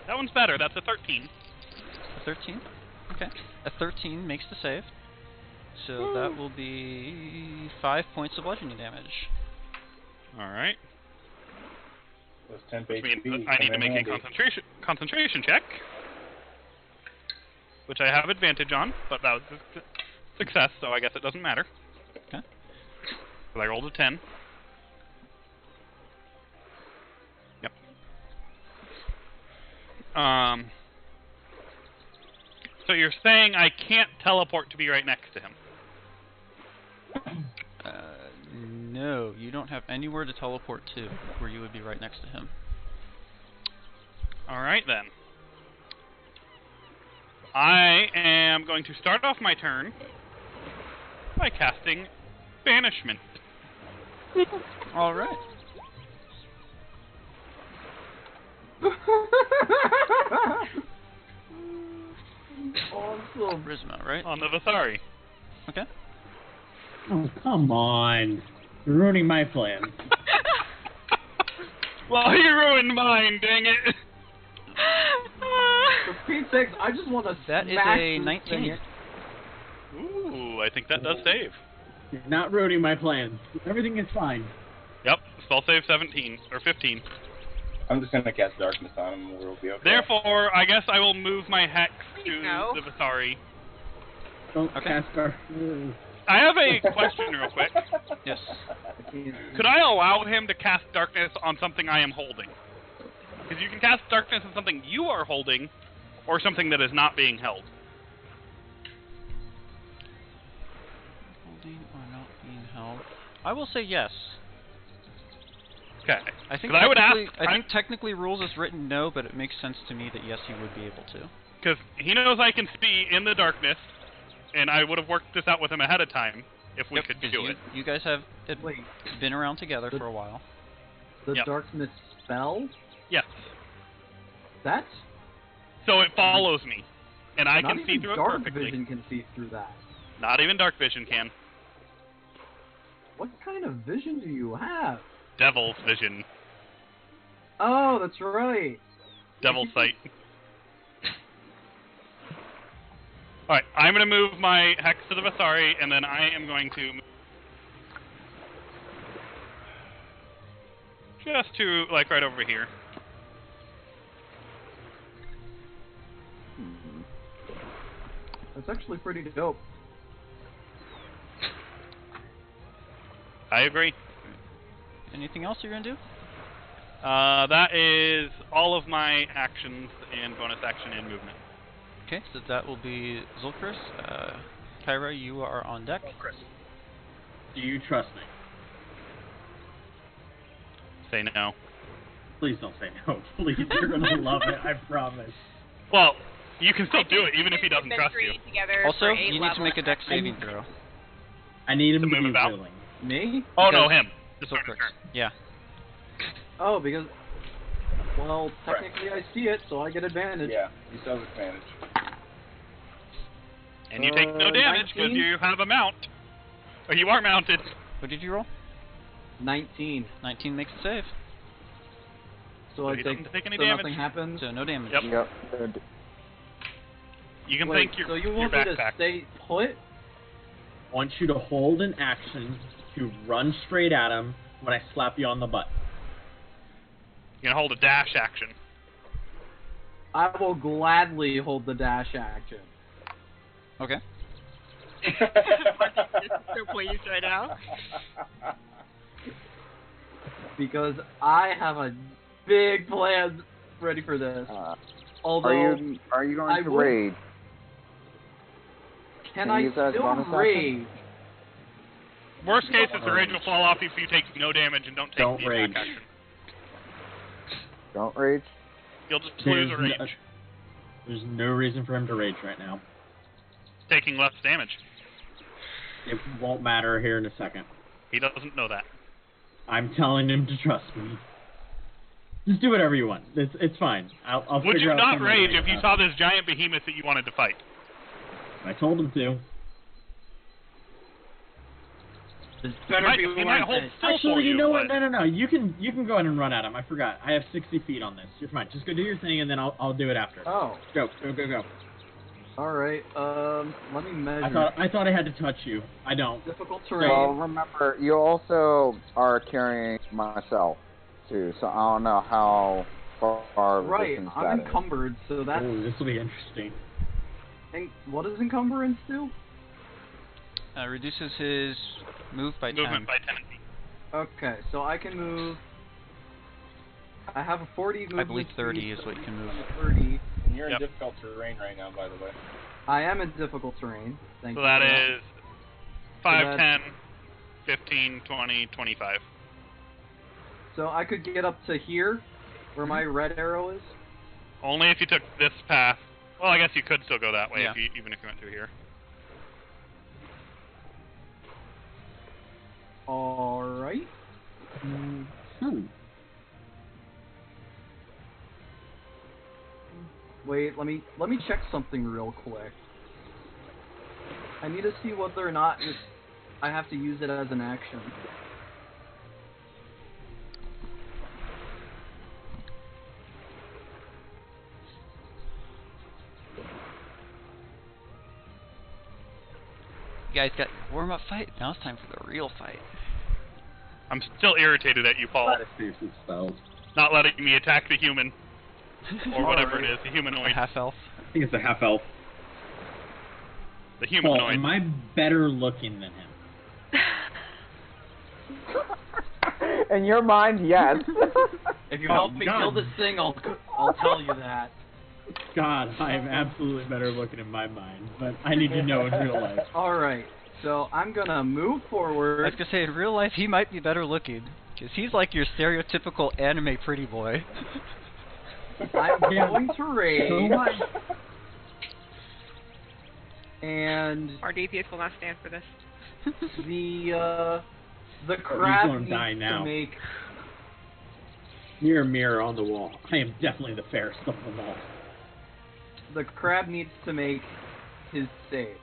That one's better. That's a 13.
A 13? Okay. A 13 makes the save. So that will be 5 points of bludgeoning damage.
All right.
Those 10
Which
HP
means I need to
come in
make a
handy.
concentration check, which I have advantage on, but that was a success, so I guess it doesn't matter.
Okay.
But I rolled a 10. Yep. So you're saying I can't teleport to be right next to him?
No, you don't have anywhere to teleport to where you would be right next to him.
Alright then. I am going to start off my turn by casting Banishment.
Alright.
Awesome.
Charisma, right?
On the Vasari.
Okay.
Oh, come on. You're ruining my plan.
Well, he ruined mine, dang it!
For Pete's sakes, I just want to
That is
smash
a
this
19.
thing.
Ooh, I think that does save.
You're not ruining my plan. Everything is fine.
Yep, spell save 17, or 15.
I'm just gonna cast darkness on him and we'll be okay.
Therefore, I guess I will move my hex to
No.
the Vasari.
Don't
Okay.
cast our...
I have a question real quick.
Yes.
Could I allow him to cast darkness on something I am holding? Because you can cast darkness on something you are holding, or something that is not being held.
Holding or not being held. I will say yes.
Okay.
I think
'Cause I would ask.
technically- I think technically rules is written no, but it makes sense to me that yes, you would be able to.
Because he knows I can see in the darkness, and I would have worked this out with him ahead of time if we could
'Cause
do
you,
it.
You guys have
Wait,
been around together
The-
for a while.
the
Yep.
darkness spell?
Yes.
That's
So it follows me, and I
not
can
even
see through it
dark
perfectly.
vision can see through that.
Not even dark vision can.
What kind of vision do you have?
Devil's vision.
Oh, that's right.
Devil's sight. Alright, I'm going to move my hex to the Vasari, and then I am going to just to, like, right over here.
That's actually pretty dope.
I agree.
Anything else you're gonna do?
That is all of my actions and bonus action and movement.
Okay, so that will be Zulkris. Kyra, you are on deck.
Do you trust me?
Say no.
Please don't say no. Please, you're gonna love it. I promise.
Well, You can still
I
do
think
it, even if he
we've
doesn't
been
trust you.
training together
Also,
for 8
you need to
levels.
make a dex saving throw.
I need him
To
to
move
be
about?
willing.
Me?
Oh, no,
Because-
him. The
Silk
turn.
Bricks. Yeah.
Oh, because. Well, technically I see it, so I get advantage.
Yeah, you still have advantage.
And you take no damage because
19?
you have a mount. Or you are mounted.
What did you roll?
19.
19 makes a save.
So I
he
take.
doesn't take any
so
damage.
nothing happens.
So no damage.
Yep.
Yep.
You can
Wait,
thank your,
so you
your
want me to
backpack.
stay put?
I want you to hold an action to run straight at him when I slap you on the butt.
You can hold a dash action.
I will gladly hold the dash action.
Okay.
This is so pleased right now.
Because I have a big plan ready for this. Although,
Are you going
I
to
will-
raid?
can
can
I
you use that as
still
bonus action?
raid?
Worst case is the rage will fall off if you take no damage and don't take
Don't
the
rage.
attack action.
Don't rage.
You'll just lose
There's
a rage,
no, there's no reason for him to rage right now.
taking less damage.
It won't matter here in a second.
He doesn't know that.
I'm telling him to trust me. Just do whatever you want. It's fine. I'll
Would
figure
you
out
not
some
rage
way
if you
to-
saw this giant behemoth that you wanted to fight?
I told him to.
This
He
better
might,
be
he might
worth
hold
it.
still for
Actually, you know what?
but
No. You can go ahead and run at him. I forgot. I have 60 feet on this. You're fine. Just go do your thing, and then I'll do it after.
Oh,
Go.
alright. Let me measure.
I thought I had to touch you. I don't.
Difficult terrain.
Well, remember, you also are carrying myself, too, so I don't know how far
Right,
distance
I'm
that is.
encumbered, so that's.
Oh, this will be interesting.
And what does encumbrance do?
Reduces his move by 10.
movement by 10 feet.
Okay, so I can move. I have a 40 movement.
I believe 30
speed,
is
so
what you can move.
30.
And you're
Yep.
in difficult terrain right now, by the way.
I am in difficult terrain. Thank
So
you.
that
for
is 5,
that's-
10, 15, 20, 25.
So I could get up to here, where my red arrow is.
Only if you took this path. Well, I guess you could still go that way
Yeah.
even if you went through here.
Alright. Wait, let me check something real quick. I need to see whether or not I have to use it as an action.
You guys got warm up fight. Now it's time for the real fight.
I'm still irritated at you, Paul,
Seriously, spells.
not letting me attack the human, or whatever it is, the humanoid.
Half elf.
I think it's a half elf.
The
Paul,
humanoid.
am I better looking than him?
In your mind, yes.
If you
Oh,
help me
God.
kill this thing, I'll tell you that.
God, I am absolutely better looking in my mind, but I need to know in real life.
Alright, so I'm gonna move
I
forward.
was gonna say, in real life, he might be better looking. Because he's like your stereotypical anime pretty boy.
I'm
Yeah.
going to
So
raid,
what?
and
Our DPS will not stand for this.
the crab
gonna
needs
die now.
to make.
Mirror, mirror on the wall. I am definitely the fairest of them all.
The crab needs to make his save.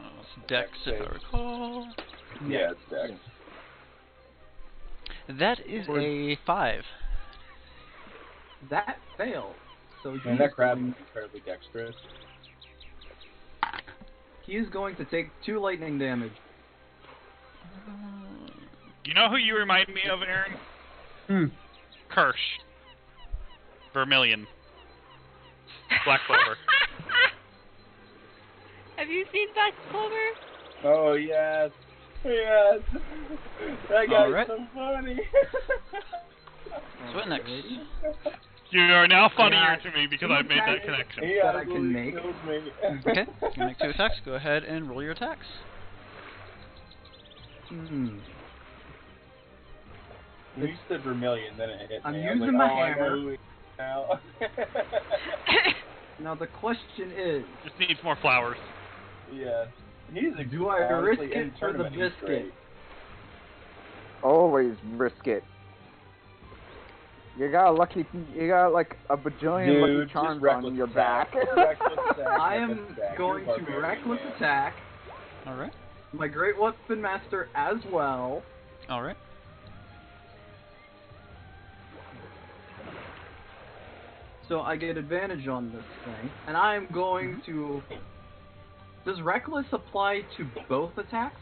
Oh, it's Dex, if I recall.
Yeah, it's Dex.
That is a 5.
That failed. So
And
he's
that crab
going,
is incredibly dexterous.
he is going to take 2 lightning damage.
You know who you remind me of, Aaron? Kirsch. Vermilion. Black Clover.
Have you seen Black Clover?
Oh, yes. Yes. That guy's
Alright.
so funny.
So what next?
Alrighty.
You are now funnier
got
to me because
two
I've made that
attacks.
connection.
He
That I can
absolutely
make.
killed me.
Okay, you make 2 attacks. Go ahead and roll your attacks.
You said Vermilion, then it hit
I'm
me.
using
I was
my
like, oh, I
hammer.
know who he is now.
Now the question is,
Just needs more flowers.
Yeah. He's
do I risk
honestly, in
it for the
tournament, he's
biscuit?
great.
Always risk it. You got like a bajillion
Dude,
lucky
just
charms
reckless
on your
attack.
back.
Reckless attack,
I
reckless
am
attack.
going
You're a
to
barbarian,
reckless
man.
attack.
Alright.
My Great Weapon Master as well.
Alright.
So I get advantage on this thing, and I am going to. Does reckless apply to both attacks?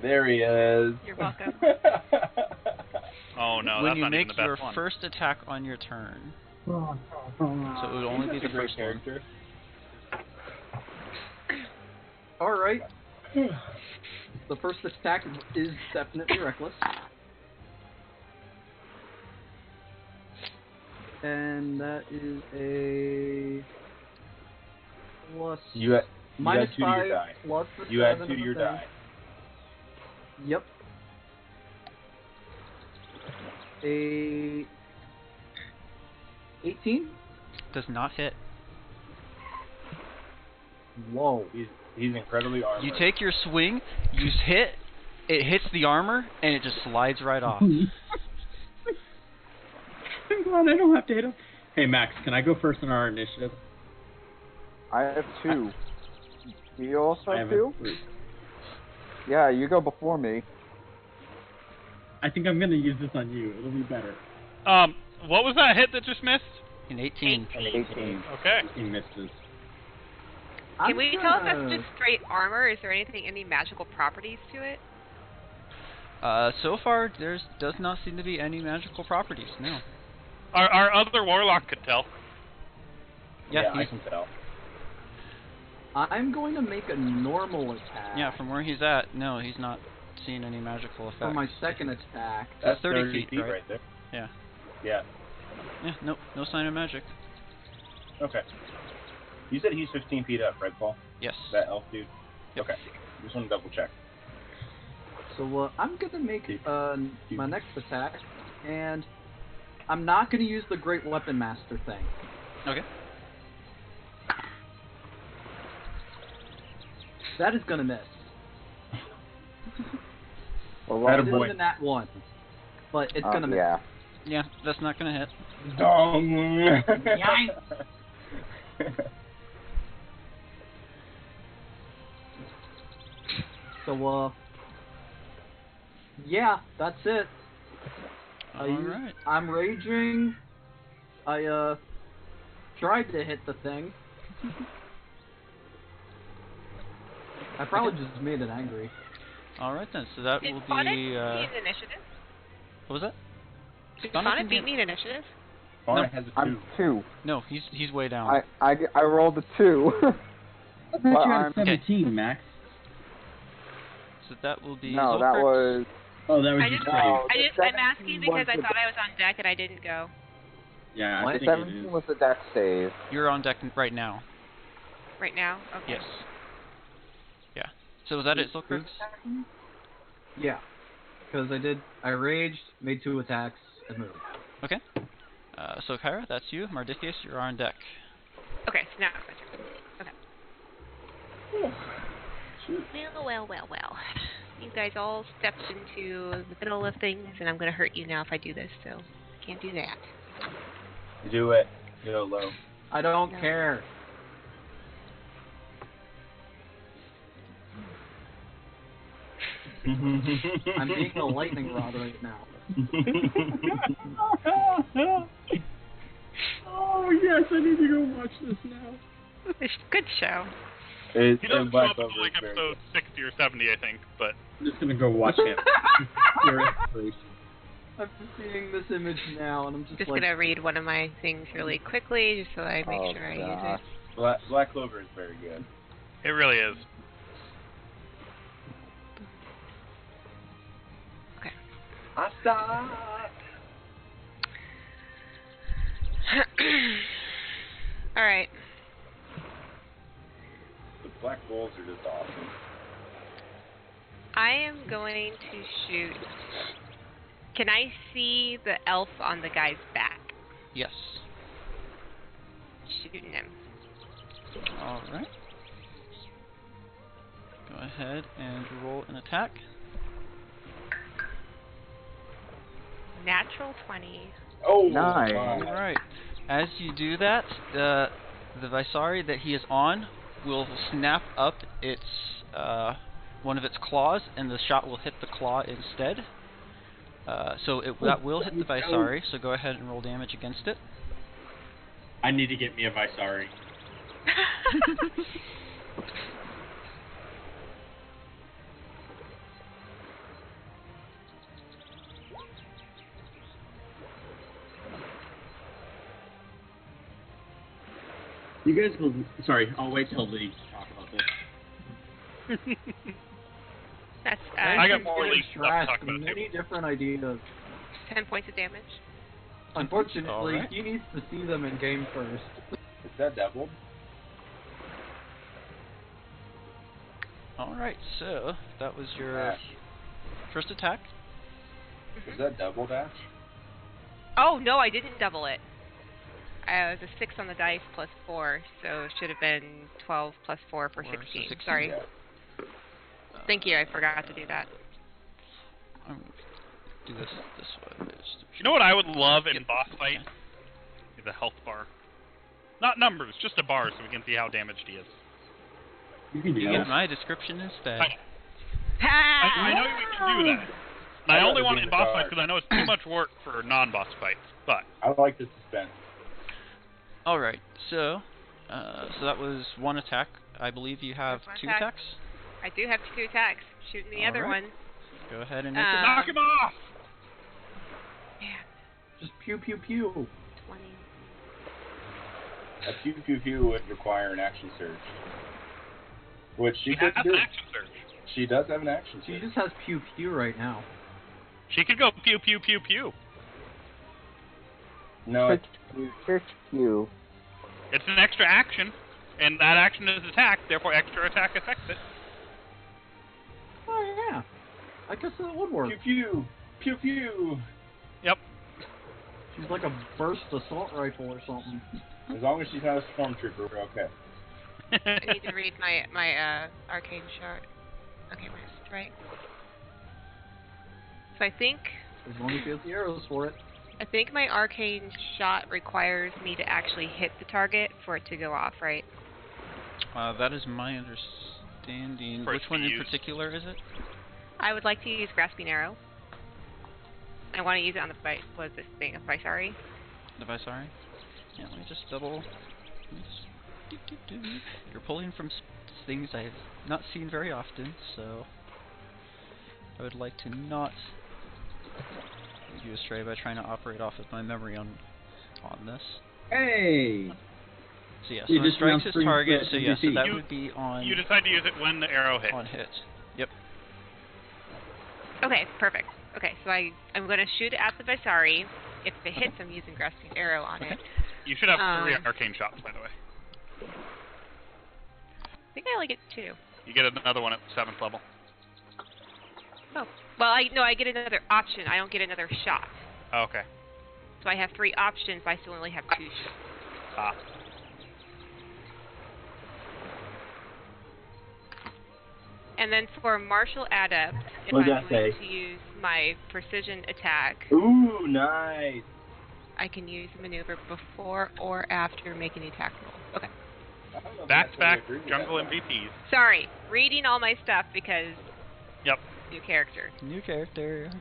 There he is.
You're welcome.
Oh no,
When
that's
you
not
make
even the
your
best one.
first attack on your turn. So it would only be
He's
the
such a great
first one.
character.
All right. The first attack is definitely reckless. And that is a plus
You had
minus
2 to
5
your die.
plus the
You had
7
2
of
to
the
your
thing.
die.
Yep. A 18?
Does not hit.
Whoa.
He's incredibly armored.
You take your swing, you hit, it hits the armor, and it just slides right off.
I'm glad I don't have to hit him. Hey, Max, can I go first in our initiative?
I have 2. Do you also
I
have
have
2?
3.
Yeah, you go before me.
I think I'm gonna use this on you. It'll be better.
What was that hit that just missed?
An 18.
18.
Okay.
He misses.
Can we tell if that's just straight armor? Is there any magical properties to it?
So far, does not seem to be any magical properties, no.
Our other warlock could tell.
Yeah,
I
he's,
can tell.
I'm going to make a normal attack.
yeah, from where he's at, no, he's not seeing any magical effect.
For my second attack.
That's 30
30
feet, right?
right there.
Yeah.
Yeah.
Yeah, nope, no sign of magic.
Okay. You said he's 15 feet up, right, Paul?
Yes.
That elf dude?
Yep.
Okay. Just want to double check.
So I'm going to make my next attack, and I'm not going to use the Great Weapon Master thing.
Okay.
That is going to miss.
Well,
Atta
It
boy.
isn't that one, but it's going to miss.
yeah.
Yeah, that's not gonna hit.
Dong!
So, yeah, that's it.
Alright.
I'm raging. I tried to hit the thing. I probably just made it angry.
Alright then, so that
Did
will
Sonnet
be,
beat me in initiative?
what was that?
Did
Sonnet
Sonnet
can
beat
hit-
me in initiative?
Connor
No.
has a 2.
I'm 2.
No, he's way down.
I rolled a 2.
I thought you had
I'm-
a 17, Max.
So that will be
No, that
Zolkirk's.
was...
Oh, that was
I
just
just,
No,
great.
the
I'm asking
17
because
was
I
the-
thought I was on deck and I didn't go.
Yeah, I
What?
think it
17
is.
was the deck save.
You're on deck right now.
Right now? Okay.
Yes. Yeah. So was that it, Zolkirk's?
Yeah, because I raged, made 2 attacks, and moved.
Okay. So Kyra, that's you. Mardicius, you're on deck.
Okay, so now it's my turn. Okay. Well. You guys all stepped into the middle of things, and I'm going to hurt you now if I do this, so can't do that.
Do it. YOLO.
I don't
No.
care. I'm being a lightning rod right now.
Oh, yes, I need to go watch this now.
It's a good show.
He doesn't show
Black
up until
Clover
like
is very
episode 60 or 70, I think, but
I'm just gonna go watch it. Your inspiration.
I'm seeing this image now, and I'm just
Just
like,
going to read one of my things really quickly, just so I make
Oh,
sure I
gosh.
use
Black Clover is very good.
it really is.
Asta!
it. Alright.
The Black Wolves are just awesome.
I am going to shoot. Can I see the elf on the guy's back?
Yes.
Shooting him.
Alright. Go ahead and roll an attack.
Natural 20.
Oh,
Nice.
Alright. As you do that, the Visari that he is on will snap up its one of its claws, and the shot will hit the claw instead. That will hit the Visari, so go ahead and roll damage against it.
I need to get me a Visari. You guys will. Sorry, I'll wait till Lee to talk about this.
That's
I got more leaks stuff to
Trash,
talk about
many
too.
different ideas.
10 points of damage.
Unfortunately,
Alright.
he needs to see them in game first.
Is that doubled?
Alright, so that was your
Ash.
first attack.
Is that doubled, Ash?
Oh, no, I didn't double it. It was a 6 on the dice plus 4, so it should have been 12 plus 4 for
4, so
16.
16.
Sorry.
Yeah.
Thank you, I forgot to do that.
I'm gonna do this way.
You know what I would love in
Yep.
boss fight? Is a health bar. Not numbers, just a bar so we can see how damaged he is.
You can do
Yeah,
that.
my description instead.
I know we can do that. And I
I'd
only
rather
want
be
it in
in the
boss
bar.
fights because I know it's too much work for non-boss fights. But
I like the suspense.
Alright, so that was one attack. I believe you have
That's one
2
attack.
attacks.
I do have 2 attacks. Shooting the other
Alright.
one.
Go ahead and make
knock him off!
Man,
Just pew pew pew.
20.
A pew pew pew would require an action surge. Which she
She
could
has
do.
an action surge.
She does have an action
She
surge.
just has pew pew right now.
She could go pew pew pew pew.
No, it's
you.
It's an extra action, and that action is attack, therefore extra attack affects it.
Oh yeah. I guess that would work.
pew pew. Pew pew.
Yep.
She's like a burst assault rifle or something.
As long as she's not a stormtrooper, we're okay.
I need to read my arcane shard. Okay, my strike. So I think
As long as she has the arrows for it.
my arcane shot requires me to actually hit the target for it to go off, right?
That is my understanding.
For it
Which
to
one
be
in
used.
particular is it?
I would like to use grasping arrow. I want to use it on the what is this thing? A Visari?
The Visari? Yeah, let me just double. You're pulling from things I've not seen very often, so I would like to not lead you astray by trying to operate off of my memory on this.
Hey!
So yeah,
You
so it
just
strikes
announced
his
three
target,
for
so yeah, so
NPC.
that
You-
would be on
You decide to use it when the arrow hits.
on hit. Yep.
Okay, perfect. Okay, so I'm going to shoot it at the Visari. If it hits, I'm using grasping arrow on it.
You should have 3
Um,
arcane shots, by the way.
I think I only get 2.
You get another one at 7th level.
Oh, well, I get another option. I don't get another shot.
Oh, okay.
So I have 3 options, but I still only have 2 shots.
Ah.
And then for martial adept, if
What
I'm
does that
going
say?
to use my precision attack,
Ooh, nice.
I can use the maneuver before or after making the attack roll. Okay.
I don't know if I
Back-to-back
totally agree with
jungle
that, though.
MVPs.
Sorry, reading all my stuff because
Yep.
new character.
New character.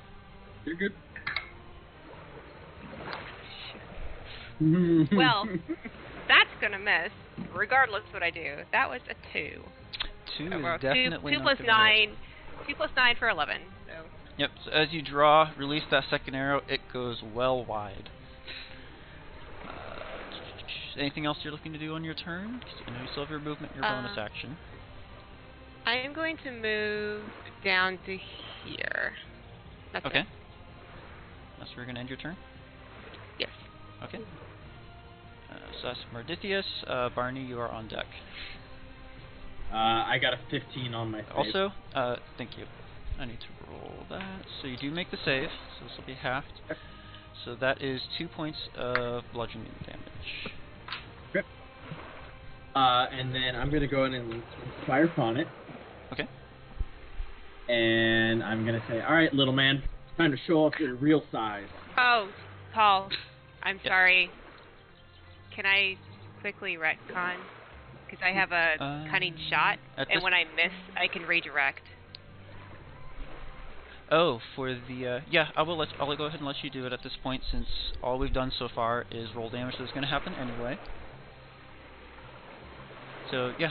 You're good.
Well, that's gonna miss, regardless what I do. That was a 2.
2 is
Well,
definitely
2
not
plus
gonna hit.
9. 2 plus 9 for 11. So
Yep, so as you draw, release that second arrow, it goes well wide. Anything else you're looking to do on your turn? 'Cause I know you still have your movement, your bonus action.
I am going to move down to here. That's
Okay.
it.
That's where you're going to end your turn?
Yes.
Okay. So that's Mardithius. Barney, you are on deck.
I got a 15 on my save.
Also, thank you. I need to roll that. So you do make the save, so this will be halved. So that is 2 points of bludgeoning damage.
Yep. And then I'm going to go in and inspire Fonnet.
Okay.
And I'm going to say, all right, little man, it's time to show off your real size.
Oh, Paul, I'm
Yep.
sorry. Can I quickly retcon? Because I have a cunning shot,
at
and
this-
when I miss, I can redirect.
Oh, for the I'll go ahead and let you do it at this point, since all we've done so far is roll damage that's going to happen anyway. So yeah.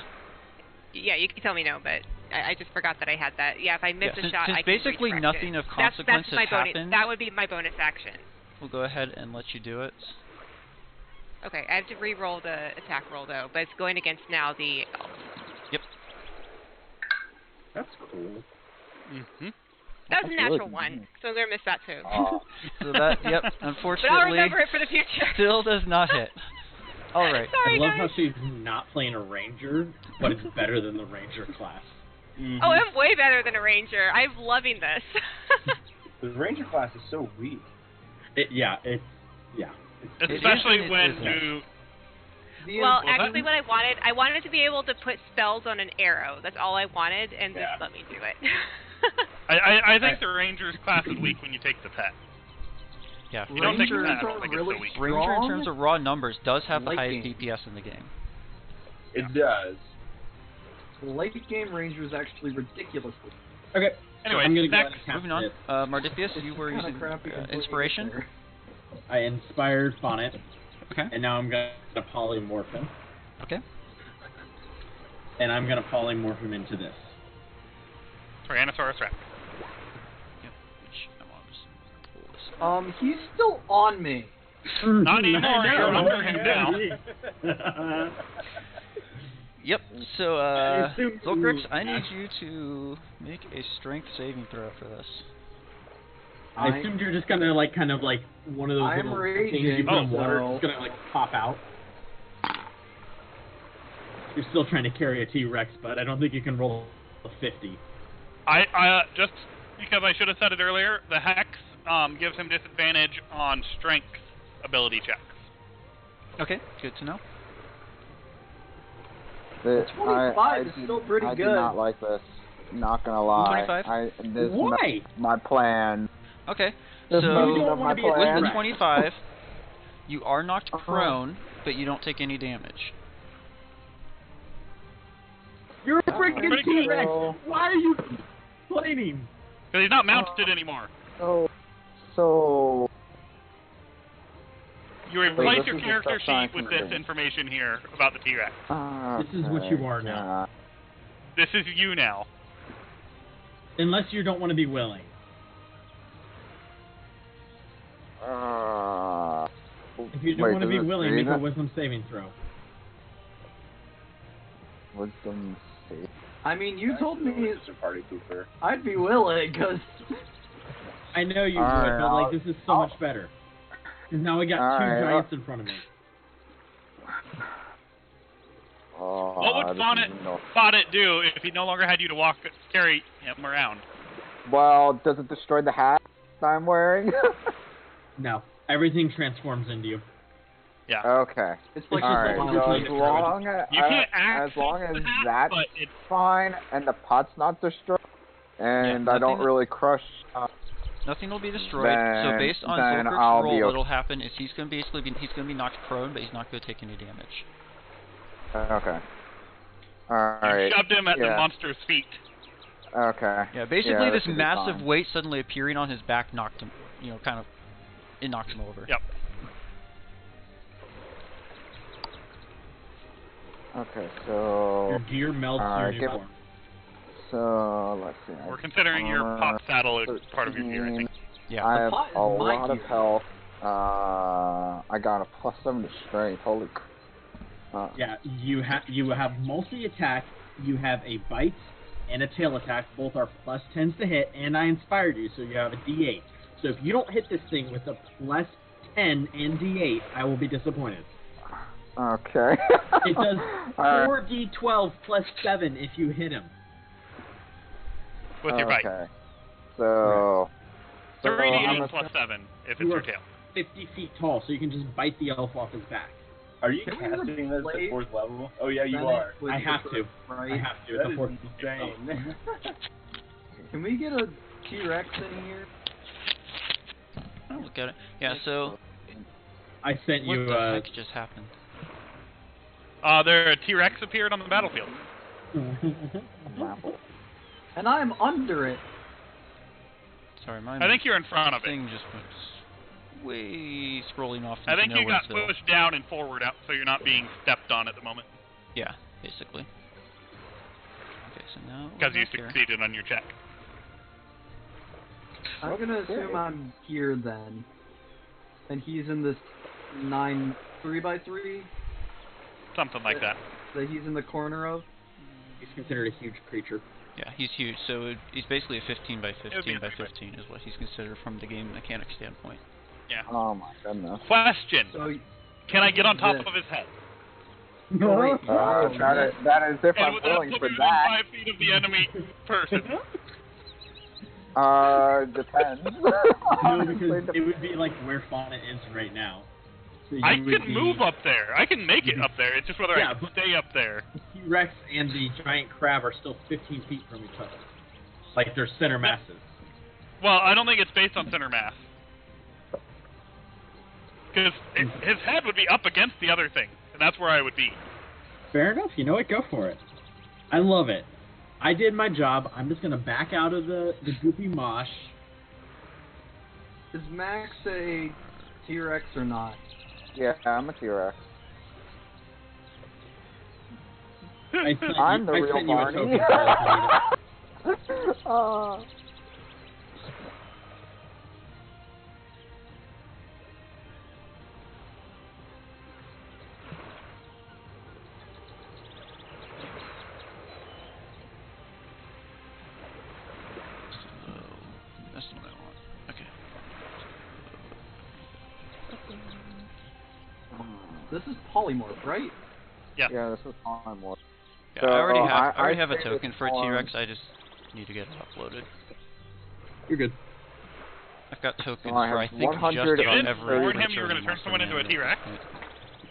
Yeah, you can tell me no, but I just forgot that I had that. Yeah, if I miss a
since,
shot,
since
I can
basically
redirect
nothing
it.
of consequence
that's my
has
bonus.
happened,
That would be my bonus action.
we'll go ahead and let you do it.
Okay, I have to re-roll the attack roll though, but it's going against now the elf.
Yep.
That's cool.
Mm-hmm.
That was a
That's really
natural one,
convenient.
so I'm gonna miss that too.
So that, yep,
But I'll
unfortunately,
remember it for the future.
still does not hit. All right.
I
Sorry,
love
guys.
how she's not playing a ranger, but it's better than the ranger class.
Mhm.
Oh, I'm way better than a ranger. I'm loving this.
The ranger class is so weak.
Yeah.
Especially
is,
when
isn't.
you.
Well,
that?
actually, what I wanted to be able to put spells on an arrow. That's all I wanted, and this
Yeah.
let me do it.
I think the Ranger's class is weak when you take the pet.
Yeah.
You don't take the
Rangers
pet, I don't
are
think
really
it's so weak.
Ranger, in
strong.
terms of raw numbers, does have the
Late
highest
game.
DPS in the game.
It does.
Late game ranger is actually ridiculous.
Okay.
Anyway,
I'm gonna go
next.
ahead and cast
Moving on,
this.
Mardipius, you were
Kinda
using
crappy completely
inspiration.
there.
I inspired Fonnet,
Okay.
and now I'm gonna polymorph him,
Okay.
and I'm gonna polymorph him into this.
Tyrannosaurus Rex.
Yep. Which I want to just pull this.
He's still on me.
Not anymore,
I
you're
know.
under him now.
Yep. So,
I assume
Zolgrix,
you-
I need you to make a strength saving throw for this.
I assumed you're just gonna kind of like one of those
I'm
little
raging,
things you put in water.
so-
It's gonna like pop out. You're still trying to carry a T-Rex, but I don't think you can roll a 50.
I just because I should have said it earlier, the Hex gives him disadvantage on strength ability checks.
Okay. Good to know.
25 is still pretty
I
good.
do not like this. Not gonna lie.
25?
This
Why?
my plan.
Okay.
This
So,
messes
don't
up
wanna
my
be a
with the
plan.
25, you are knocked
Uh-huh.
prone, but you don't take any damage.
You're a freaking
Pretty good.
T-Rex. Why are you complaining?
Because he's not mounted anymore.
So
You replace
this
your
is the
character
stuff
sheet with
science
this
thing.
information here about the T-Rex.
This is what you are now.
This is you now.
Unless you don't want to be willing. If you don't want to be willing, make a wisdom saving throw.
Wisdom save.
I mean, you told me
It's a party pooper.
I'd be willing, because
I know you
Alright,
would, but like
I'll-
this is so much better. Because now we got two
Alright,
giants in front of me.
What would Fonnet do if he no longer had you to carry him around?
Well, does it destroy the hat I'm wearing?
No, everything transforms into you.
Yeah.
Okay.
it's like
All
Alright,
just
so
like
as
a
long
You can't
as long as
access the hat,
that's
but it's
fine and the pot's not destroyed and
Yeah,
I don't
nothing-
really crush
Nothing will be destroyed. So
Then-
based on
then
Zolgrix's
I'll
roll,
be
what'll happen is he's gonna be knocked prone, but he's not gonna take any damage.
Okay.
you
Alright.
shoved him at the
yeah.
monster's feet.
Okay.
Yeah, basically
Yeah,
this
should be
massive
fine.
weight suddenly appearing on his back knocked him, it knocked him over.
Yep.
Okay, so
Your gear melts your new
give-
form.
so let's see.
We're considering your pop saddle is part of your gear, I
13.
think.
Yeah.
I have
pot is
a
my
lot of
gear.
health. I got a +7 to strength. Holy
Yeah, you have multi-attack, you have a bite and a tail attack. Both are +10s to hit, and I inspired you, so you have a D8. So if you don't hit this thing with a +10 and D8, I will be disappointed.
Okay.
It does
Alright.
4d12 +7 if you hit him.
With your bite.
Okay. So.
3d8
I'm
plus 7 if it's
You
your
are
tail.
50 feet tall, so you can just bite the elf off his back.
Are you
Can we
casting this
replace
at 4th level? Oh yeah, you
Bennett
are.
with
I have
the
to.
Right?
I have to.
That
It's a
is
fourth
insane.
Can we get a T-Rex in here?
I'll look at it. Yeah. So
I sent
what
you.
the heck just happened?
There a T-Rex appeared on the battlefield.
And I'm under it.
Sorry, my
I think you're in front of it.
thing just went way scrolling off.
I think
into
you got
Nowheresville.
pushed down and forward out, so you're not being stepped on at the moment.
Yeah, basically. Okay, so now
Because
we're
you
back here.
succeeded on your check.
I'm gonna assume I'm here then. And he's in this 3x3
Something like that.
that he's in the corner of.
He's considered a huge creature.
Yeah, he's huge. So he's basically a 15 by
would be
15 by
a
15 is what he's considered from the game mechanic standpoint.
Yeah.
Oh my goodness.
Question.
So
Can I get on top
This.
of his head?
oh, wait,
That is if
And
I'm
without
willing
putting
for
within
that.
5 feet of the enemy person.
Depends.
No,
Honestly,
because it would be like where Fauna is right now. So
I
you would
can move up there. I can make it up there. It's just whether
Yeah,
I can
but-
stay up there.
The T-Rex and the giant crab are still 15 feet from each other. Like they're center masses.
Well, I don't think it's based on center mass. Because his head would be up against the other thing, and that's where I would be.
Fair enough. You know what? Go for it. I love it. I did my job. I'm just gonna back out of the goopy mosh.
is Max a T-Rex or not?
yeah, I'm a T-Rex.
I sent
I'm
you,
the
I
real
sent you a
Barney.
token for it.
So that's what I want. Okay.
This is polymorph, right?
Yeah.
Yeah, this is on more.
Yeah,
So,
I already have. I already
I
have a
created
token for a
one-
T-Rex. I just need to get it uploaded.
You're good.
I've got tokens
I
for I
have
think just
100
You
about
didn't
every
warn him
creature
you were going
in
to turn someone into a
Monster
T-Rex,
Manual.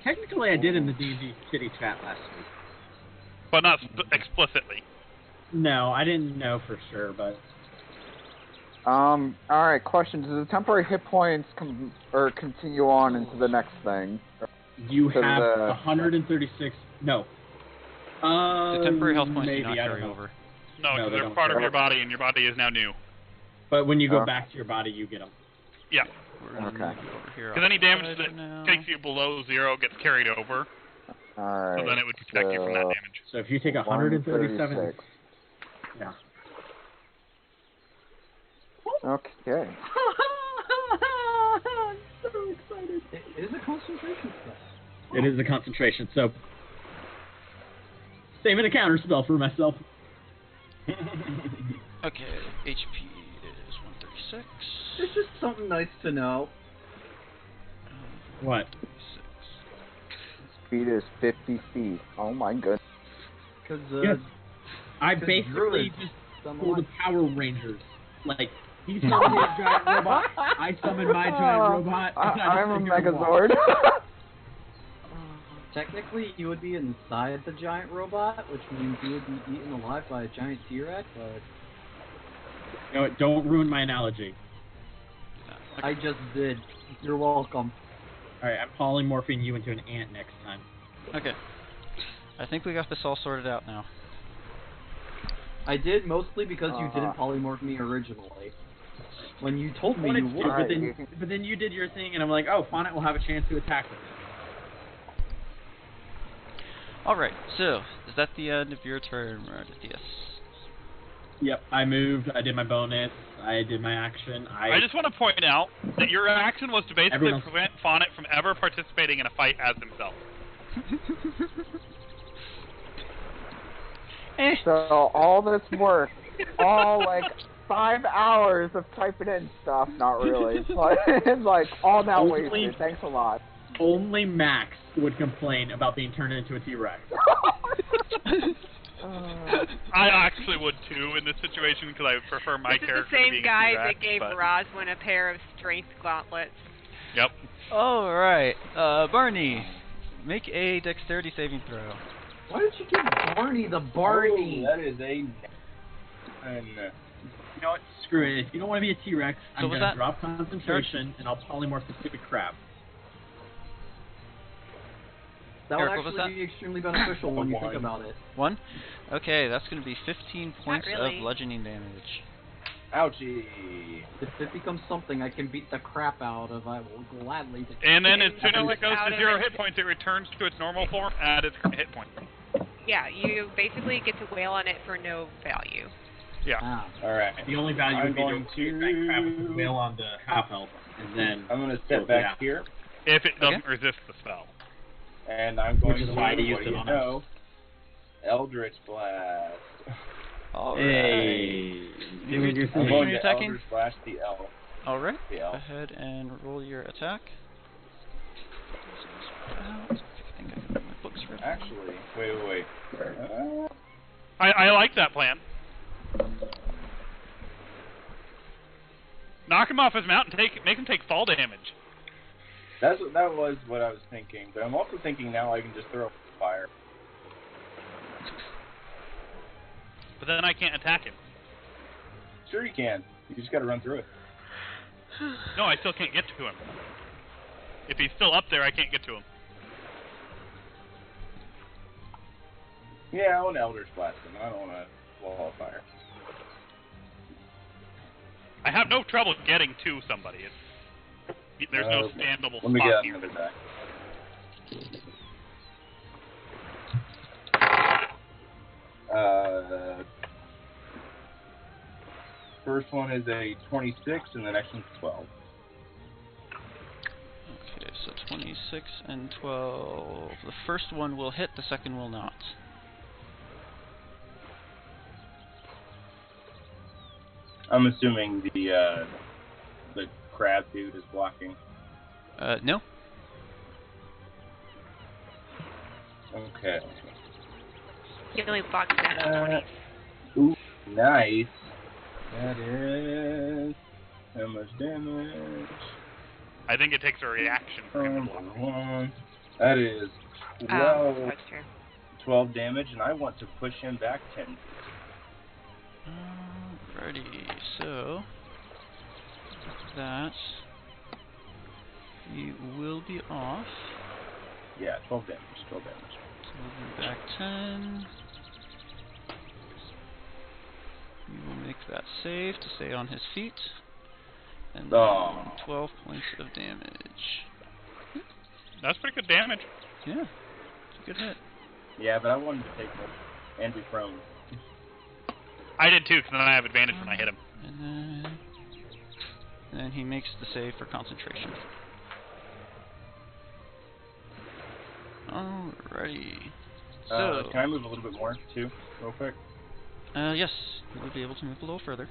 Technically, I did in the D&D City chat last week.
but not explicitly.
No, I didn't know for sure, but
Alright, question. Does the temporary hit points continue on into the next thing?
you
So
have
the-
136. No.
The temporary health points
maybe,
do not
I don't
carry
know.
over.
No,
No,
because
they
they're
don't
part of
care.
your body, and your body is now new.
But when you go
Okay.
back to your body, you get them.
Yeah.
We're gonna
Okay.
go over here.
Because any damage
outside
that
now.
takes you below 0 gets carried over,
Alright.
so then it would protect you from that damage.
So if you take 137,
136.
yeah.
Okay.
I'm so excited.
It is a concentration spell.
It is a concentration, so saving a counter spell for myself.
Okay, HP is 136.
It's just something nice to know.
What?
36.
Speed is 50 feet. Oh my goodness.
Because
Yes. I
Because
basically
druids
just
summon
pulled the
light.
Power Rangers. Like, he summoned his giant robot, I summoned my giant robot, and
I'm a
just figured it
Megazord.
Technically, you would be inside the giant robot, which means you would be eaten alive by a giant T-Rex, but
You know what, don't ruin my analogy.
I just did. You're welcome.
Alright, I'm polymorphing you into an ant next time.
Okay. I think we got this all sorted out now.
I did mostly because you didn't polymorph me originally. When you told me you
Wanted to,
would.
but then you did your thing, and I'm like, oh, Fonnet will have a chance to attack with it.
Alright, so, is that the end of your turn, Meredith? Yes.
Yep, I moved, I did my bonus, I did my action,
I just want to point out that your action was to basically
Everyone's-
prevent Fonnet from ever participating in a fight as himself.
So all this work, all like 5 hours of typing in stuff, not really, but it's like all now
Only-
wasted. Thanks a lot.
Only Max would complain about being turned into a T-Rex.
I actually would too in this situation because I would prefer my
This is
character
the
to
same
being
guy
a T-Rex,
that gave
but...
Roswin a pair of strength gauntlets.
Yep.
Alright, Barney. Make a dexterity saving throw.
Why did you give Barney the Barney?
Oh, that is a...
You know what? Screw it. If you don't want to be a T-Rex,
So
I'm
was
going to
that-
drop concentration, and I'll polymorph the stupid crab.
That would
Eric, what was
actually be extremely beneficial when you think about it.
1? Okay, that's going to be 15 points
really.
of bludgeoning damage.
Ouchie.
If it becomes something I can beat the crap out of, I will gladly.
And then as soon as
Out
it goes
of
to 0
it.
hit points, it returns to its normal form at its hit point.
Yeah, you basically get to wail on it for no value.
Yeah.
Ah.
Alright.
The only value
I'm
would be
going
to take that crab with the whale on the half health, and then
I'm going to
go
step
get
back
out.
here,
If it doesn't resist the spell.
and I'm going
Which is
to...
why they
what
used
do
it
you
on
know? Eldritch Blast.
Alright.
Hey. Doing your
I'm
thing.
going
you
to
attacking?
Eldritch Blast the elf.
Alright.
The
Go
elf.
ahead and roll your attack. I think I got my books ready.
Actually, wait.
I like that plan. Knock him off his mount and make him take fall damage.
That was what I was thinking, but I'm also thinking now I can just throw fire.
But then I can't attack him.
Sure you can. You just gotta run through it.
No, I still can't get to him. If he's still up there, I can't get to him.
Yeah, I want to Eldritch Blast him. I don't want to wall of fire.
I have no trouble getting to somebody. There's no
Okay.
standable
Let me
spot
get
here.
another die. First one is a 26, and the next one's 12.
Okay, so 26 and 12. The first one will hit, the second will not.
I'm assuming the crab dude is blocking.
No.
Okay.
You only block that on 20.
Ooh, nice. That is how much damage?
I think it takes a reaction for him to block.
One. That is 12,
That's true.
12 damage, and I want to push him back 10 feet.
Alrighty, so that you will be off.
Yeah, 12 damage. 12 damage.
So we'll be back 10. You will make that save to stay on his feet. And then
Oh.
12 points of damage.
That's pretty good damage.
Yeah, it's a good hit.
Yeah, but I wanted to take more and be prone.
I did too, because then I have advantage when I hit him.
And then he makes the save for concentration. Alrighty. So,
Can I move a little bit more, too, real quick?
yes, you will be able to move a little further.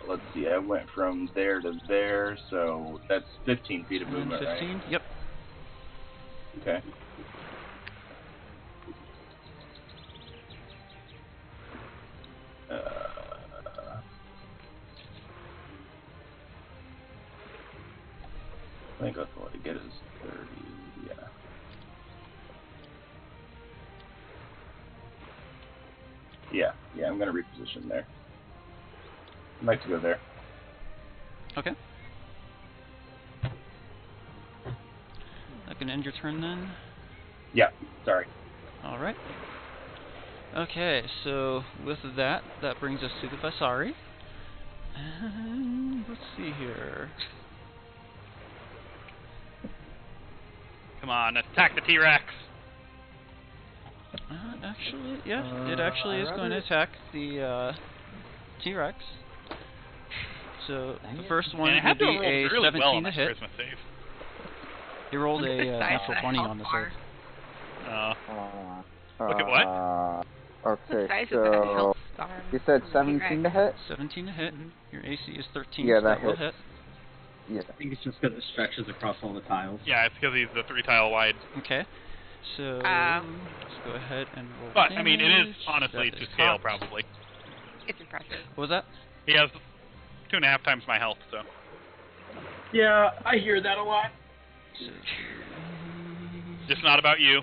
Let's see, I went from there to there, so that's 15 feet of
And then
movement,
15,
right?
yep.
Okay. I think that's all I get is 30, yeah. Yeah, I'm gonna reposition there. I'd like to go there.
Okay. That can end your turn then.
Yeah, sorry.
Alright. Okay, so with that, that brings us to the Vasari. And let's see here.
Come on, attack the T-Rex.
Actually, yeah, it actually is going to attack the T-Rex. So the first one
And it
would
had to
be
have rolled
a
really well
17
on
to
that
hit.
charisma save.
He rolled
Look at
a
the size
natural
of the
20
health
on the
bar.
save.
Look at what?
The
Okay,
size of the
so
health bar.
you said
on the
17 to
T-Rex.
hit?
17 to hit.
Mhm.
Your AC is 13,
Yeah,
so
that
will
hits.
hit.
Yeah.
I think it's just because it stretches across all the tiles.
Yeah, it's because he's the 3-tile wide.
Okay. So let's go ahead and roll.
But, I mean, it is
damage.
honestly
That
to
is
scale,
hot.
probably.
It's impressive.
What was that?
He has 2.5 times my health, so.
Yeah, I hear that a lot.
So,
just not about you.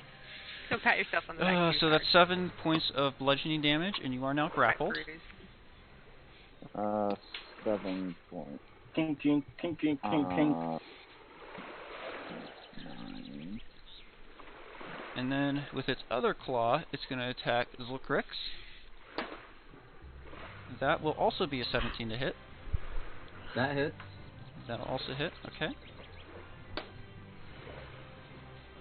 Don't pat yourself on the back.
So that's 7 points of bludgeoning damage, and you are now grappled.
7 points.
King, king, king, king, king, king.
9.
And then with its other claw, it's going to attack Zulkrix. That will also be a 17 to hit.
That hits.
That'll also hit. Okay.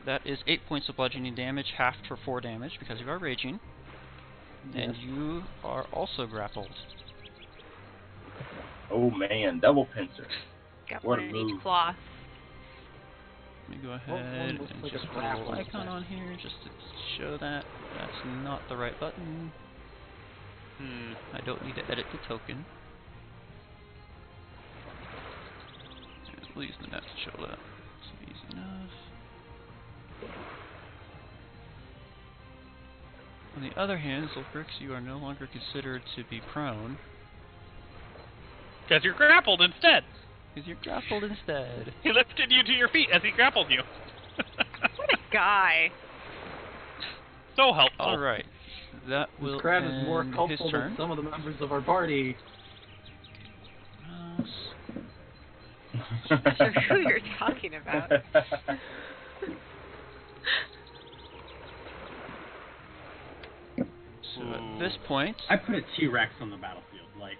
That is 8 points of bludgeoning damage, halved for 4 damage because you are raging. And you are also grappled.
Oh man, double pincer.
Got
What
one
a
in
move.
each claw.
Let me go
one
ahead
looks
and
like a
just put a
grapple
little icon
attack?
on here just to show that that's not the right button. I don't need to edit the token. We'll use the net to show that. It's easy enough. On the other hand, Zulkrix, you are no longer considered to be prone.
Because you're grappled instead.
Because you're grappled instead.
He lifted you to your feet as he grappled you.
What a guy.
So helpful.
Alright. That will
This crab is more
end his
helpful
turn.
than some of the members of our party.
Not sure who you're talking about.
So at this point,
I put a T-Rex on the battlefield. Like,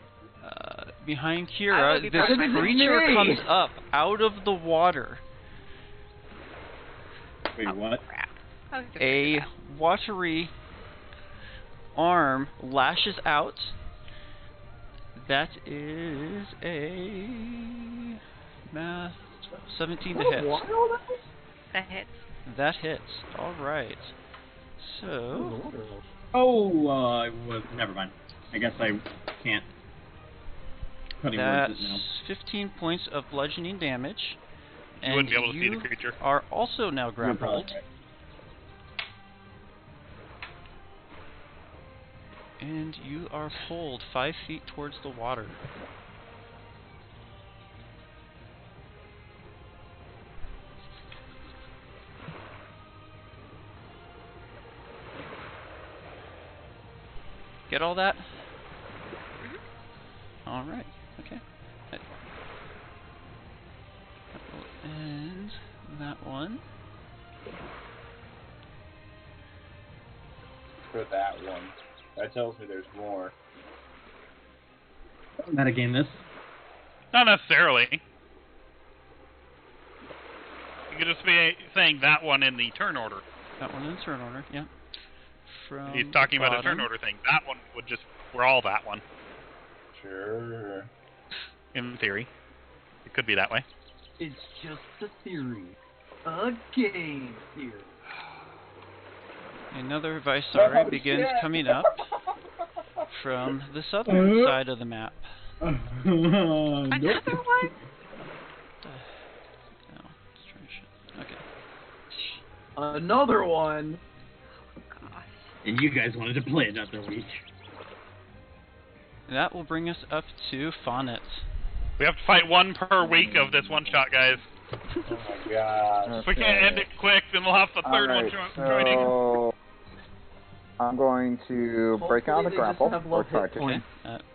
behind
I
Kira,
would be
this
proud of myself.
creature
Yay!
comes up out of the water.
wait, what?
Crap. I was just
A
worried about
watery arm lashes out. That is a math 17 to hit.
that hits.
That hits. All right. So
Oh, never mind. I guess I can't put any words
that's
in now.
15 points of bludgeoning damage.
You wouldn't be able to see the
you
creature.
are also now grappled. And you are pulled 5 feet towards the water. Get all that? Alright, okay. That will end that one.
For that one. That tells me there's more.
Metagame this.
Not necessarily. You could just be saying that one in the turn order.
That one in turn order, yeah. From
He's talking
the
about a turn
bottom.
order thing. That one would just... We're all that one,
Sure.
in theory. It could be that way.
It's just a theory. A game theory.
Another Visari
Oh,
begins
shit.
coming up from the southern side of the map.
Another one?
No, let's try shit. Okay.
Another one.
Gosh.
And you guys wanted to play another week.
That will bring us up to Fonnet.
We have to fight one per week of this one shot, guys.
Oh my god.
If we can't end it quick, then we'll have the third one joining.
So I'm going to break out of the
Hopefully they just
grapple,
have
or
low
try
hit
to.
points.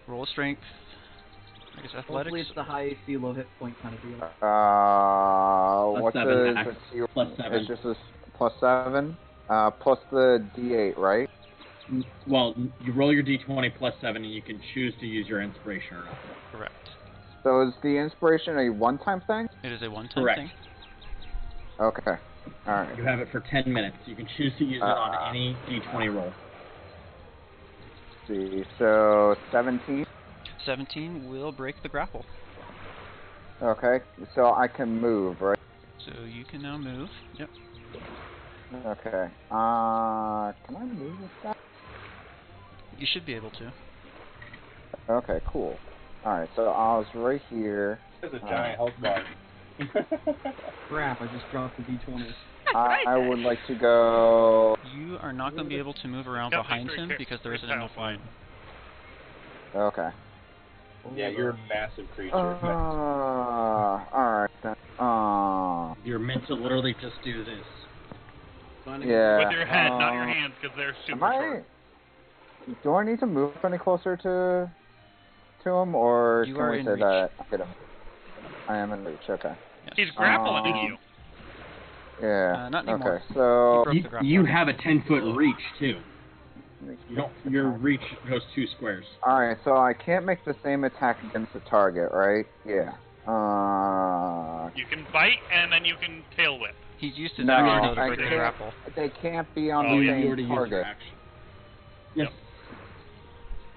Roll strength. I guess athletics.
Hopefully it's the high AC, low hit point kind of deal.
What's
7
the
max. Plus 7.
It's just a plus 7, plus the D8, right?
Well, you roll your d20 plus 7, and you can choose to use your inspiration or not.
Correct.
So is the inspiration a one-time thing?
It is a one-time
Correct.
thing.
Okay. All right.
You have it for 10 minutes. You can choose to use it on any d20 roll.
Let's see. So 17.
17 will break the grapple.
Okay. So I can move, right?
So you can now move. Yep.
Okay. Can I move with that?
You should be able to.
Okay. Cool. All right. So I was right here.
There's a giant health bar.
Crap, I just dropped the D20.
I would like to go.
You are not going to be able to move around
Yep,
behind
three
him
ca-
because there
three
isn't
tile
enough
fine.
room.
Okay.
Yeah, you're a massive creature.
All right then.
You're meant to literally just do this.
finding
Yeah.
With your head, not your hands, because they're super short.
Do I need to move any closer to him, or
You
can
are
we
in
say
reach.
that I hit him? I am in reach. Okay.
Yes.
He's grappling you.
Yeah.
Not anymore.
Okay. So.
Broke the grapple.
You have a 10-foot reach too. Your reach goes 2 squares.
All right. So I can't make the same attack against the target, right? Yeah.
You can bite, and then you can tail whip.
He's used his
No,
action
I
to further
can't.
grapple.
They can't be on
Oh,
the
yeah.
You already
same
used your
target.
action. Yes.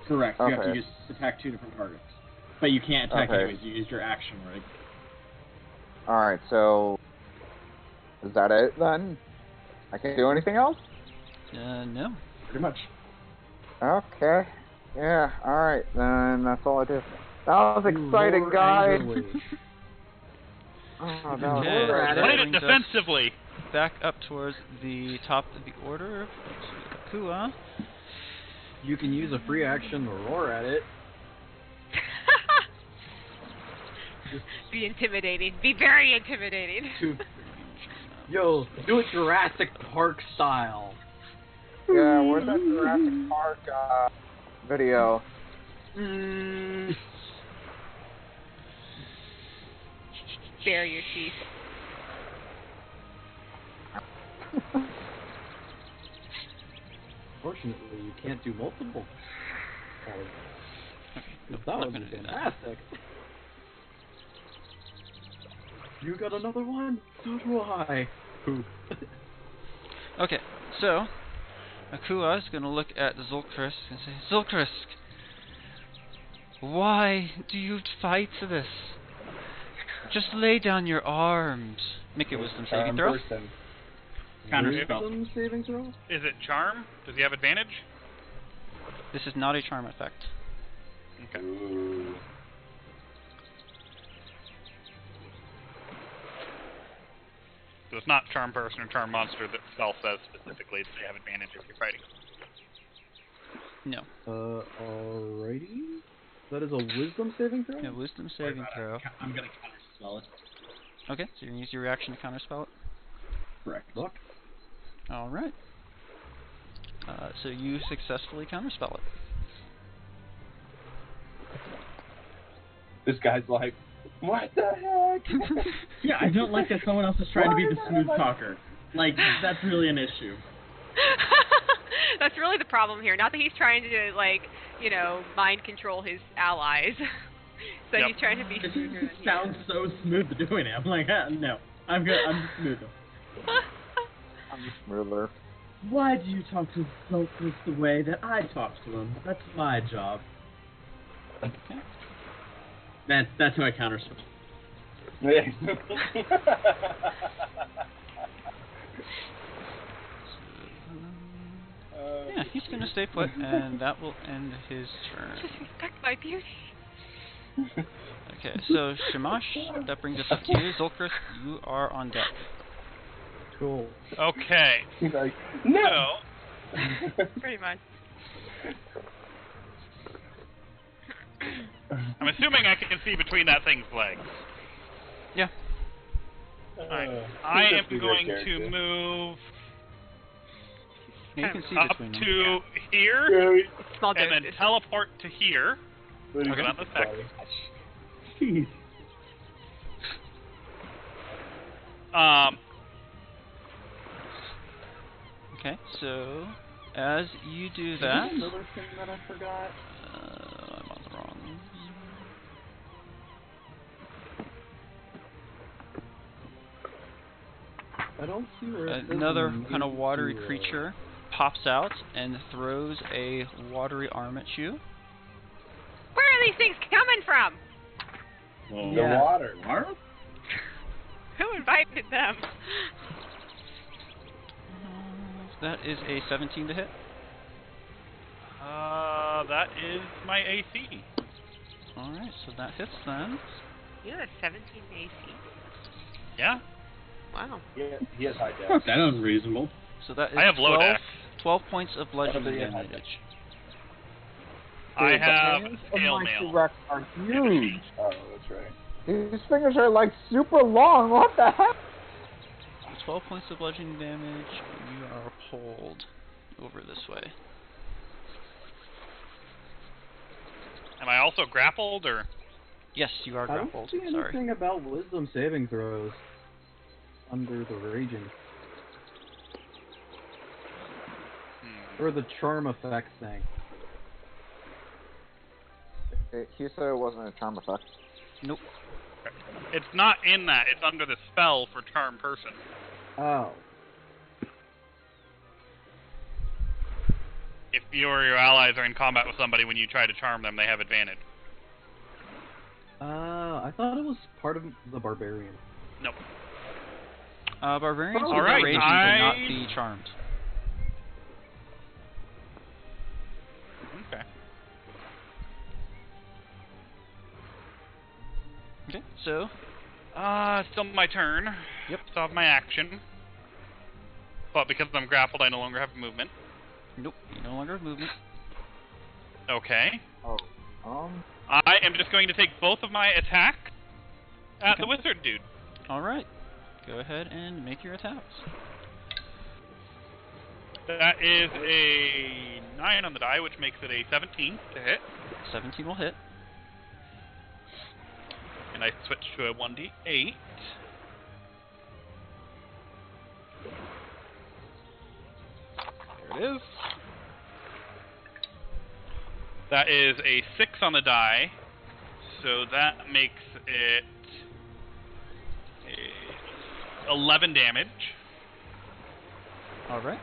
Correct. You have
Okay.
to attack 2 different targets. But you can't attack
Okay.
anyways. You used your action, right?
All right. So. Is that it then? I can't do anything else?
No.
Pretty much.
Okay. Yeah. All right. Then that's all I do. That was exciting,
Roar
guys.
angrily.
Oh, that was
Okay.
great.
That
Played it
brings us
defensively.
back up towards the top of the order. Kua.
You can use a free action to roar at it.
Be intimidating. Be very intimidating.
Yo, do it Jurassic Park style.
Yeah, where's that Jurassic Park video?
Bare your teeth.
Fortunately, you can't do multiple.
Nope,
That
not
would
gonna
be
do that.
fantastic. You got another one? So do I. Poop.
Okay, so Akua is going to look at Zulkrisk and say, Zulkrisk, why do you fight this? Just lay down your arms. Make a wisdom saving throw.
Counterspell.
Wisdom saving throw?
Is it charm? Does he have advantage?
This is not a charm effect.
Okay.
Ooh.
So it's not charm person or charm monster that spell says specifically that they have advantage if you're fighting.
No.
Alrighty. That is a wisdom saving throw?
A wisdom saving throw.
I'm gonna counterspell it.
Okay, so you're going to use your reaction to counterspell it.
Correct.
Look.
Alright. So you successfully counterspell it.
This guy's like, what the heck?
Yeah, I don't like that someone else is trying to be the smooth talker. Like, that's really an issue.
That's really the problem here. Not that he's trying to, like, you know, mind control his allies. So
Yep.
he's trying to be
It
smoother than
just
he
sounds so smooth doing it. I'm like, no, I'm good. I'm just smoother.
I'm just smoother.
Why do you talk to Zulkrisk the way that I talk to him? That's my job.
Okay.
That's how I counterspell.
Yeah, he's going to stay put, and that will end his turn.
Just respect my beauty.
Okay, so Shamash, that brings us up to you. Zulkrisk, you are on deck.
Cool.
Okay.
He's like, no.
Pretty much.
I'm assuming I can see between that thing's legs.
Yeah.
Alright. I am going to move
You can see
up
between them.
to here,
Small
and then
doses.
teleport to here.
Okay.
Not the sec.
Jeez.
Okay, so as you do that,
Another thing that I forgot.
I'm on the wrong.
I don't see where it says
Another
in the
kind of
main
watery
to,
creature pops out and throws a watery arm at you.
Where are these things coming from?
Well,
The water.
Water?
Who invited them?
That is a 17 to hit.
That is my AC.
Alright, so that hits then.
You have 17 AC.
Yeah,
Wow.
He has high
Not
dex.
that unreasonable.
So that is
I have low
12,
dex.
12 points of bludgeoning
Yeah, high
damage.
I
Dude, the
have
hands of
scale
my
mail.
T-Rex are huge.
Oh, that's right.
These fingers are like super long. What the heck?
12 points of bludgeoning damage, and you are pulled over this way.
Am I also grappled, or?
Yes, you are
I don't
grappled.
see
Sorry.
anything about wisdom saving throws under the raging. Or the charm effect thing.
He said it wasn't a charm effect.
Nope.
It's not in that. It's under the spell for charm person.
Oh.
If you or your allies are in combat with somebody, when you try to charm them, they have advantage.
I thought it was part of the barbarian.
Nope.
Barbarians
Oh,
with
alright,
raging cannot be charmed.
Okay.
Okay, so
It's still my turn.
Yep.
Still have my action. But because I'm grappled, I no longer have movement.
nope, you no longer have movement.
Okay.
Oh.
I am just going to take both of my attack at
Okay.
the wizard dude.
All right, go ahead and make your attacks.
That is a 9 on the die, which makes it a 17 to hit.
17 will hit.
And I switch to a 1d8. There it is. That is a 6 on the die, so that makes it 11 damage.
All right.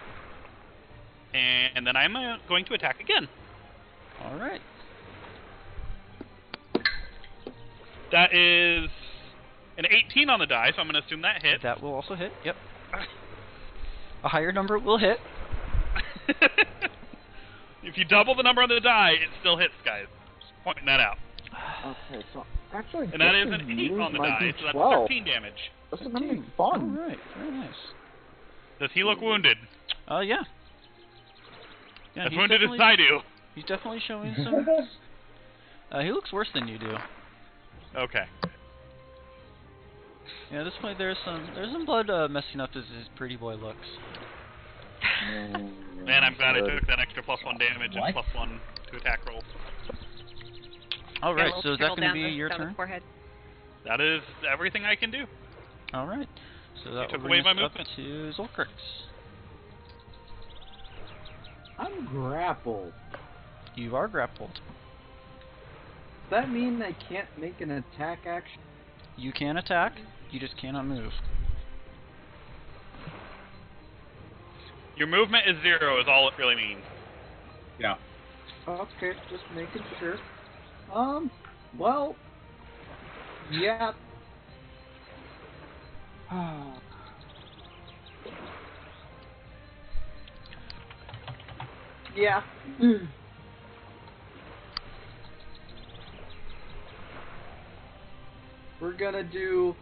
And then I'm going to attack again.
All right.
That is an 18 on the die, so I'm going to assume that hits.
That will also hit. Yep. A higher number will hit.
If you double the number on the die, it still hits, guys. Just pointing that out.
Okay, so actually,
And that is an 8 on the die, so that's 13 damage.
This is gonna be
All
fun.
right. Very nice.
Does he look wounded?
Yeah. Yeah,
As
he's
wounded as
definitely-
I do.
He's definitely showing some. He looks worse than you do.
Okay.
Yeah, at this point there's some blood messing up his pretty boy looks.
Man, I'm glad I took that extra +1 damage and +1 to attack rolls.
All
Got a
right,
little
so is that
trickle
going to
down
be
the-
your
down the
turn?
forehead.
That is everything I can do.
All right. So that
took
will
away
bring
my
us up
movement.
to Zolkrix.
I'm grappled.
You are grappled.
Does that mean I can't make an attack action?
You can attack. You just cannot move.
Your movement is 0 is all it really means.
Yeah.
Okay, just making sure. Well, yeah. Yeah. We're gonna do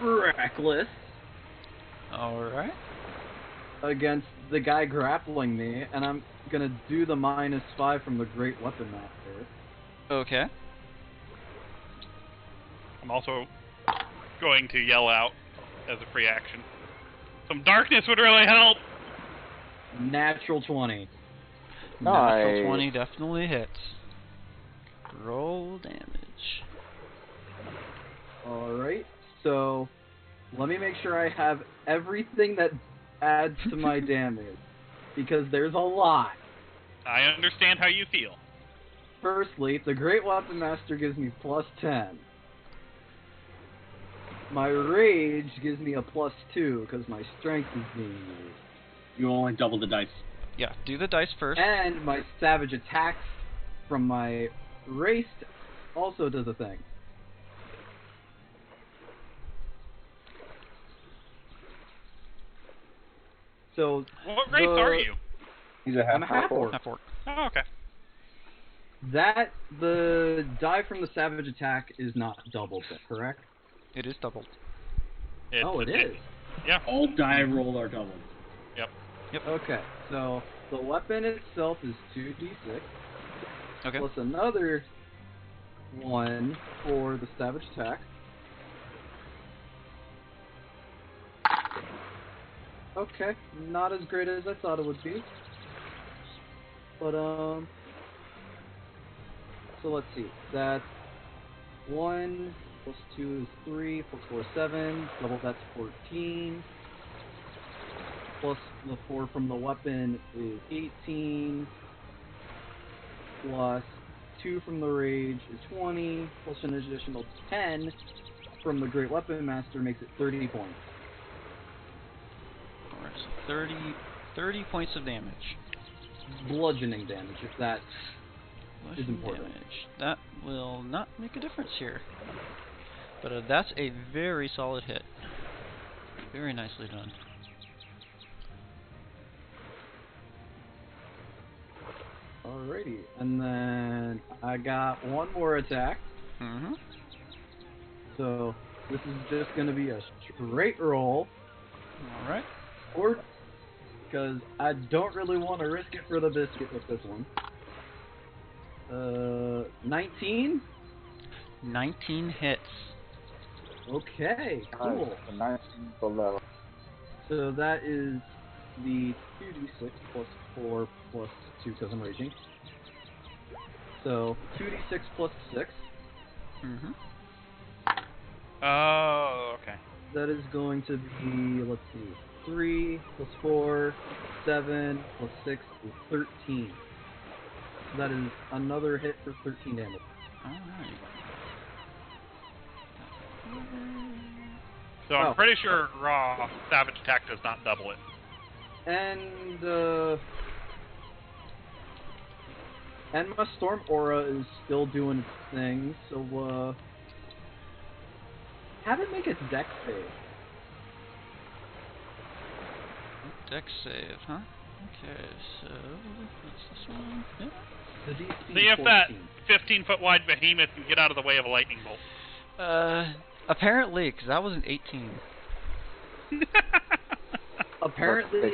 reckless
All right.
against the guy grappling me, and I'm gonna do the -5 from the Great Weapon Master.
Okay.
I'm also going to yell out as a free action. Some darkness would really help.
Natural 20.
Natural
Nice.
20 definitely hits. Roll damage.
Alright, so let me make sure I have everything that adds to my damage, because there's a lot.
I understand how you feel.
Firstly, the Great Weapon Master gives me +10. My Rage gives me a +2, because my Strength is being used.
You only double the dice.
Yeah, do the dice first.
And my Savage Attacks from my Race also does a thing. So,
What race are you?
He's a
I'm a half-orc.
Half orc.
Oh, okay.
The die from the Savage Attack is not doubled, correct?
It is doubled.
Oh, it is.
Yeah.
All die roll are doubled.
Okay, so the weapon itself is 2d6,
Okay.
plus another one for the Savage Attack. Okay, not as great as I thought it would be. But, so let's see. That's 1 plus 2 is 3, plus 4 is 7, double that's 14. Plus the 4 from the weapon is 18. Plus 2 from the rage is 20. Plus an additional 10 from the Great Weapon Master makes it 30 points.
Alright, so 30 points of damage.
Bludgeoning damage, if that is
Bludgeoning
important.
damage. That will not make a difference here. But that's a very solid hit. Very nicely done.
Alrighty, and then I got one more attack.
Mm-hmm.
So this is just going to be a straight roll.
Alright.
Or, because I don't really want to risk it for the biscuit with this one. 19?
19 hits.
Okay, cool.
19 below.
So that is the 2d6 plus 4 plus 2 because I'm raging. So 2d6 plus 6.
Mm-hmm.
Oh, okay.
That is going to be, let's see, 3 plus 4, 7 plus 6 is 13. So that is another hit for 13 damage.
Alright.
So I'm pretty sure raw savage attack does not double it.
And my storm aura is still doing its thing, so have it make a dex save.
Dex save, huh? Okay, so what's this one? Yep.
The DC
See if that
14.
15-foot wide behemoth can get out of the way of a lightning bolt.
Apparently, because that was an 18.
Apparently.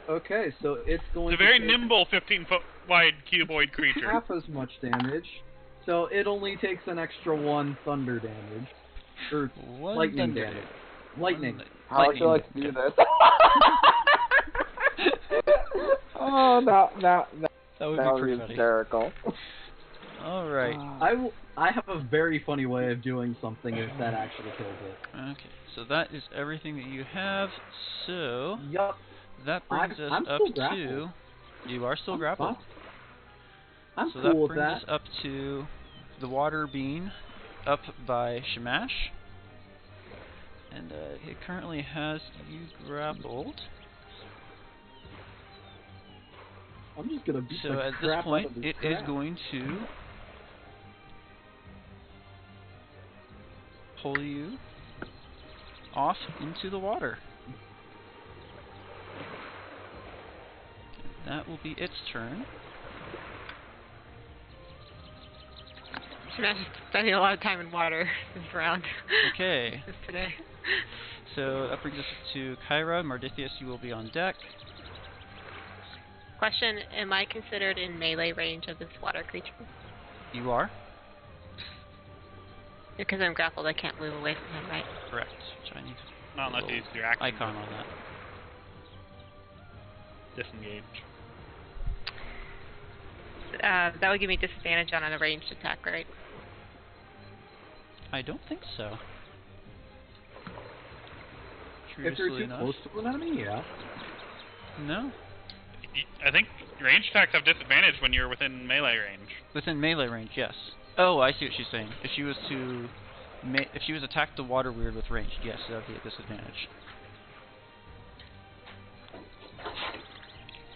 Okay, so it's going
It's a very
to take
nimble 15-foot wide cuboid creature.
half as much damage. So it only takes an extra 1 thunder damage. Or
One
lightning
thunder
damage.
damage.
Lightning.
How would you like to do this? Oh, no.
That would
That
be
would
pretty
be
funny.
hysterical.
Alright.
I have a very funny way of doing something if that actually kills it.
Okay, so that is everything that you have. So
Yup.
that brings us
I'm
up
still
to.
grappled.
You are still
I'm
grappled.
fine. I'm
So
cool
that
with
brings
that.
us up to the water being up by Shamash. And it currently has you grappled.
I'm just gonna beat
So
the
at this
crap
point,
out of this
it is
crap.
going to pull you off into the water. That will be its turn.
She's spending a lot of time in water this round.
Okay.
This today.
So that brings us to Kyra. Mardithius, you will be on deck.
Question, am I considered in melee range of this water creature?
You are?
Because I'm grappled, I can't move away from him, right?
Correct. Which I need to
Not unless you use your action.
icon on that.
Disengage.
That would give me disadvantage on a ranged attack, right?
I don't think so.
If you're
Curiously
too
enough.
close to an enemy, yeah.
No.
I think ranged attacks have disadvantage when you're within melee range.
Within melee range, yes. Oh, I see what she's saying. If she was to if she was attacked the water weird with range, yes, that would be a disadvantage.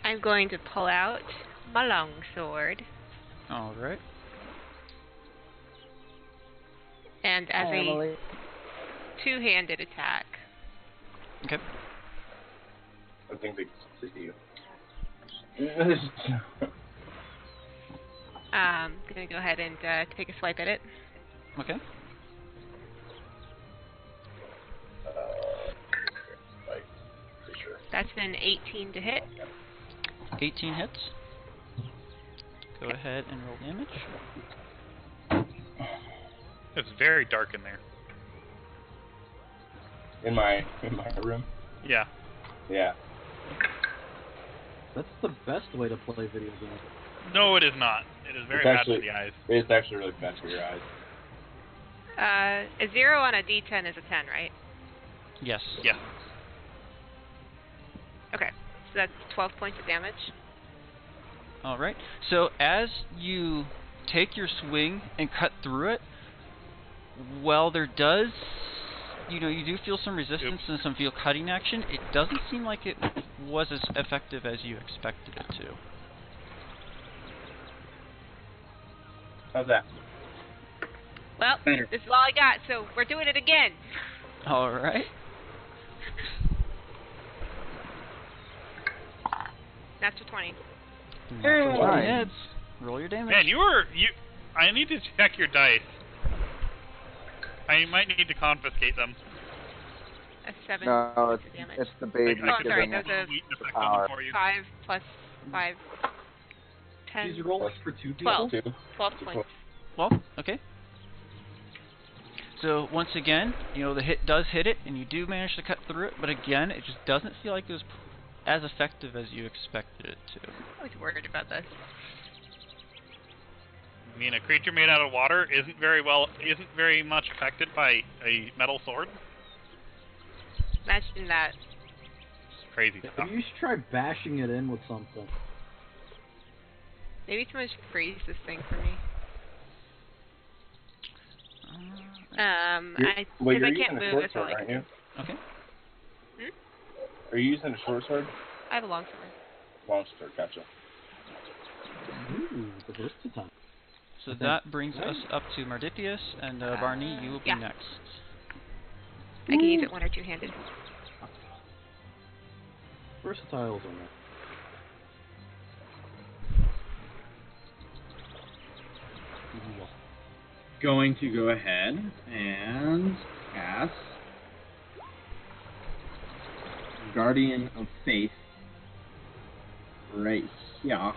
I'm going to pull out my longsword,
Alright.
and as a two-handed attack,
Okay.
I think they see you.
gonna go ahead and take a swipe at it.
Okay.
Like, pretty sure.
That's an 18 to hit.
18 hits. Go ahead and roll damage.
It's very dark in there.
In my room.
Yeah.
Yeah.
That's the best way to play video games.
No, it is not. It is very
It's
bad
actually-
for the eyes.
It's actually really bad for your eyes.
A 0 on a D10 is a 10, right?
Yes.
Yes.
Okay, so that's 12 points of damage.
All right. So as you take your swing and cut through it, well, there does, you do feel some resistance and some feel cutting action. It doesn't seem like it was as effective as you expected it to.
How's that?
Well,
Better.
this is all I got, so we're doing it again.
All right.
Natural 20.
Natural
Nice.
hits. Roll your damage.
Man, I need to check your dice. I might need to confiscate them.
A 7
No,
points of
it's,
damage.
it's the baby
Oh, sorry,
giving
there's
it
a
Weakness
the
effect on them
power.
for you.
5 plus 5. 10.
She's rolling for 2 people.
12.
2.
12 points.
Well, okay. So once again, the hit does hit it, and you do manage to cut through it. But again, it just doesn't feel like it was as effective as you expected it to.
I was worried about this.
I mean, a creature made out of water isn't very much affected by a metal sword.
Imagine that.
It's crazy stuff.
Maybe you should try bashing it in with something.
Maybe someone should freeze this thing for me.
Well,
because
you're
I
using
can't
a
move,
short
that's all
sword,
I
aren't
can
you?
do.
Okay.
Are you using a short sword?
I have a long sword.
Long sword, gotcha.
Ooh, the versatile.
So that brings us up to Mardipius, and Barney, you will be
yeah.
next.
I can use it one or two-handed.
Versatiles on that.
Going to go ahead and cast Guardian of Faith right here.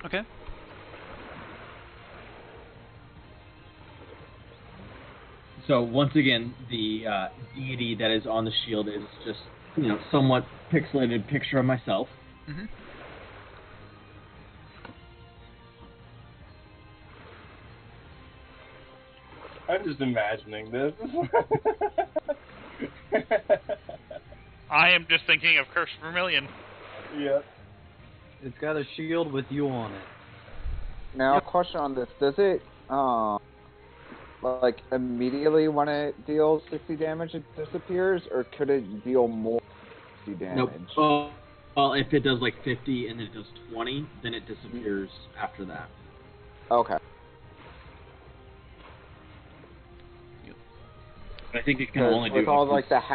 Okay.
So once again, the deity that is on the shield is just, somewhat pixelated picture of myself.
Mm-hmm.
I'm just imagining this.
I am just thinking of Curse Vermilion.
Yeah.
It's got a shield with you on it.
Now, question on this: does it, like immediately when it deals 60 damage, it disappears, or could it deal more 60 damage?
Nope. Well, if it does like 50 and then it does 20, then it disappears after that.
Okay.
I think it can
'Cause
only do
with all
up to
like the
60.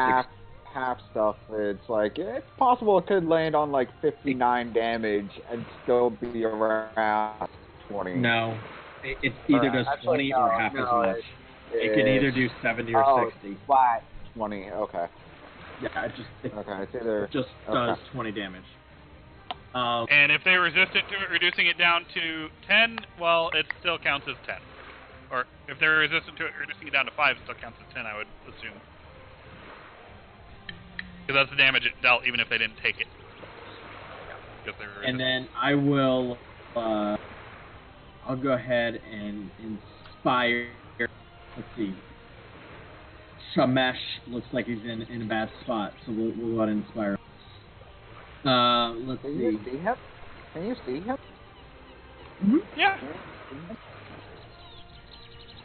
half stuff, it's like it's possible it could land on like 59 damage and still be around 20.
No, it either does
Actually,
20 or
no,
half
no,
as much. It can either do 70 or 60.
Flat 20. Okay.
Yeah, it
Okay. It's either
just does 20 damage.
And if they're resistant to it, reducing it down to 10, well, it still counts as 10. Or if they're resistant to it, reducing it down to 5 still counts as 10, I would assume. Because that's the damage it dealt, even if they didn't take it. Because they were resistant.
And then I will, I'll go ahead and inspire. Let's see. Shamesh looks like he's in a bad spot, so we'll go ahead and inspire. Let's
Can
see.
you see him? Can you see him?
Yeah.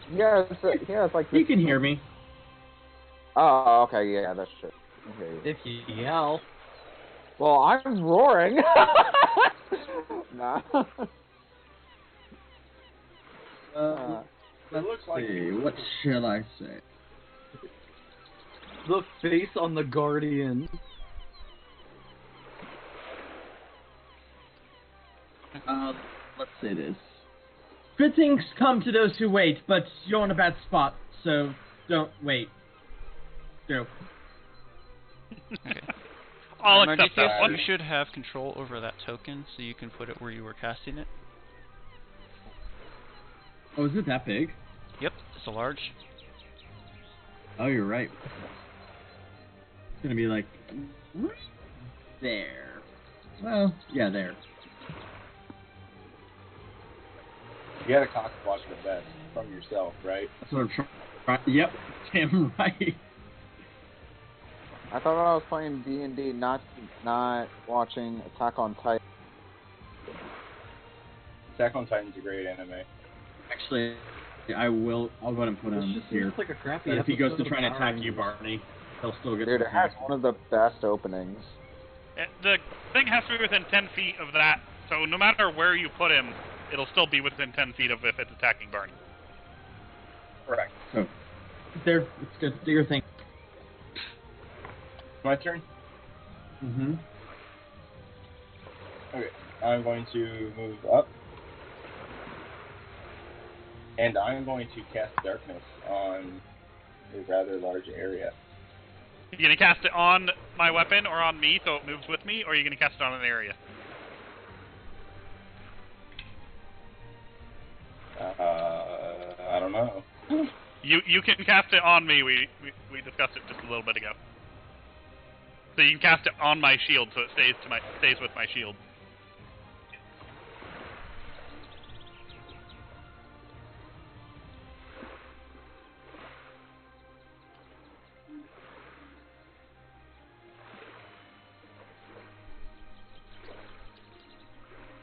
Yeah, it's like
You can hear me.
Oh, okay, yeah, that's true. I can hear you.
If you yell.
Well, I'm roaring. Nah.
Let's see. What shall I say?
The face on the Guardian.
Let's say this. Good things come to those who wait, but you're in a bad spot, so don't wait. Go.
Okay.
I'll accept that
Mardipius,
one.
you should have control over that token, so you can put it where you were casting it.
Oh, is it that big?
Yep, it's a large.
Oh, you're right. It's gonna be like right there. Well, yeah, there.
You got a cock watch the best from yourself, right?
That's what I'm trying. Yep, damn right.
I thought I was playing D&D, not watching Attack on Titan.
Attack on Titan's a great anime.
Actually, I'll go ahead and put
This
him
just
here.
looks like a crappy
But if he goes to
episode
try and
of Power
attack you,
Rangers.
Barney, he'll still get
Dude,
the
it has
attack.
one of the best openings.
The thing has to be within 10 feet of that, so no matter where you put him, it'll still be within 10 feet of if it's attacking Barney.
Correct.
So, there, it's good. Do your thing.
My turn?
Mm-hmm.
Okay. I'm going to move up. And I'm going to cast Darkness on a rather large area.
You gonna cast it on my weapon or on me so it moves with me, or are you gonna cast it on an area?
I don't know.
You can cast it on me. We discussed it just a little bit ago. So you can cast it on my shield, so it stays with my shield.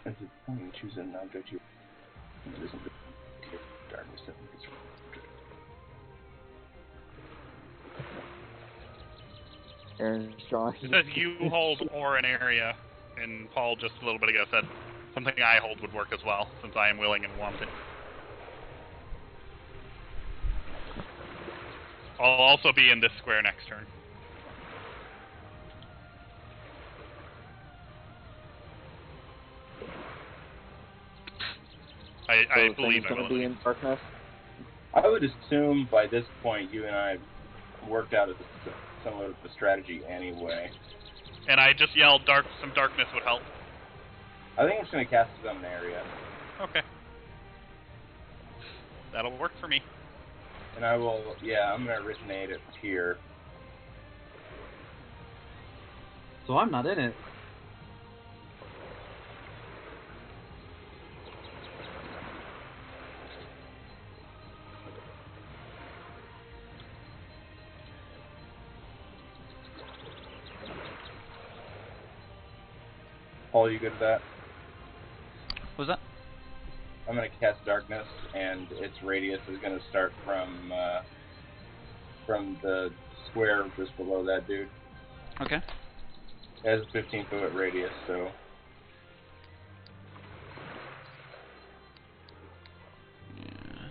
At the point you choose an object you darkness that is
Aaron's drawing.
It says you hold or an area, and Paul just a little bit ago said something I hold would work as well, since I am willing and wanting. I'll also be in this square next turn. I believe I
going
will.
to be in darkness.
I would assume by this point you and I worked out some of the strategy anyway.
And I just yelled, some darkness would help.
I think I'm just going to cast it on an area.
Okay. That'll work for me.
And I will, I'm going to originate it here.
So I'm not in it.
Paul, you good with that?
What was that?
I'm going to cast Darkness, and its radius is going to start from the square just below that dude.
Okay.
It has a 15-foot radius, so...
Yeah.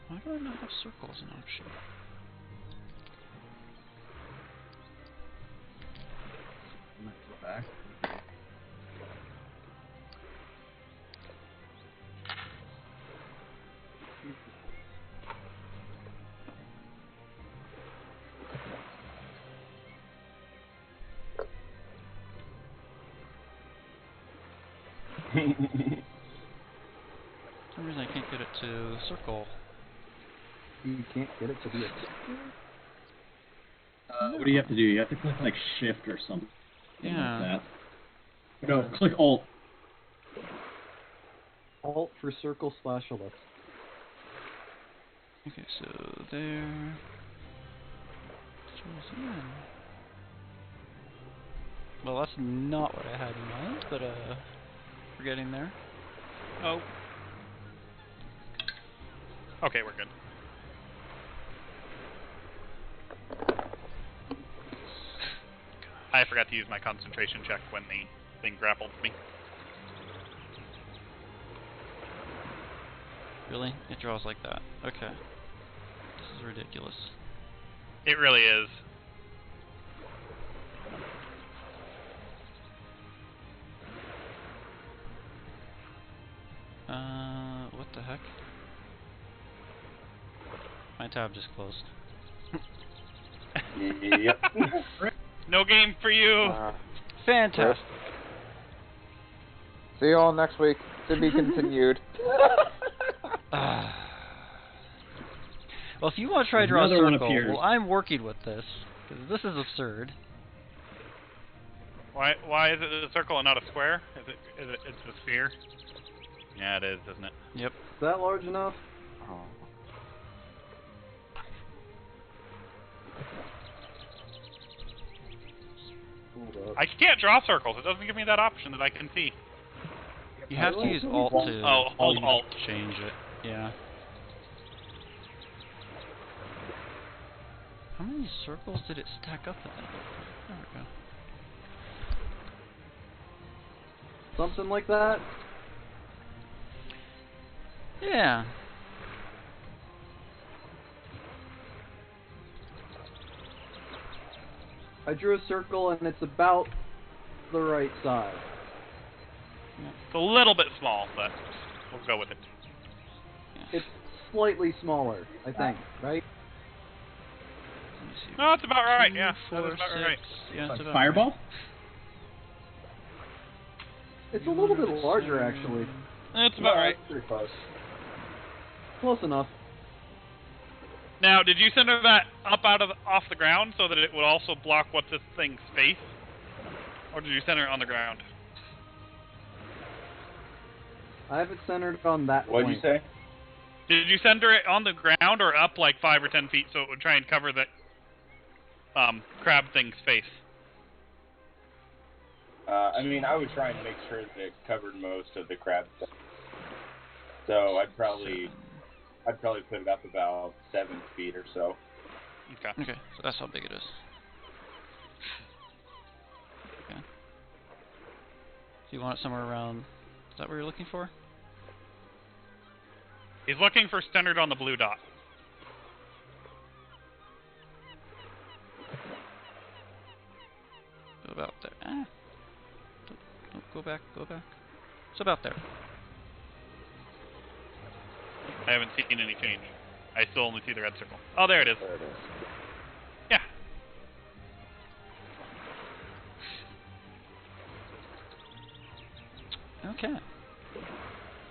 Why do I not have circle as an option?
Let's go back.
For some reason I can't get it to circle.
You can't get it to be a...
What do you have to do? You have to click like Shift or something.
Yeah.
Like that. No, click Alt.
Alt for circle / ellipse.
Okay, so there. Well, that's not what I had in mind, but we're getting there.
Oh. Okay, we're good. I forgot to use my concentration check when the thing grappled me.
Really? It draws like that. Okay. This is ridiculous.
It really is.
What the heck? My tab just closed.
Yep.
No game for you!
Fantastic.
See you all next week. To be continued.
Well, if you want to try to draw a
Another one
circle,
appears.
well, I'm working with this because this is absurd.
Why is it a circle and not a square? Is it it's a sphere? Yeah, it is, isn't it?
Yep.
Is that large enough?
Oh.
Hold up.
I can't draw circles. It doesn't give me that option that I can see.
You have to use Alt to
hold Alt.
change it. Yeah. How many circles did it stack up at? There we go.
Something like that?
Yeah.
I drew a circle and it's about the right size.
It's a little bit small, but we'll go with it.
It's slightly smaller, I think, right?
Let me see.
No, that's about right.
2,
Yeah,
4,
that's about
6.
right.
Yeah,
Like
it's about
fireball?
right.
It's a little bit larger, actually.
That's about right.
Pretty close.
Close enough.
Now, did you center that up off the ground so that it would also block what this thing's face, or did you center it on the ground?
I have it centered on that
What'd
point.
you say?
Did you center it on the ground or up like 5 or 10 feet so it would try and cover the crab thing's face?
I mean, I would try and make sure that it covered most of the crab stuff. So I'd probably put it up about 7 feet or so.
Okay.
Okay, so that's how big it is. Okay. So you want it somewhere around... Is that what you're looking for?
He's looking for centered on the blue dot.
About there. Don't go back, go back. It's about there.
I haven't seen any change. I still only see the red circle. Oh, there it is.
There it is.
Yeah.
Okay.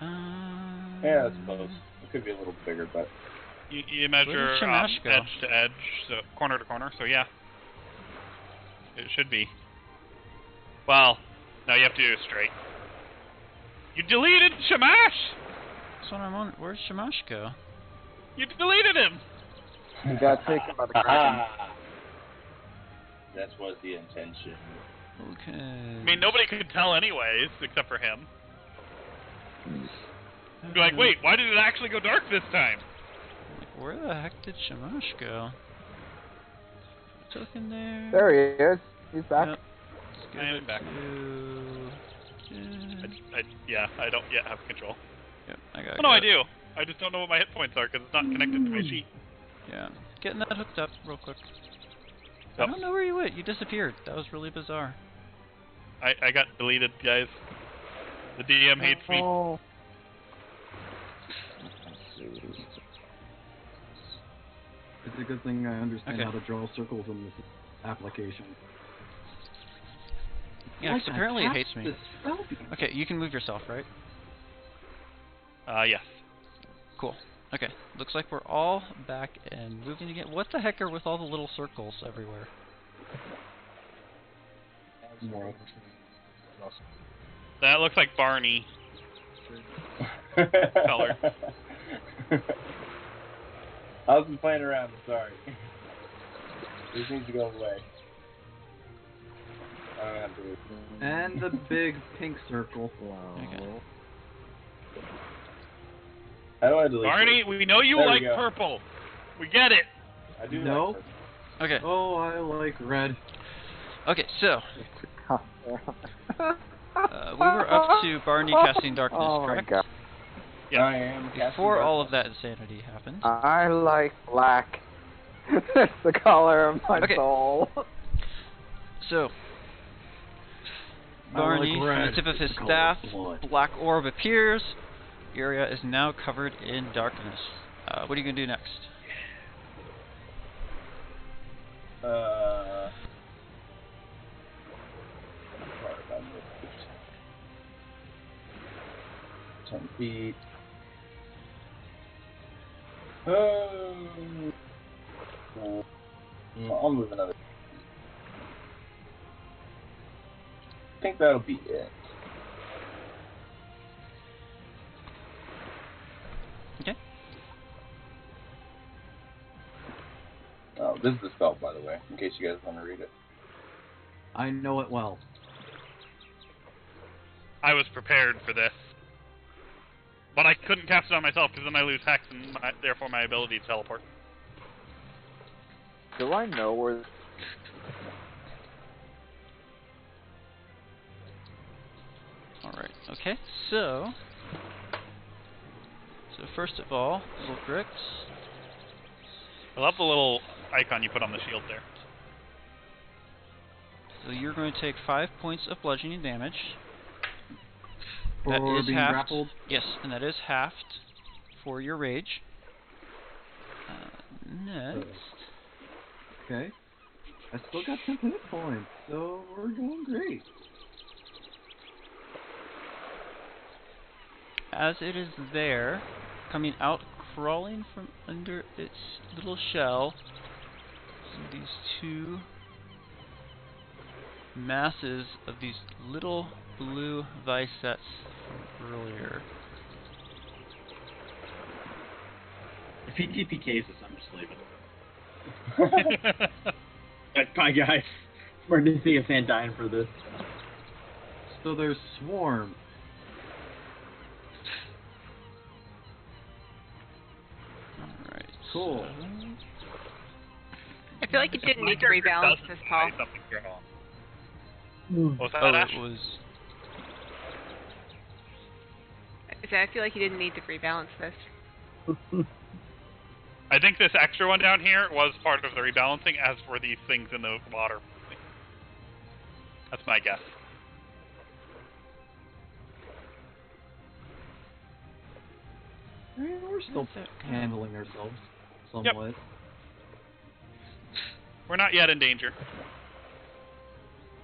Yeah, that's close. It could be a little bigger, but
You measure
Shamash go?
edge to edge, so corner to corner, so yeah. It should be. Well, no, you have to do it straight. You deleted Shamash!
That's what I'm on. Where'd Shamash go?
You deleted him!
He got taken by the kraken.
that was the intention.
Okay.
I mean, nobody could tell anyways, except for him. Be like, wait, why did it actually go dark this time?
Where the heck did Shamash go? Token there.
There he is. He's back.
Yep. Let's
I am
go
back. Yeah, I don't yet have control.
Yep, I got
Oh, no, I do. I just don't know what my hit points are because it's not connected to my sheet.
Yeah. Getting that hooked up real quick. I
Yep.
don't know where you went. You disappeared. That was really bizarre.
I got deleted, guys. The DM hates me.
Oh.
It's a good thing I understand
Okay.
how to draw circles in this application.
Yeah, 'cause apparently it hates me.
This spell.
Okay, you can move yourself, right?
Yes.
Cool. Okay, looks like we're all back and moving again. What the heck are with all the little circles everywhere?
That looks like Barney. Color.
I was just playing around, I'm sorry. This needs to go away. I don't have to.
And the big pink circle.
Okay.
How do I delete
Barney,
it?
we know you
There we
like
go.
purple. We get it.
I do
No.
like purple.
Okay.
Oh, I like red.
Okay, so we were up to Barney casting darkness,
Oh my
correct?
god.
Yeah.
I am. casting
Before all of
darkness.
that insanity happened.
I like black. It's the color of my
Okay.
soul.
So
I like
Barney, from
red.
the tip of his
It's the color
staff,
of blood.
black orb appears. The area is now covered in darkness. What are you gonna do next?
Sorry about this. 10 feet. I'll move another. I think that'll be it.
Okay.
Oh, this is the spell, by the way, in case you guys want to read it.
I know it well.
I was prepared for this. But I couldn't cast it on myself because then I lose Hex and therefore my ability to teleport.
Do I know where?
Alright, okay, so first of all, Zulkrix.
I love the little icon you put on the shield there.
So you're going to take 5 points of bludgeoning damage.
For
That is
being
halved.
grappled?
Yes, and that is halved for your rage. Next.
Okay. I still got 10 hit points, so we're doing great.
As it is there, coming out, crawling from under its little shell, these two masses of these little blue vicets from earlier.
If he TPKs us, I'm just leaving. Bye, guys. We're Nithia a fan dying for this.
So there's Swarm.
Alright.
Cool.
I feel like you didn't need to rebalance this, Paul.
Something's wrong. What was that, Ash?
It was.
I feel like you didn't need to rebalance this.
I think this extra one down here was part of the rebalancing, as were these things in the water. That's my guess.
I mean, we're still handling ourselves somewhat.
We're not yet in danger.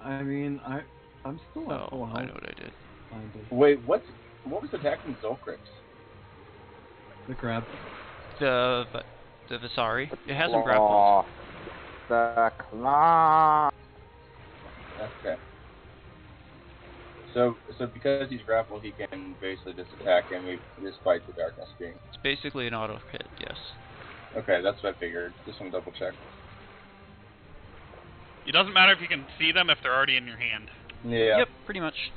I mean, I'm still at full
Oh, I
health.
know what I did.
Kind of.
Wait, what was attacking Zulkrix?
The crab.
The Visari. It hasn't
Claw.
grappled.
The claw.
Okay. So because he's grappled, he can basically just attack him despite the darkness being.
It's basically an auto hit, yes.
Okay, that's what I figured. Just want to double check.
It doesn't matter if you can see them if they're already in your hand.
Yeah.
Yep, pretty much.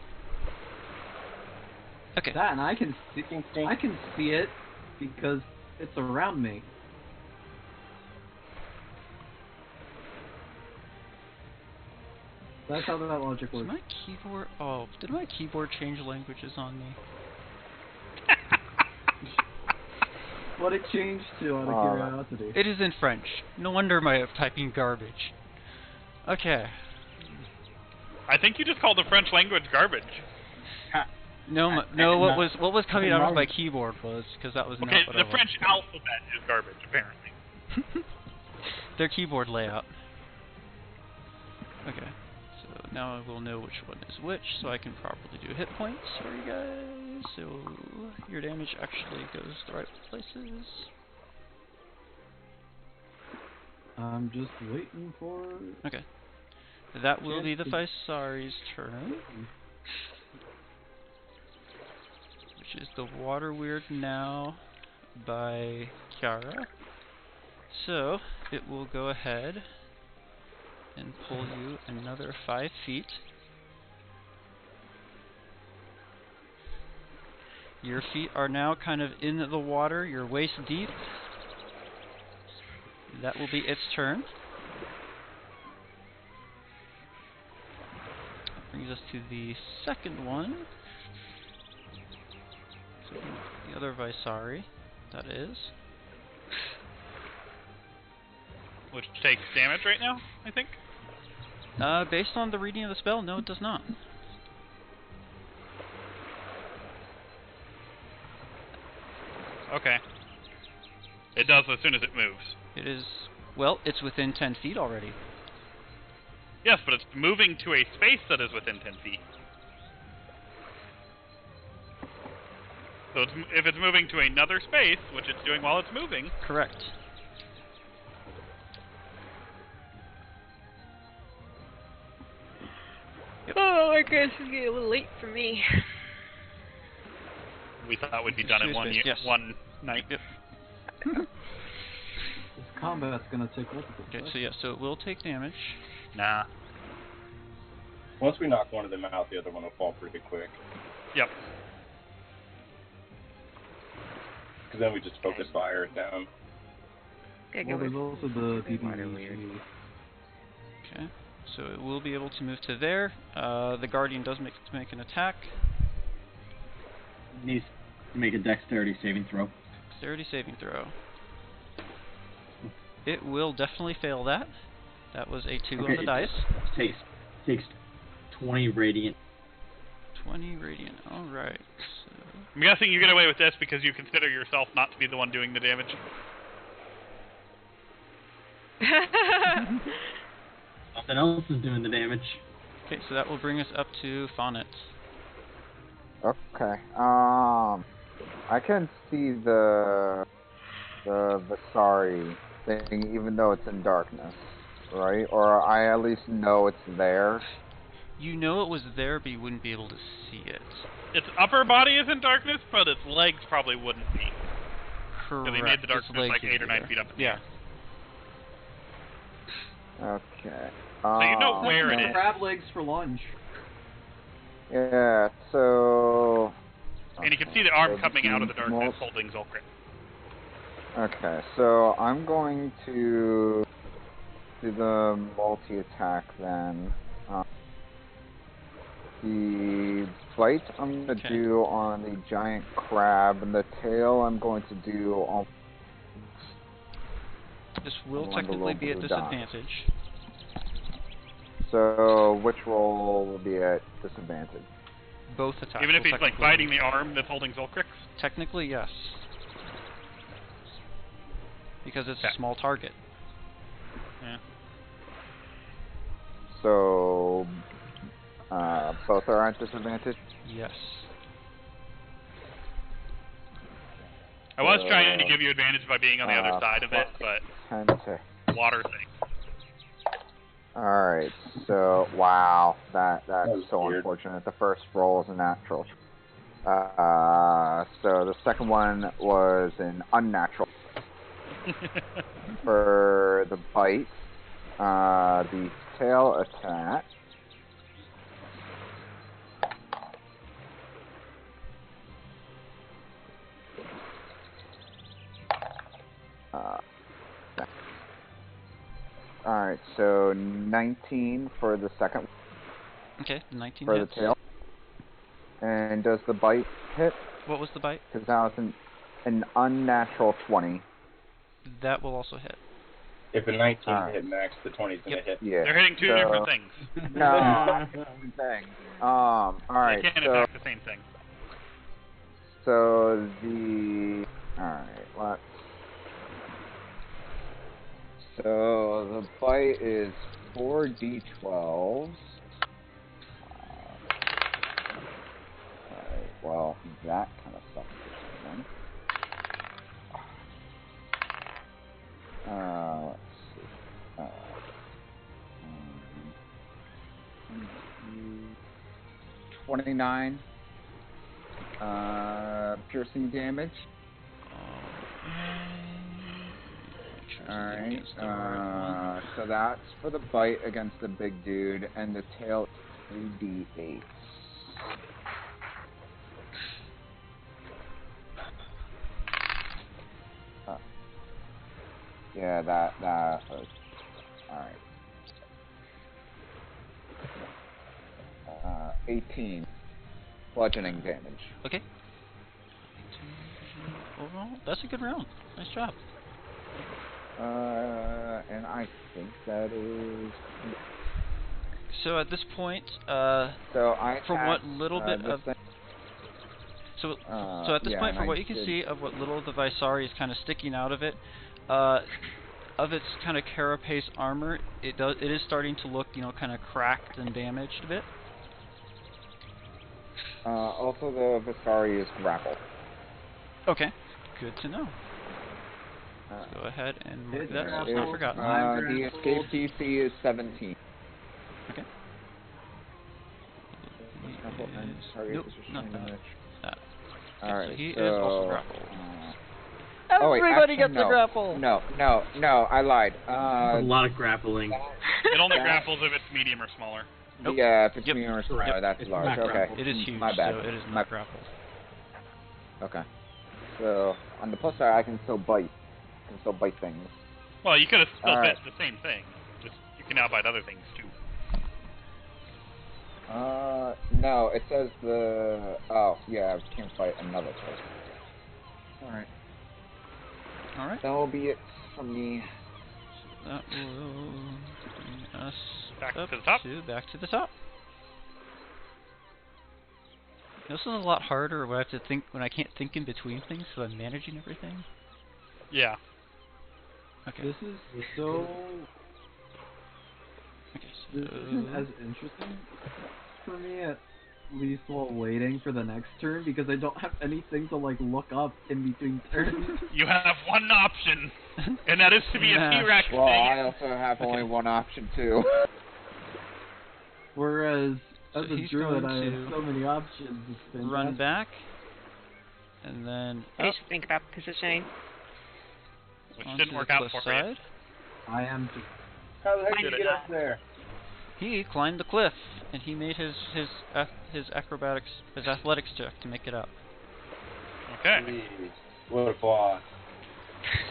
Okay.
That, and I can
Seeking
see it because it's around me. That's how that logic
Did
works.
my keyboard? Oh, did my keyboard change languages on me?
What it changed to, out of curiosity.
It is in French. No wonder I'm typing garbage. Okay.
I think you just called the French language garbage.
No, what was coming out of my keyboard was because that was not
Okay,
what
the
I
French alphabet is garbage, apparently.
Their keyboard layout. Okay, so now I will know which one is which, so I can properly do hit points for you guys. So your damage actually goes the right places.
I'm just waiting for...
Okay. That will be the Visari's turn. Which is the Water Weird now by Kiara. So, it will go ahead and pull you another 5 feet. Your feet are now kind of in the water, you're waist deep. That will be its turn. That brings us to the second one. So the other Visari, that is.
Which takes damage right now, I think.
Based on the reading of the spell, no, it does not.
Okay. It does as soon as it moves.
It is, well, it's within 10 feet already.
Yes, but it's moving to a space that is within 10 feet. So if it's moving to another space, which it's doing while it's moving,
Correct.
Oh, I guess it's getting a little late for me.
we thought would be done in
Space, yes.
one night.
Yep.
This combat's gonna take multiple.
Okay, so yeah, so it will take damage.
Nah.
Once we knock one of them out, the other one will fall pretty quick.
Yep.
Because then we just focus fire it down.
Gotta
Well,
go
there's
with
also the
water
PvE.
weird.
too.
Okay, so it will be able to move to there. The Guardian does make an attack.
Needs to make a dexterity saving throw.
Dexterity saving throw. It will definitely fail that. That was a 2 on the dice.
Takes 20 radiant.
20 radiant. Alright. So
I'm guessing you get away with this because you consider yourself not to be the one doing the damage.
Something else is doing the damage.
okay, so that will bring us up to Fonnet.
Okay. I can see the Visari thing, even though it's in darkness, right? Or I at least know it's there.
You know it was there, but you wouldn't be able to see it.
Its upper body is in darkness, but its legs probably wouldn't be.
Correct.
Because they made the
its
darkness
legs
like
would
8 or
be
9
there.
feet up in the
Yeah.
air.
Okay.
So you know where it is.
Crab legs for lunch.
Yeah. So.
And you can see the arm
So
coming out of the darkness
most-
holding Zolkrit.
Okay, so I'm going to do the multi-attack then. The bite I'm going to
Okay.
do on the giant crab, and the tail I'm going to do on...
This will
on the
technically be at
little blue dot.
disadvantage.
So, which roll will be at disadvantage?
Both attacks.
Even if
will
he's like
technically-
biting the arm that's holding Zolkrix.
Technically, yes. Because it's
Okay.
a small target.
Yeah.
So, both are at disadvantage?
Yes.
I was trying to give you advantage by being on the other
Uh,
side of it, but
10 to...
water thing.
Alright, so, wow, that's
was
so
weird.
unfortunate. The first roll is a natural. So the second one was an unnatural for the bite. The tail attack. Alright, so 19 for the second
Okay, 19
for
hits.
the tail. And does the bite hit?
What was the bite?
Because that was an unnatural 20.
That will also hit.
If a 19
Alright.
hit max, the 20's gonna
Yep.
hit.
Yeah.
They're hitting two
so-
different things.
No, same thing. Alright,
They can't
so,
attack the same thing.
so the... Alright, let's... So, the bite is 4d12s. Alright, well, that kind of sucks for someone. Let's see. 29 piercing damage. Alright, so that's for the bite against the big dude, and the tail 3d8. Yeah, that was... Alright. 18 bludgeoning damage.
Okay. Overall, that's a good round. Nice job.
And I think that is...
So at this point,
So I
from what
cast,
little bit
this
of
thing-
so at this
yeah,
point,
and
from
I
what you can
did-
see of what little of the Visari is kind of sticking out of it, of its kind of carapace armor, it is starting to look, kind of cracked and damaged a bit.
Also, the Visari is grappled.
Okay, good to know. Go ahead and mark
It's
that. So it's not forgotten.
The escape DC is 17.
Okay.
Grapple and
Is-
target
nope,
is
not
restrained in
that.
the-
That.
Alright,
so he is
so,
also grappled.
oh, wait,
Everybody
actually,
gets
no.
a grapple.
No, I lied.
A lot of grappling.
It only grapples if it's medium or smaller.
Nope.
Yeah, if it's
Yep.
medium or
Correct.
smaller, that's
It's
large.
not
Okay.
grappled.
It is huge,
My bad.
so it is
My-
not grappled.
Okay. So, on the plus side, I can still bite. I can still bite things.
Well, you could have still
Alright.
bit the same thing. Just you can now bite other things too.
No, it says the... Oh, yeah, I can't fight another person. Alright.
Alright.
That will be it from me.
That will bring us
Back
up
to the top.
back to the top. This is a lot harder when I have to think when I can't think in between things, so I'm managing everything.
Yeah.
Okay.
This is so.
Okay.
This isn't as interesting for me, at least while waiting for the next turn, because I don't have anything to like look up in between turns.
You have one option, and that is to be a
Nah.
T-Rex
Well,
thing.
I also have only one option, too.
Whereas
So
as a
he's
druid,
going
I
to
have so many options. It's
run
fantastic.
back, and then
I
up
should think about positioning.
Which
onto
didn't
the
work out
cliff
for you.
side.
I am just.
How the heck
I
did you
did
get
not.
up there?
He climbed the cliff, and he made his athletics check to make it up.
Okay.
Jeez, what a boss.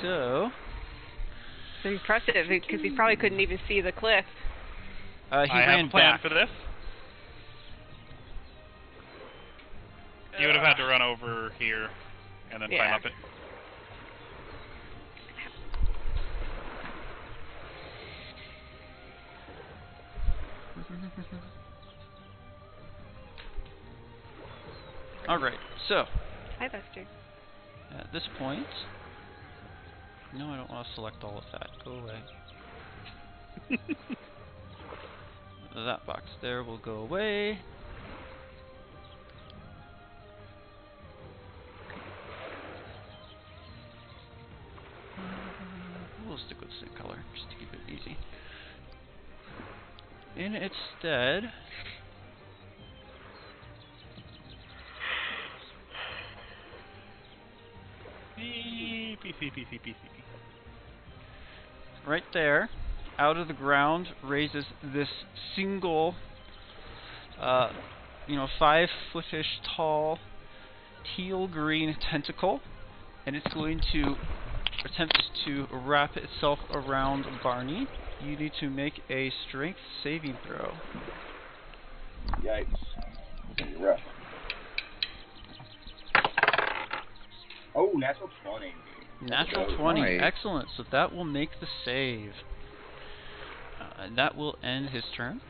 So
It's impressive because he probably couldn't even see the cliff.
he
I have
ran
a plan
back.
for this. You would have had to run over here and then climb
Yeah.
up it.
Alright, so
Hi, Buster.
at this point, no, I don't want to select all of that. Go away. That box there will go away. We'll stick with the same color, just to keep it easy. In its stead, right there, out of the ground, raises this single, 5-foot-ish tall, teal green tentacle, and it's going to attempt to wrap itself around Barney. You need to make a strength saving throw.
Yikes. Pretty rough. Oh, natural 20.
Natural
Oh,
20,
nice.
excellent. So that will make the save. And that will end his turn.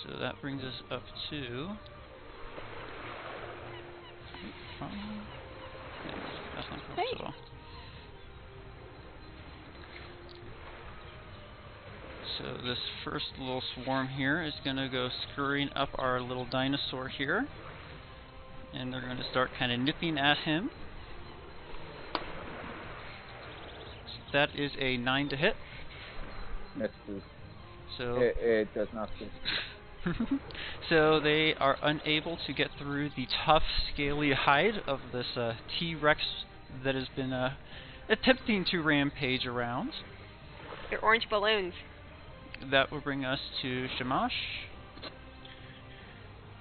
So that brings us up to... That's not close at all. So this first little swarm here is going to go scurrying up our little dinosaur here. And they're going to start kind of nipping at him. So that is a 9 to hit.
Misses.
So
It does not succeed.
so they are unable to get through the tough, scaly hide of this T-Rex that has been attempting to rampage around.
They're orange balloons.
That will bring us to Shamash.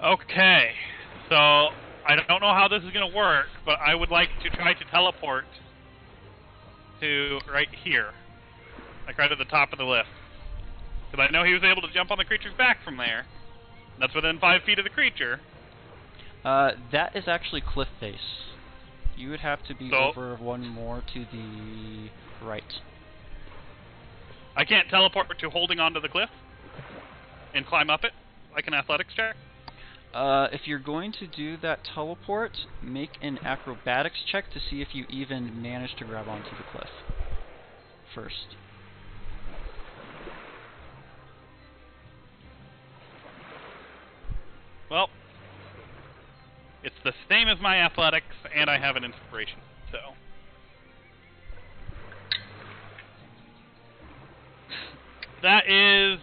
Okay, so I don't know how this is going to work, but I would like to try to teleport to right here, like right at the top of the lift. Because I know he was able to jump on the creature's back from there. That's within 5 feet of the creature.
That is actually cliff face. You would have to be
So-
over one more to the right.
I can't teleport to holding onto the cliff and climb up it like an athletics check.
If you're going to do that teleport, make an acrobatics check to see if you even manage to grab onto the cliff first.
Well, It's the same as my athletics, and I have an inspiration. So that is.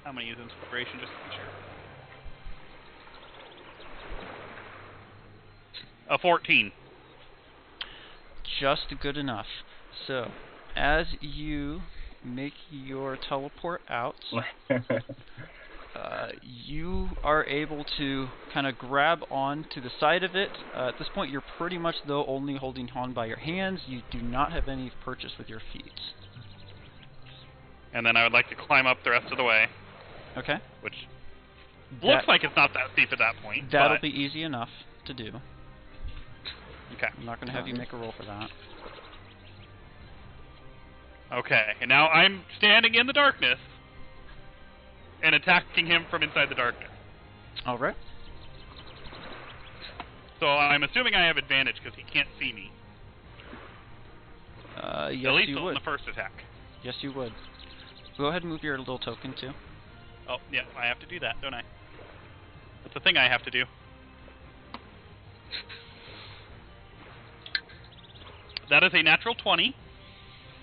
I'm gonna use inspiration just to be sure. A 14.
Just good enough. So, as you make your teleport out, you are able to kind of grab on to the side of it. At this point, you're pretty much, though, only holding on by your hands. You do not have any purchase with your feet.
And then I would like to climb up the rest of the way.
Okay.
Which looks like it's not that steep at that point.
That'll
but...
be easy enough to do.
Okay.
I'm not going to have you make a roll for that.
Okay, and now I'm standing in the darkness and attacking him from inside the darkness.
Alright.
So I'm assuming I have advantage because he can't see me.
Yes,
at least
you
on
would.
the first attack.
Yes, you would. Go ahead and move your little token, too.
Oh, yeah, I have to do that, don't I? That's the thing I have to do. That is a natural 20.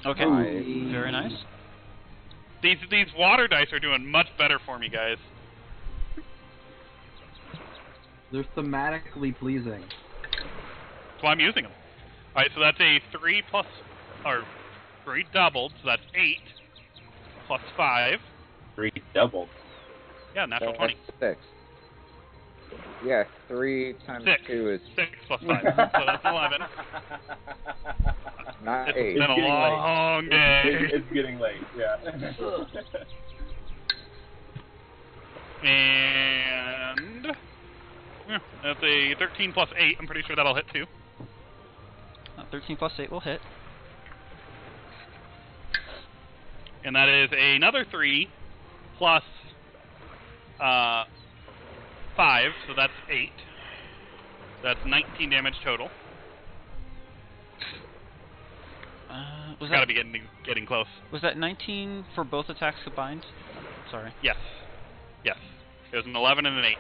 Okay,
Nice.
very nice.
These water dice are doing much better for me, guys.
They're thematically pleasing.
That's why I'm using them. Alright, so that's a 3 doubled, so that's 8 plus 5.
3 doubled.
Yeah, natural 20.
6. Yeah, 3 times
6.
2 is
6 plus 5, so that's 11.
not
It's
8.
been a
getting
long day.
It's getting late, yeah.
And yeah, that's a 13 plus 8. I'm pretty sure that'll hit too.
13 plus 8 will hit.
And that is another 3 plus 5, so that's 8. That's 19 damage total.
Was
Gotta
that
be getting close.
was that 19 for both attacks combined? Sorry.
Yes. Yes. It was an 11 and an 8.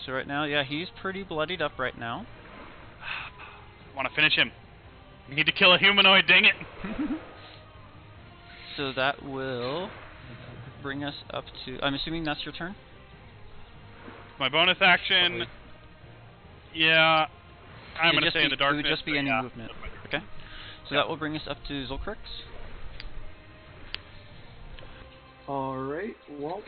So right now, yeah, he's pretty bloodied up right now.
Want to finish him. Need to kill a humanoid, dang it!
So that will bring us up to... I'm assuming that's your turn?
My bonus action... Yeah... I'm
It'd
going to
just
stay in
be-
the darkness.
It would just be
but
any
yeah.
movement. Okay. So that will bring us up to Zulkrix.
Alright, well,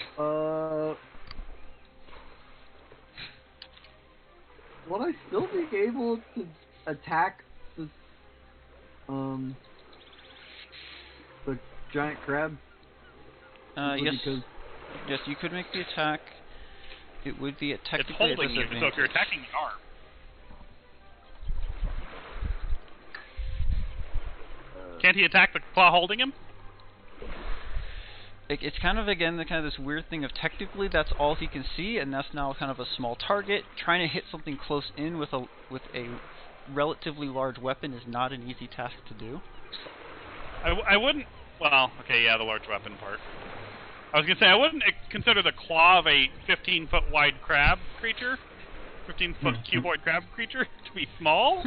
would I still be able to attack this, the giant crab? Simply
Yes.
because-
Yes, you could make the attack. It would be a
It's
technically a
holding you, so if
disadvantage.
you're attacking the arm... Can't he attack the claw holding him?
It's kind of, again, the kind of this weird thing of technically that's all he can see, and that's now kind of a small target. Trying to hit something close in with a relatively large weapon is not an easy task to do.
I wouldn't... Well, okay, yeah, the large weapon part. I was going to say, I wouldn't consider the claw of a 15-foot wide crab creature, 15-foot cuboid crab creature, to be small,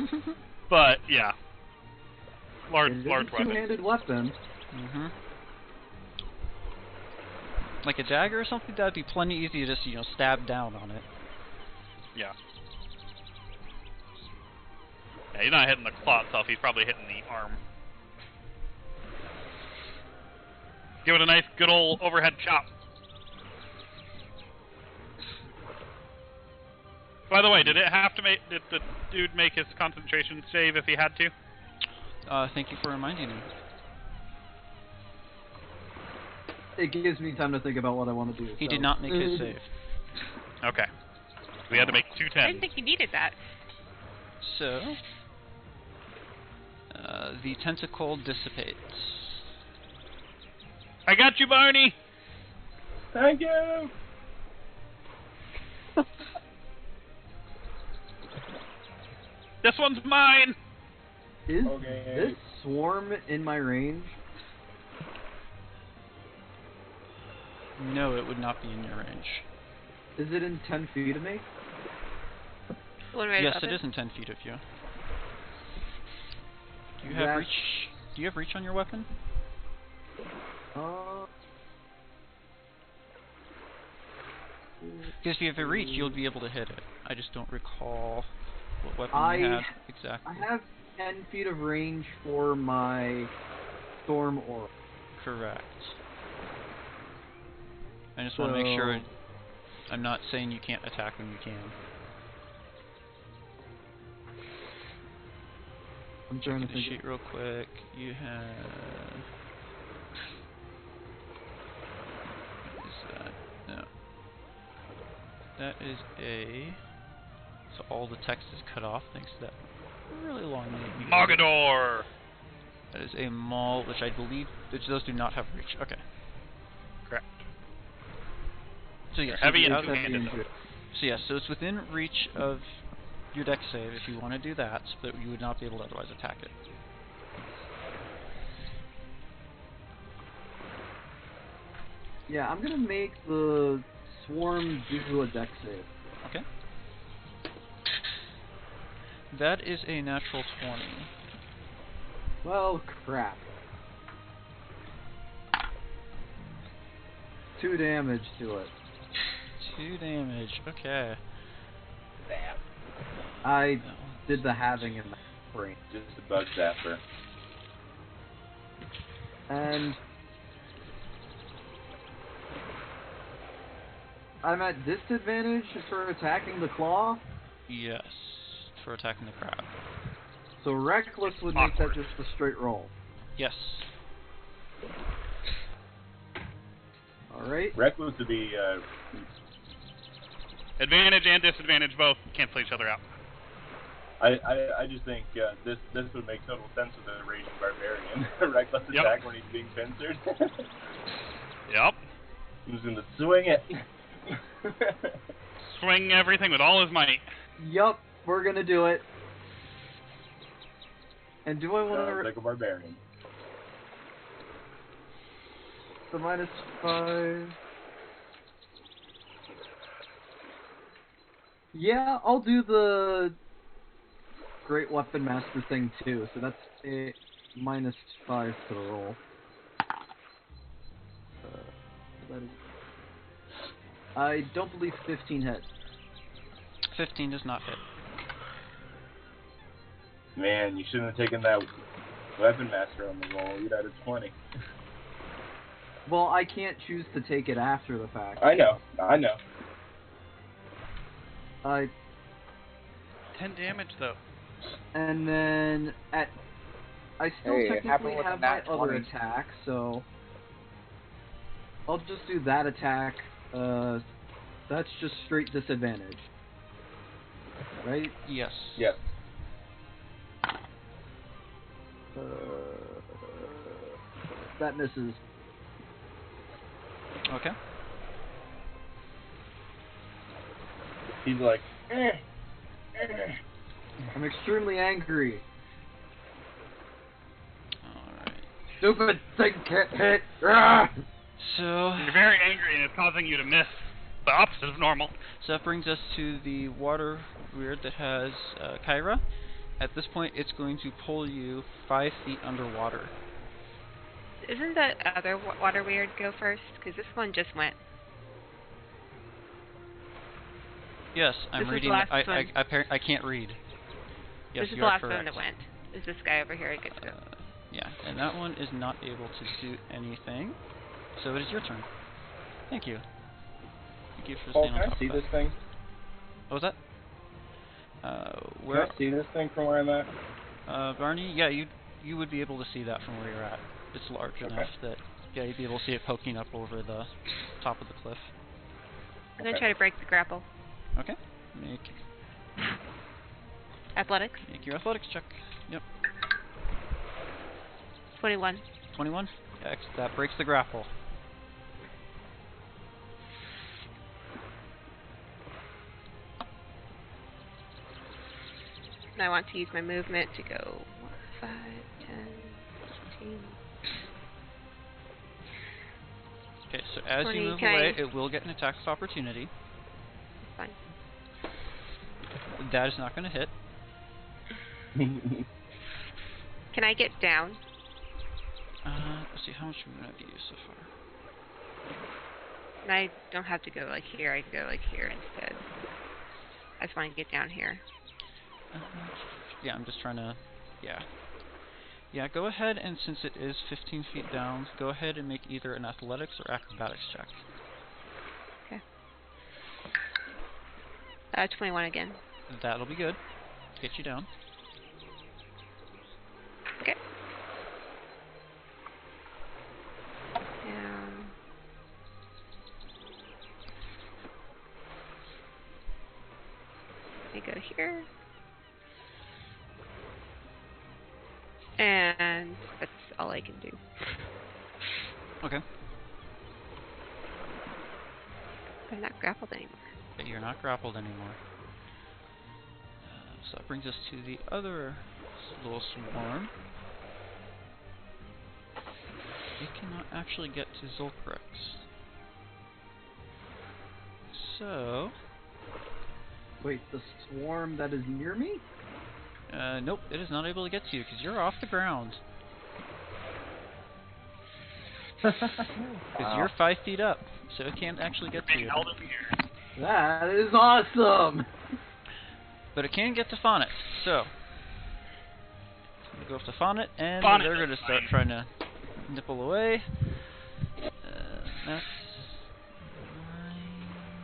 but, yeah. Large weapon.
Two-handed weapon.
Mm-hmm. Like a dagger or something, that'd be plenty easy to just, stab down on it.
Yeah. Yeah, he's not hitting the claw itself, he's probably hitting the arm. Give it a nice, good old overhead chop. By the way, did the dude make his concentration save if he had to?
Thank you for reminding me.
It gives me time to think about what I want to do.
He
so.
did not make his save.
Okay. We had to make 2
I
10s.
didn't think you needed that.
So, the tentacle dissipates.
I got you, Barney!
Thank you!
This one's mine!
Is
Okay.
this swarm in my range?
No, it would not be in your range.
Is it in 10 feet of me?
The one right
Yes,
above
it is in 10 feet of you. Do you have reach? Do you have reach on your weapon? Because if you have a reach, you'll be able to hit it. I just don't recall what weapon you had exactly.
I have 10 feet of range for my storm aura.
Correct. I just want to make sure I'm not saying you can't attack when you can.
I'm trying to
The
think.
sheet real quick. You have. What is that? No. That is a. So all the text is cut off thanks to that really long name.
Mogador!
That is a maul, which I believe those do not have reach. Okay.
Correct.
So yes,
Heavy
it's
and
out-
two-handed.
So yes, so it's within reach of your dex save if you want to do that, but you would not be able to otherwise attack it.
Yeah, I'm gonna make the swarm do a dex save.
Okay. That is a natural 20.
Well, crap. 2 damage to it.
2 damage, okay.
I did the halving in my brain.
Just a bug zapper.
And I'm at disadvantage for attacking the claw,
Yes, for attacking the crab.
so reckless would make that just a straight roll.
Yes.
Alright.
Reckless to be
Advantage and disadvantage both cancel each other out.
I just think this would make total sense with a raging barbarian. Reckless
Yep.
attack when he's being pincered.
Yep.
He's gonna swing it.
Swing everything with all his might.
Yup, we're gonna do it. And do I want to...
Like a barbarian.
The -5... Yeah, I'll do the Great Weapon Master thing too, so that's a -5 to the roll. That is... I don't believe 15 hit.
15 does not hit.
Man, you shouldn't have taken that weapon master on the roll. You'd had a 20.
Well, I can't choose to take it after the fact.
I know.
10 damage though.
And then I still
Hey, it
technically
happened with
have
a
my
nat
other
20.
attack, so I'll just do that attack. That's just straight disadvantage, right?
Yes.
Yep.
That misses.
Okay.
He's like,
I'm extremely angry.
Alright.
Stupid thing can't hit. Ah!
So
You're very angry and it's causing you to miss the opposite of normal.
that brings us to the water weird that has Kyra. At this point, it's going to pull you 5 feet underwater.
Isn't that other water weird go first? Because this one just went.
Yes, I'm
This is the
reading.
last
I
one.
I can't read. Yes,
This is
you
the
are
last
correct.
one that went. Is this guy over here? I get to go.
Yeah, and that one is not able to do anything. So it is your turn. Thank you. Thank you for
Paul,
staying on
can
top
I see
of
this
that.
thing?
What was that?
Can
Where?
I see this thing from where I'm at?
Barney? Yeah, you would be able to see that from where you're at. It's large enough that you'd be able to see it poking up over the top of the cliff.
I'm gonna try to break the grapple.
Okay. Make
Athletics.
your athletics check. Yep.
21.
21. That breaks the grapple.
And I want to use my movement to go 5, 10, 15.
Okay, so as
20,
you move
can
away,
I-
it will get an attack of opportunity.
Fine.
That is not going to hit.
Can I get down?
Let's see, how much movement have you used so far?
And I don't have to go like here, I can go like here instead. I just want to get down here.
Yeah, I'm just trying to... Yeah. Yeah, go ahead, and since it is 15 feet down, go ahead and make either an athletics or acrobatics check.
Okay. 21 again.
That'll be good. Get you down.
Okay. Down. Let me go here. And that's all I can do.
Okay.
I'm not grappled anymore.
But you're not grappled anymore. So that brings us to the other little swarm. It cannot actually get to Zulkrix. So...
Wait, the swarm that is near me?
Nope, it is not able to get to you because you're off the ground. Because you're 5 feet up, so it can't actually get to you.
Held in here.
That is awesome!
But it can get to Fonnet, so... Go up to Fonnet, and
Fonnet
they're
is
going to start
fine.
trying to nipple away. That's...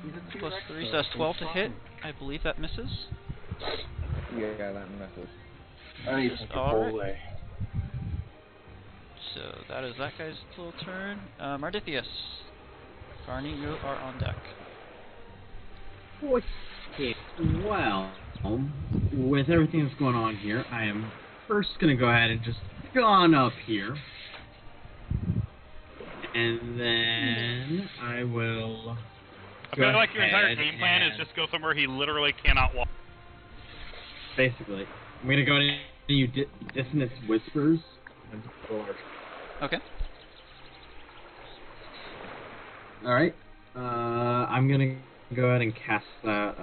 He's a
9 plus
T-Rex,
3, so
though,
that's
so
12
it's
to
fine.
hit. I believe that misses.
Yeah, that misses.
I need some
Alright.
Chipotle.
So that is that guy's little turn. Mardithius. Barney, you are on deck.
Okay, well, with everything that's going on here, I am first going to go ahead and just gone up here. And then I will
I
go
feel like your entire
ahead
game plan is
and
just go somewhere he literally cannot walk.
basically, I'm going to go ahead and you Dissonance Whispers.
Okay.
Alright. I'm going to go ahead and cast that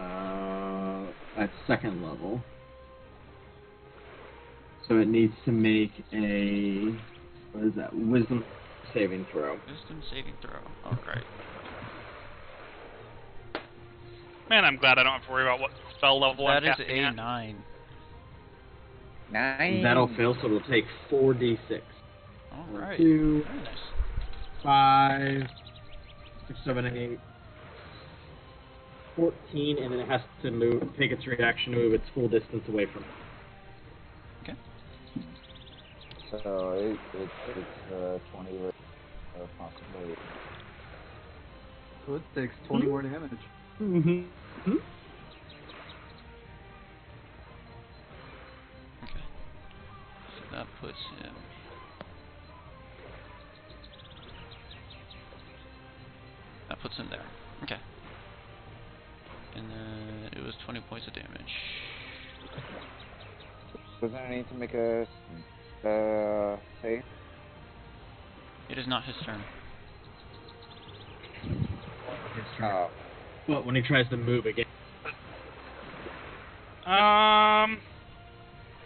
at second level. So it needs to make a, what is that, Wisdom saving throw.
Wisdom saving throw. Alright.
Man, I'm glad I don't have to worry about what spell level I'm
That is
casting
a
at.
9.
Nice.
That'll fail, so it'll take 4d6.
Alright.
2,
Very nice.
5, 6, 7, 8, 14, and then it has to move, take its reaction to move its full distance away from it.
So it takes 20 with possibly.
So it takes 20 more damage.
Mm-hmm.
Okay. So that puts him... That puts him there. Okay. And then it was 20 points of damage.
Doesn't it need to make a save?
It is not his turn.
Oh.
But when he tries to move again.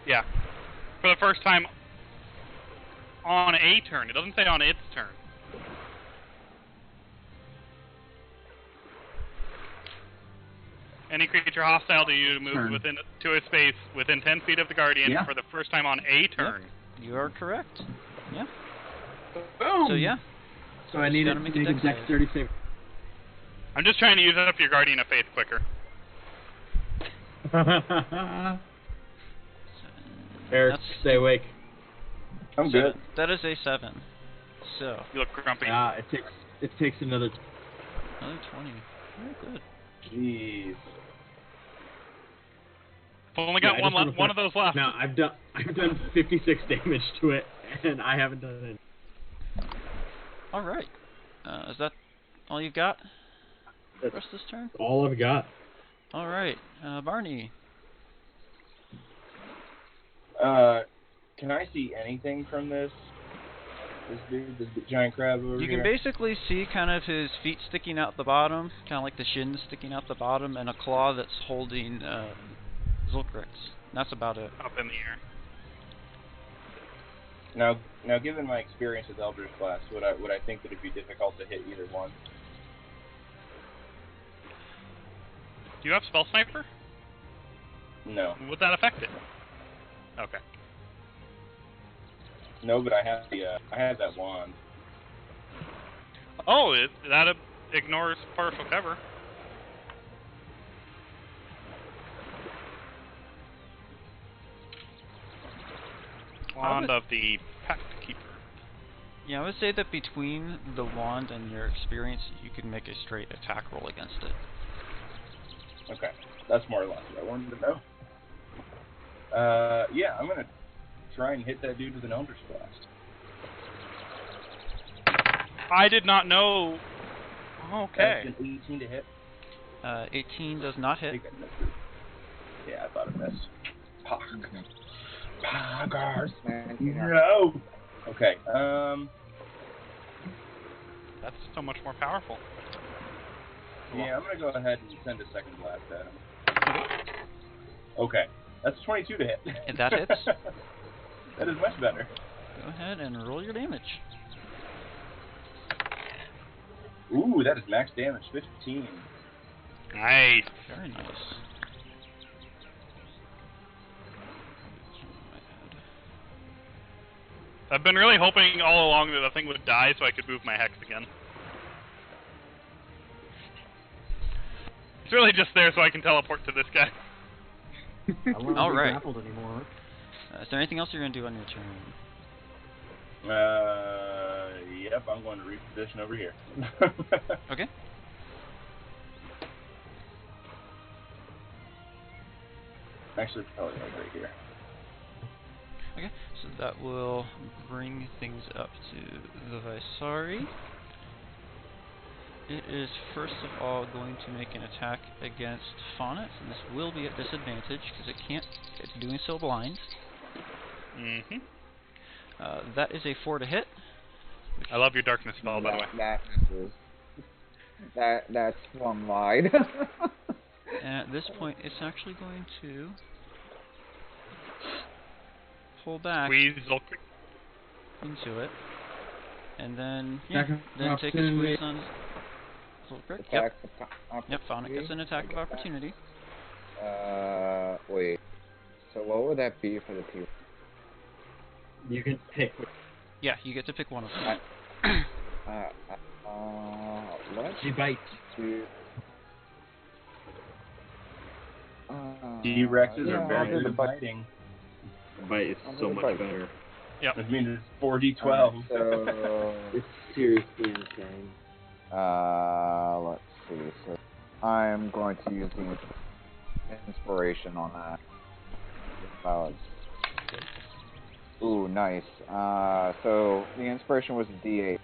Yeah. For the first time on a turn. It doesn't say on its turn. Any creature hostile to you moves
Turn.
to a space within 10 feet of the Guardian
Yeah.
for the first time on a turn.
You are correct. Yeah.
Boom!
So yeah.
So I need
gotta
to
make
make
a
a
dex save.
dexterity save.
I'm just trying to use up your Guardian of Faith quicker.
Eric,
That's-
stay awake.
I'm
so
good.
That is a 7. So,
You look grumpy.
Yeah, it takes another.
another 20. Very good.
Jeez.
I've only
Yeah,
got
I
one
just wanna
left. One of those left.
Now I've done 56 damage to it, and I haven't done it.
Alright. Is that all you've got?
That's
Rest this turn?
all I've got.
Alright. Barney.
Can I see anything from this? This dude, this giant crab over
You
here?
can basically see kind of his feet sticking out the bottom, kind of like the shins sticking out the bottom, and a claw that's holding Zulkrix. That's about it.
Up in the air.
Now, given my experience with Eldritch Blast, would I think that it'd be difficult to hit either one?
Do you have Spell Sniper?
No.
Would that affect it? Okay.
No, but I have that wand.
Oh, that ignores partial cover. Wand of the Pact Keeper.
Yeah, I would say that between the wand and your experience, you can make a straight attack roll against it.
Okay, that's more or less what I wanted to know. Yeah, I'm gonna try and hit that dude with an Eldritch Blast.
I did not know. Okay.
That's an 18 to hit.
18 does not
I
hit.
think I missed it. Yeah, I thought it missed. Poggers. No. Okay.
That's so much more powerful.
Yeah, I'm gonna go ahead and send a second blast at him. Okay, that's 22 to hit.
And that hits.
That is much better.
Go ahead and roll your damage.
Ooh, that is max damage, 15.
Nice.
Very nice.
I've been really hoping all along that the thing would die so I could move my hex again. It's really just there so I can teleport to this guy.
I won't
All
be
right.
grappled anymore.
Is there anything else you're going to do on your turn?
Yep, I'm going to reposition over here.
Okay.
Actually, probably like right here.
Okay, so that will bring things up to the Visari. It is first of all going to make an attack against Faunus, and this will be at disadvantage because it's doing so blind.
Mm-hmm.
That is a 4 to hit.
I love your darkness spell, by the way.
That misses. That's one wide.
And at this point, it's actually going to pull back
Squeeze Zulkrix.
into it, and then
Attack of
then take a
opportunity.
squeeze on Zulkrix. Yep,
Attack
yep. Faunic gets an attack of opportunity.
Wait. So what would that be for the T?
You can pick.
Yeah, you get to pick one of them.
Let's
She bites.
do.
T-Rexes
yeah,
are
I'll
very
do
good
the
at
bite.
fighting.
Bite is
I'll do
so
the
much
bite.
better.
Yep.
That means it's 4d12.
So
It's seriously insane.
let's see. So I'm going to use the inspiration on that. Ooh, nice. So the inspiration was a D8.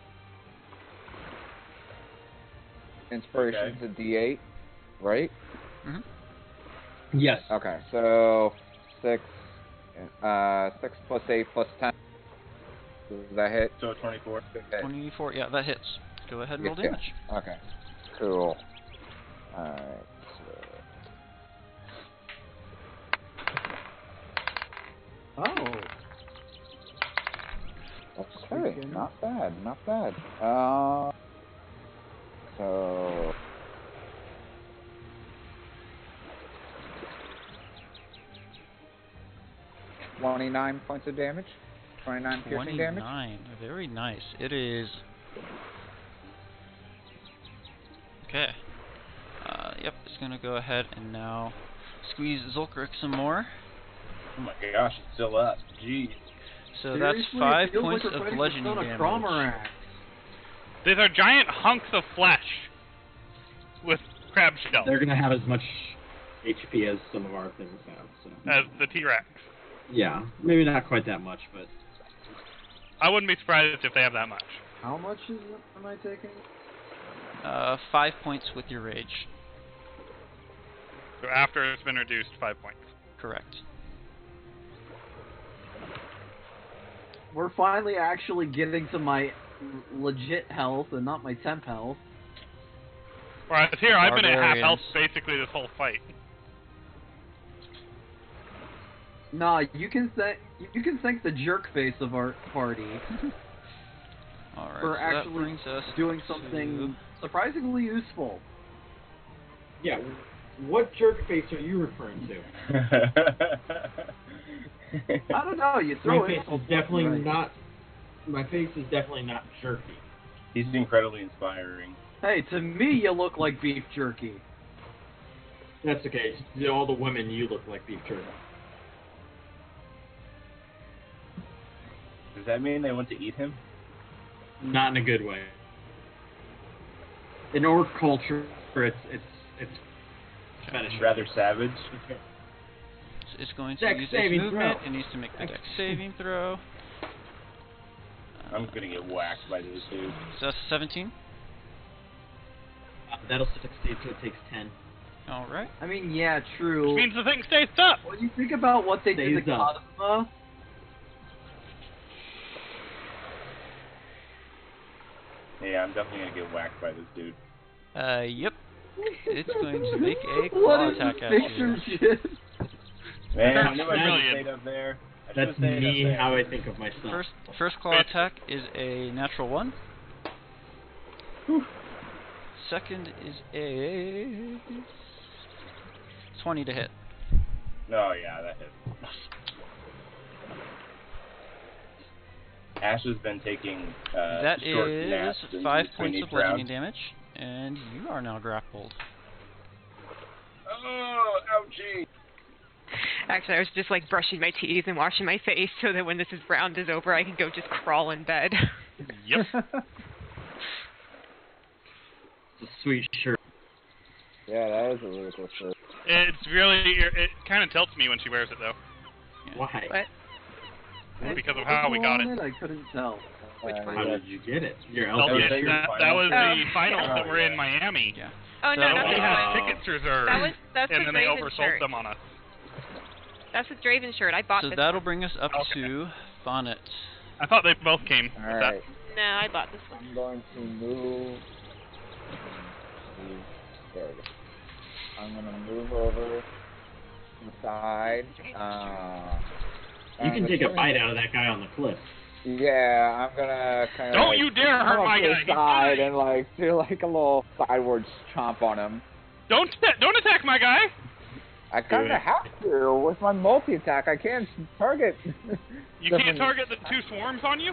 Inspiration's a D8, right?
Mm-hmm.
Yes.
Okay, so 6 plus 8 plus 10. Does that hit?
So 24.
Okay.
24. Yeah, that hits. Go ahead and roll
Yeah.
damage.
Okay. Cool. Alright.
Oh.
Okay, not bad, not bad. So 29 points of damage. 29 piercing damage.
29. Very nice. It is. Okay. Yep, it's going to go ahead and now squeeze Zulkrix some more.
Oh my gosh, it's still up. Jeez.
So
Seriously,
that's 5
it feels
points
like we're
of
fighting
bludgeoning
a ton of
damage.
trauma racks.
These are giant hunks of flesh with crab shells,
They're gonna have as much HP as some of our things have. So.
as the T-Rex.
Yeah, maybe not quite that much, but
I wouldn't be surprised if they have that much.
How much am I taking?
5 points with your rage.
So after it's been reduced, 5 points.
Correct.
We're finally actually getting to my legit health and not my temp health.
Whereas here, I've been at half health
Barbarians.
basically this whole fight.
Nah, you can thank the jerk face of our party
Alright,
for
so that
actually
brings us
doing something surprisingly useful.
Yeah. What jerk face are you referring to?
I don't know. You throw
My face is definitely
right.
not. My face is definitely not jerky.
He's incredibly inspiring.
Hey, to me, you look like beef jerky.
That's okay. To all the women, you look like beef jerky.
Does that mean they want to eat him?
Not in a good way. In orc culture, it's fetish.
Rather savage.
It's going to
Dex
use its
saving
movement.
throw.
It needs to make the
Dex
dex saving throw.
I'm gonna get whacked by this dude.
So that's 17.
That'll succeed, so it takes 10.
Alright.
I mean, yeah, true.
Which means the thing stays up!
When you think about what they did to
Stays up.
Kadma,
Yeah, I'm definitely gonna get whacked by this dude.
Yep. It's going to make a
what
claw
is
attack
this
at you.
picture shit?
Man, I
That's
knew I should have
brilliant.
stayed up there. I
That's
should've stayed
me,
up there.
how I think of myself.
First claw attack is a natural 1. Second is a 20 to hit.
Oh yeah, that hit. Ash has been taking
That
short
is
naps in
5
between
points
each
of bludgeoning
round.
damage, and you are now grappled.
Oh, ouchie!
Actually, I was just like brushing my teeth and washing my face so that when this round is over, I can go just crawl in bed.
Yep.
It's a sweet shirt.
Yeah, that is a really cool shirt.
It's really, it kind of tilts me when she wears it though.
Why?
What?
Because of how we got it.
I couldn't tell.
Which one?
How did you get it? Your
Oh,
LP
yeah,
that's your
that was the
Oh.
finals
Yeah.
that were in Miami.
Yeah.
Oh
So
no,
that
not
We
this
had
one.
tickets reserved,
That's
and
the
then they
Draven
oversold
shirt.
them on us.
That's the Draven shirt. I bought
So
this.
that'll bring us up
Okay.
to Bonnet.
I thought they both came with that.
Alright,
No, I bought this one.
I'm going to move. There we go. I'm gonna move over to the side.
You can take a bite out of that guy on the cliff.
Yeah, I'm gonna kind of.
Don't you dare hurt
come
my
up to
guy.
the
He's
side
good.
and like do like a little sideways chomp on him.
Don't attack my guy.
I kind of have to with my multi attack. I can't target.
You can't target the 2 swarms on you.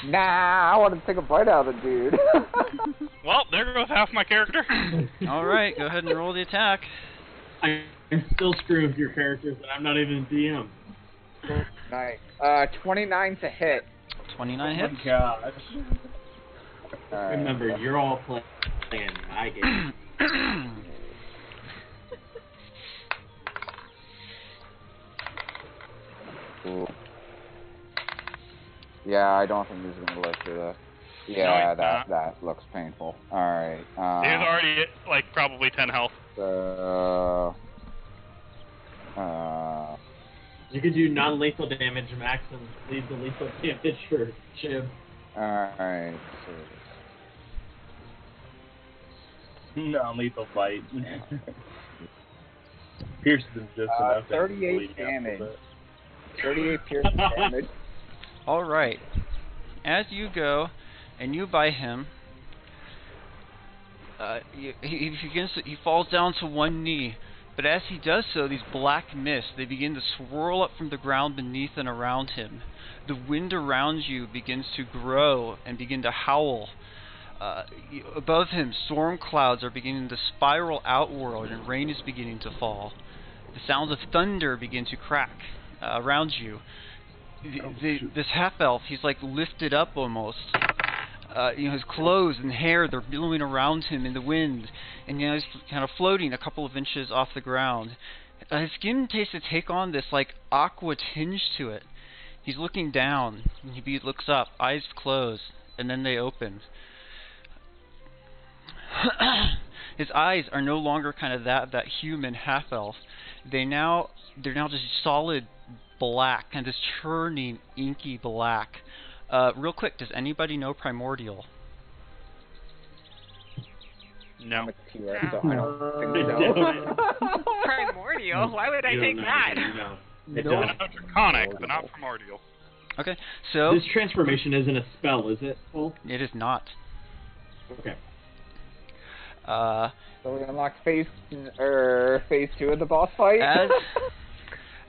Nah, I want to take a bite out of the dude.
Well, there goes half my character.
Alright, go ahead and roll the attack.
I'm still screwing with your characters, and I'm not even DM.
Nice. 29 to hit.
29
Oh
hits.
my gosh.
Alright.
Remember, you're all playing my game.
Cool. Yeah, I don't think he's gonna live through that. Yeah,
he's not.
that looks painful. Alright.
He's already at, like, probably 10 health.
You could do non-lethal damage, Max, and leave the lethal damage for Chib.
Alright.
Non-lethal bite. Pierces him just enough. to
38
bleed out a
damage.
little bit.
38 piercing damage.
Alright. As you go and you bite him, he falls down to one knee. But as he does so, these black mists, they begin to swirl up from the ground beneath and around him. The wind around you begins to grow and begin to howl. Above him, storm clouds are beginning to spiral outward and rain is beginning to fall. The sounds of thunder begin to crack around you. This half-elf, he's like lifted up almost. His clothes and hair, they're billowing around him in the wind, and he's kind of floating a couple of inches off the ground. His skin takes to take on this like aqua tinge to it. He's looking down, and he looks up, eyes closed, and then they open. His eyes are no longer kind of that human half-elf. They're now just solid black, kind of this churning, inky black. Real quick, does anybody know Primordial?
No.
I'm a T-Rex, so
No.
I don't think so.
Primordial? Why would I
You
take
don't know
that?
anything, no. It
Nope.
I
doesn't.
know Draconic, but not Primordial.
Okay, so
This transformation isn't a spell, is it, Paul?
it is not.
Okay.
So we unlock phase 2 of the boss fight.
As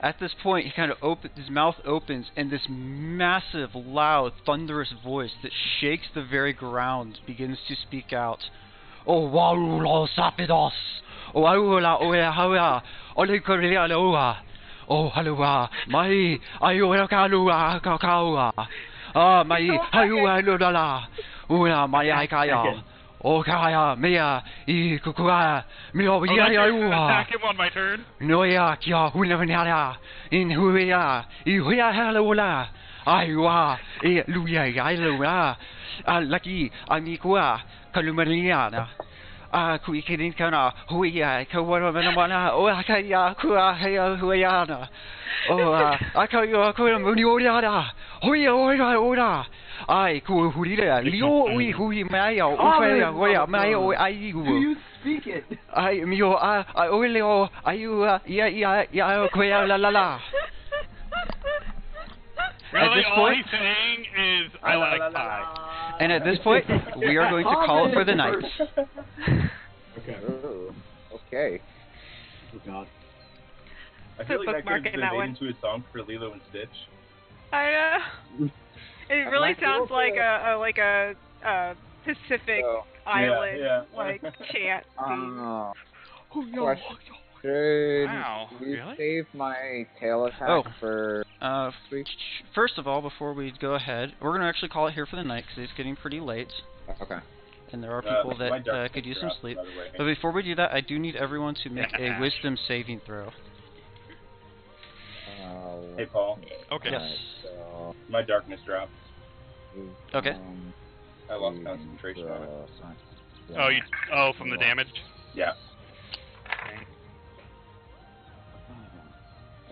at this point, he kind of his mouth opens, and this massive, loud, thunderous voice that shakes the very ground begins to speak out. Oh, wow, sapidos! Oh, aula, oa, hawa, ole korea loa. Oh, halua, mai, ayo kalua, kakaua. Ah, mai, hayua lodala. Una, mai, aikaya. Oh, kaya, mea, I kukua, meo,
Oh, that's your attack him on my turn?
Noia, kia, hunavanara, in huia, I huia halola. Aiwa, e luia, iloa. Lucky, amikua, kalumariana. Kui kidding kana, huia, kawana, oh, akaya, kua, hea, huiana. Oh, akayo, kua, munioriana. Huia, ora. Ai, ku hurira, lio ui hui mai au, ufaya, goya, mai o ai
Do
u.
you speak it?
Ai, mio, oileo, ayu, ya, kwea la la la.
Really,
this
all
point-
he's saying is, I like pie.
And at this point, we are going to call it for the night.
Okay.
Ooh, okay.
Oh, God.
I feel like that could
Bookmarking
have been
that
made
one.
into a song for Lilo and Stitch.
I know. It really
Like
sounds like
Wilfred.
a Pacific
So,
Island
yeah.
like chant.
Question. Should
Wow,
we
really?
save my tail attack
Oh.
for
First of all, before we go ahead, we're going to actually call it here for the night because it's getting pretty late,
Okay.
and there are people
My
that
darkness
could use some
dropped,
sleep.
by the way.
But before we do that, I do need everyone to make
Yeah.
a wisdom saving throw.
Hey, Paul.
Okay.
Yes.
So,
My darkness dropped.
Okay.
I lost concentration on it.
Oh, from the damage?
Yeah.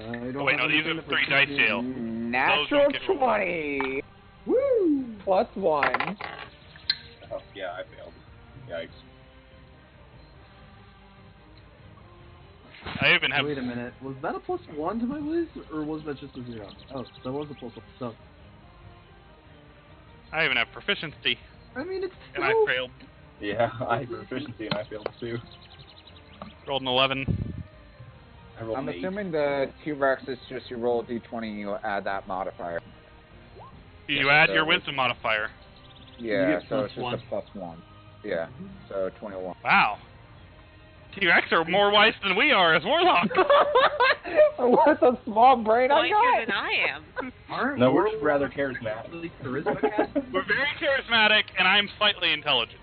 Oh, wait, no, these are 3 dice jail.
Natural
Those don't get
20! Woo! Plus 1.
Oh, yeah, I failed. Yikes.
I even have...
Wait a minute. Was that a +1 to my whiz, or was that just a 0? Oh, that was a +1. So,
I even have proficiency,
I mean, it's
and I
still...
failed.
Yeah, I have proficiency and I failed too.
Rolled an 11.
I rolled
I'm
an 8.
assuming the T-Rex is just you roll a d20 and you add that modifier.
You add
so
your
it's-
wisdom modifier.
Yeah,
get
so it's
+1.
just a +1. Yeah, so 21.
Wow. T-Rex are more wise than we are as Warlock.
What a small brain I
Wiser
got!
than I am.
Aren't
No, we're
warlocks
just rather charismatic.
really charisma casters?
We're very charismatic, and I'm slightly intelligent.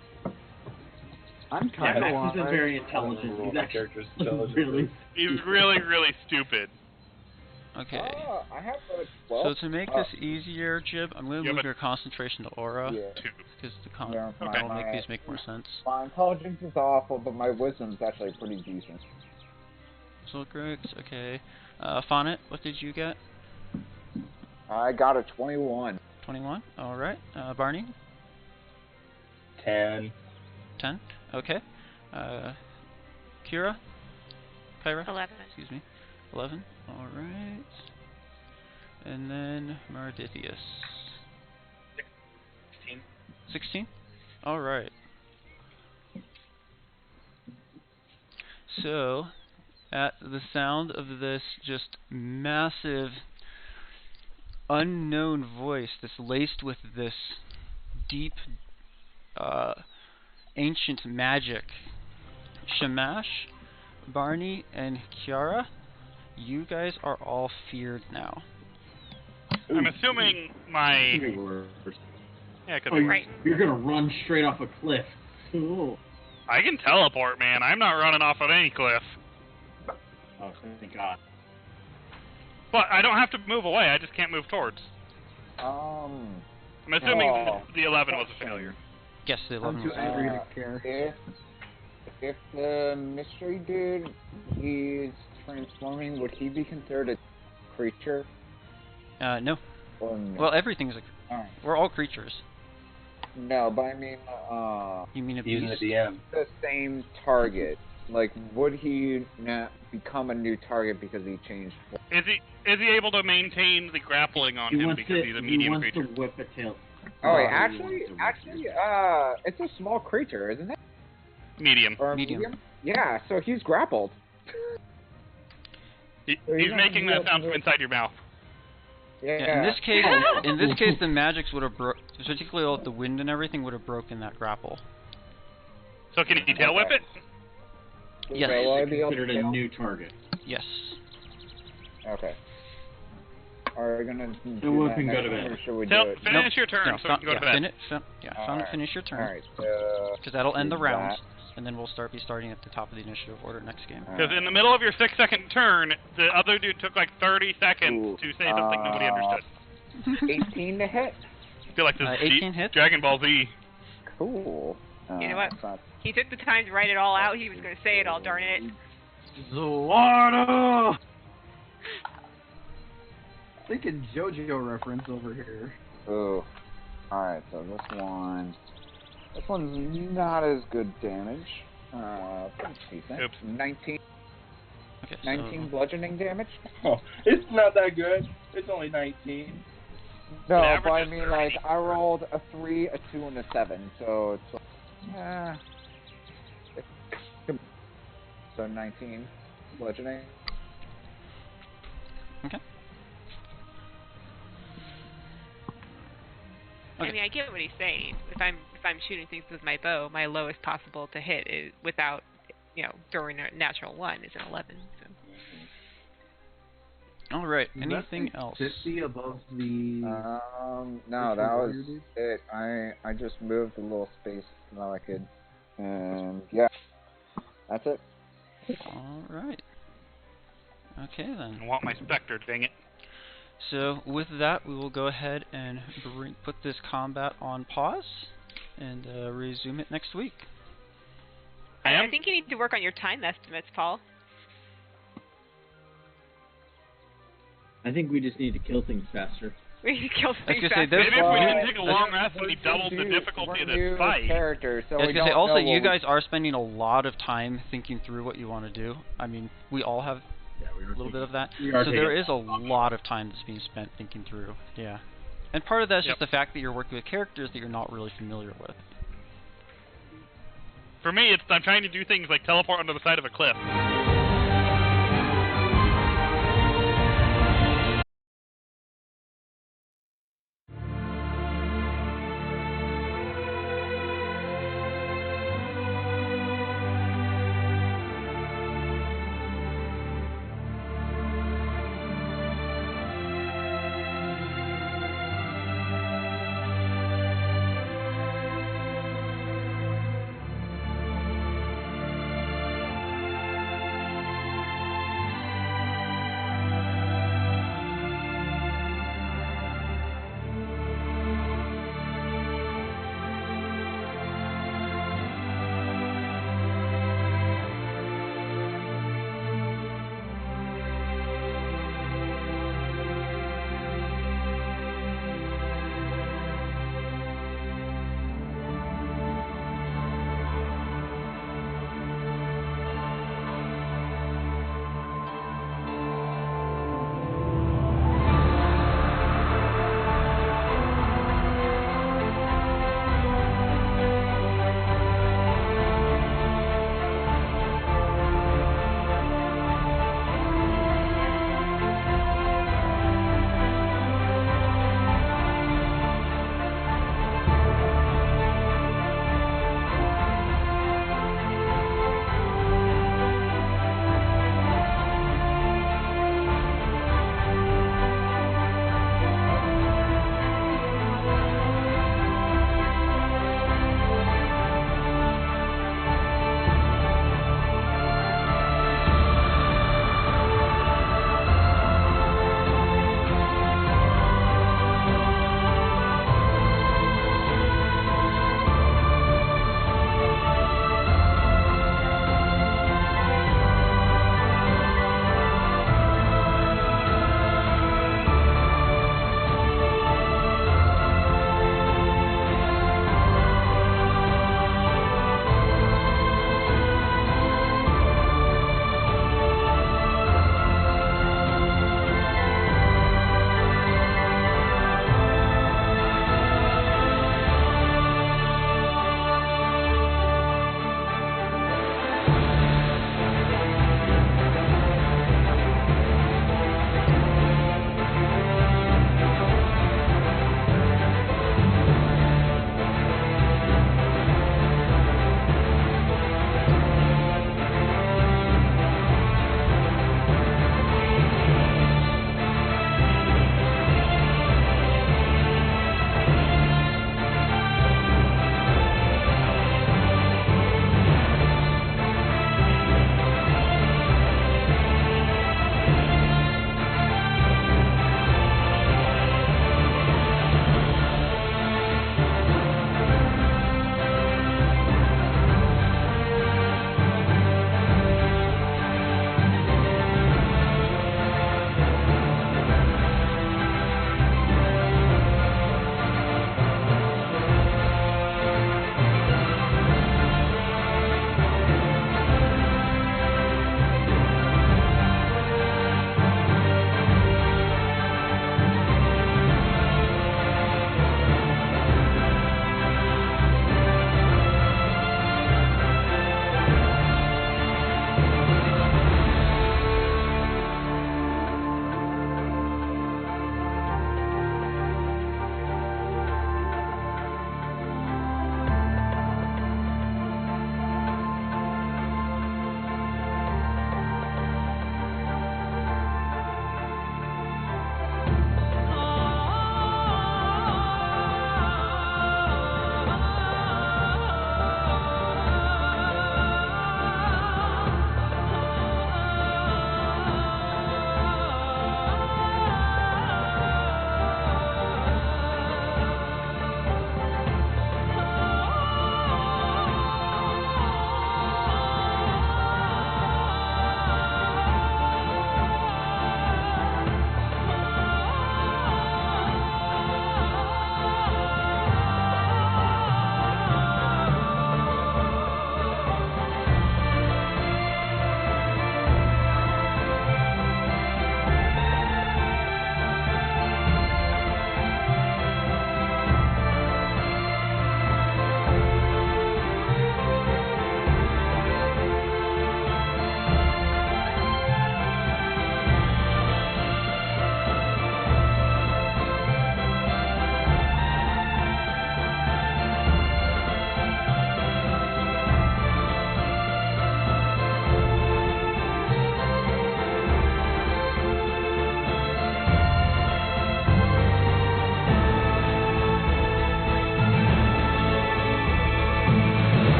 I'm
Yeah,
kind of
Max isn't
wise.
very intelligent.
Roll
He's
my
actually
character's intelligence.
really
He's
stupid.
really, really stupid.
Okay.
Oh, I have a
So
12.
to make this easier, Jib, I'm going to
You have
move
a-
your concentration to aura,
Yeah.
2.
because
Yeah,
Okay.
will make these make more sense.
My intelligence is awful, but my wisdom's actually pretty decent.
So Griggs, okay. Fonnet, what did you get?
I got a 21.
21. All right. Barney,
10.
10. Okay. Kira, Kyra,
11.
excuse me, 11. All right. And then Meredithius,
16.
16. All right. So, at the sound of this just massive, unknown voice that's laced with this deep, ancient magic, Shamash, Barney, and Kiara, you guys are all feared now.
I'm assuming my...
Could be worse.
Yeah, it could
Oh,
be
you're,
right.
you're gonna run straight off a cliff. Ooh.
I can teleport, man. I'm not running off of any cliff.
Oh, thank God.
But I don't have to move away. I just can't move towards. I'm assuming the 11 was a failure.
Yes, the 11
I'm too
was
angry to care.
If the mystery dude is transforming, would he be considered a creature?
No.
Or no?
Well, everything's a.
Alright.
We're all creatures.
No, but I mean,
You mean a
Even the
beast?
DM.
the same target. Like, would he not become a new target because he changed?
Is he able to maintain the grappling on him because he's a medium creature?
to whip a tail.
Oh, wait,
He wants to whip it.
it's a small creature, isn't it?
Medium.
Or
Medium.
Yeah, so he's grappled. So
He's
not
making
gonna
that
be
sound
able
from
to-
inside your mouth.
Yeah, in this case, the magics would have particularly all the wind and everything would have broken that grapple.
So can he tail whip it?
Yes.
So will I be able to
Considered a
kill?
new target.
Yes.
Okay. Are we gonna do
So we
that
can go
next
to
time,
bed.
or should we
Tell,
do it?
finish your turn
No,
so we can go to bed.
Alright.
Finish your turn.
Alright,
Because that'll end the
do
round,
that.
and then we'll be starting at the top of the initiative order next game.
Because in the middle of your 6-second turn, the other dude took like 30 seconds to say something nobody understood.
18 to hit.
I feel like this is
18 hits.
Dragon Ball Z.
Cool.
You know what?
That's not-
He took the time to write it all out. He was going to say it all, darn it.
Zuardo!
Thinking JoJo reference over here.
Ooh. Alright, so this one's not as good damage. Pretty decent.
Oops.
19
Okay,
19 bludgeoning damage?
Oh, it's not that good. It's only 19.
No,
average
but I
is
mean,
30.
like, I rolled a 3, a 2, and a 7, so it's so 19 bludgeoning.
Okay.
I mean, I get what he's saying. If I'm shooting things with my bow, my lowest possible to hit is without, during a natural 1 is an 11. So.
All right.
Does
Anything
that say
else?
50 above the.
No,
Which
that
one
was
were you,
it. I just moved a little space that I could, and yeah, that's it.
All right. Okay then.
I want my Spectre, dang it.
So with that, we will go ahead and put this combat on pause and resume it next week.
I think you need to work on your time estimates, Paul.
I think we just need to kill things faster.
We need to kill
I was
things
gonna say,
faster.
there's-
Maybe if we
Well,
didn't take a long rest and we
we're
doubled the
new-
difficulty of
we're
this
new
fight.
characters, so
I was
we
gonna say,
don't
also,
know
you
what
guys are spending a lot of time thinking through what you want to do. I mean, we all have
Yeah, we
a little bit of that.
We are
So there
taking
is a lot of time that's being spent thinking through. Yeah. And part of that's
Yep.
just the fact that you're working with characters that you're not really familiar with.
For me, I'm trying to do things like teleport onto the side of a cliff.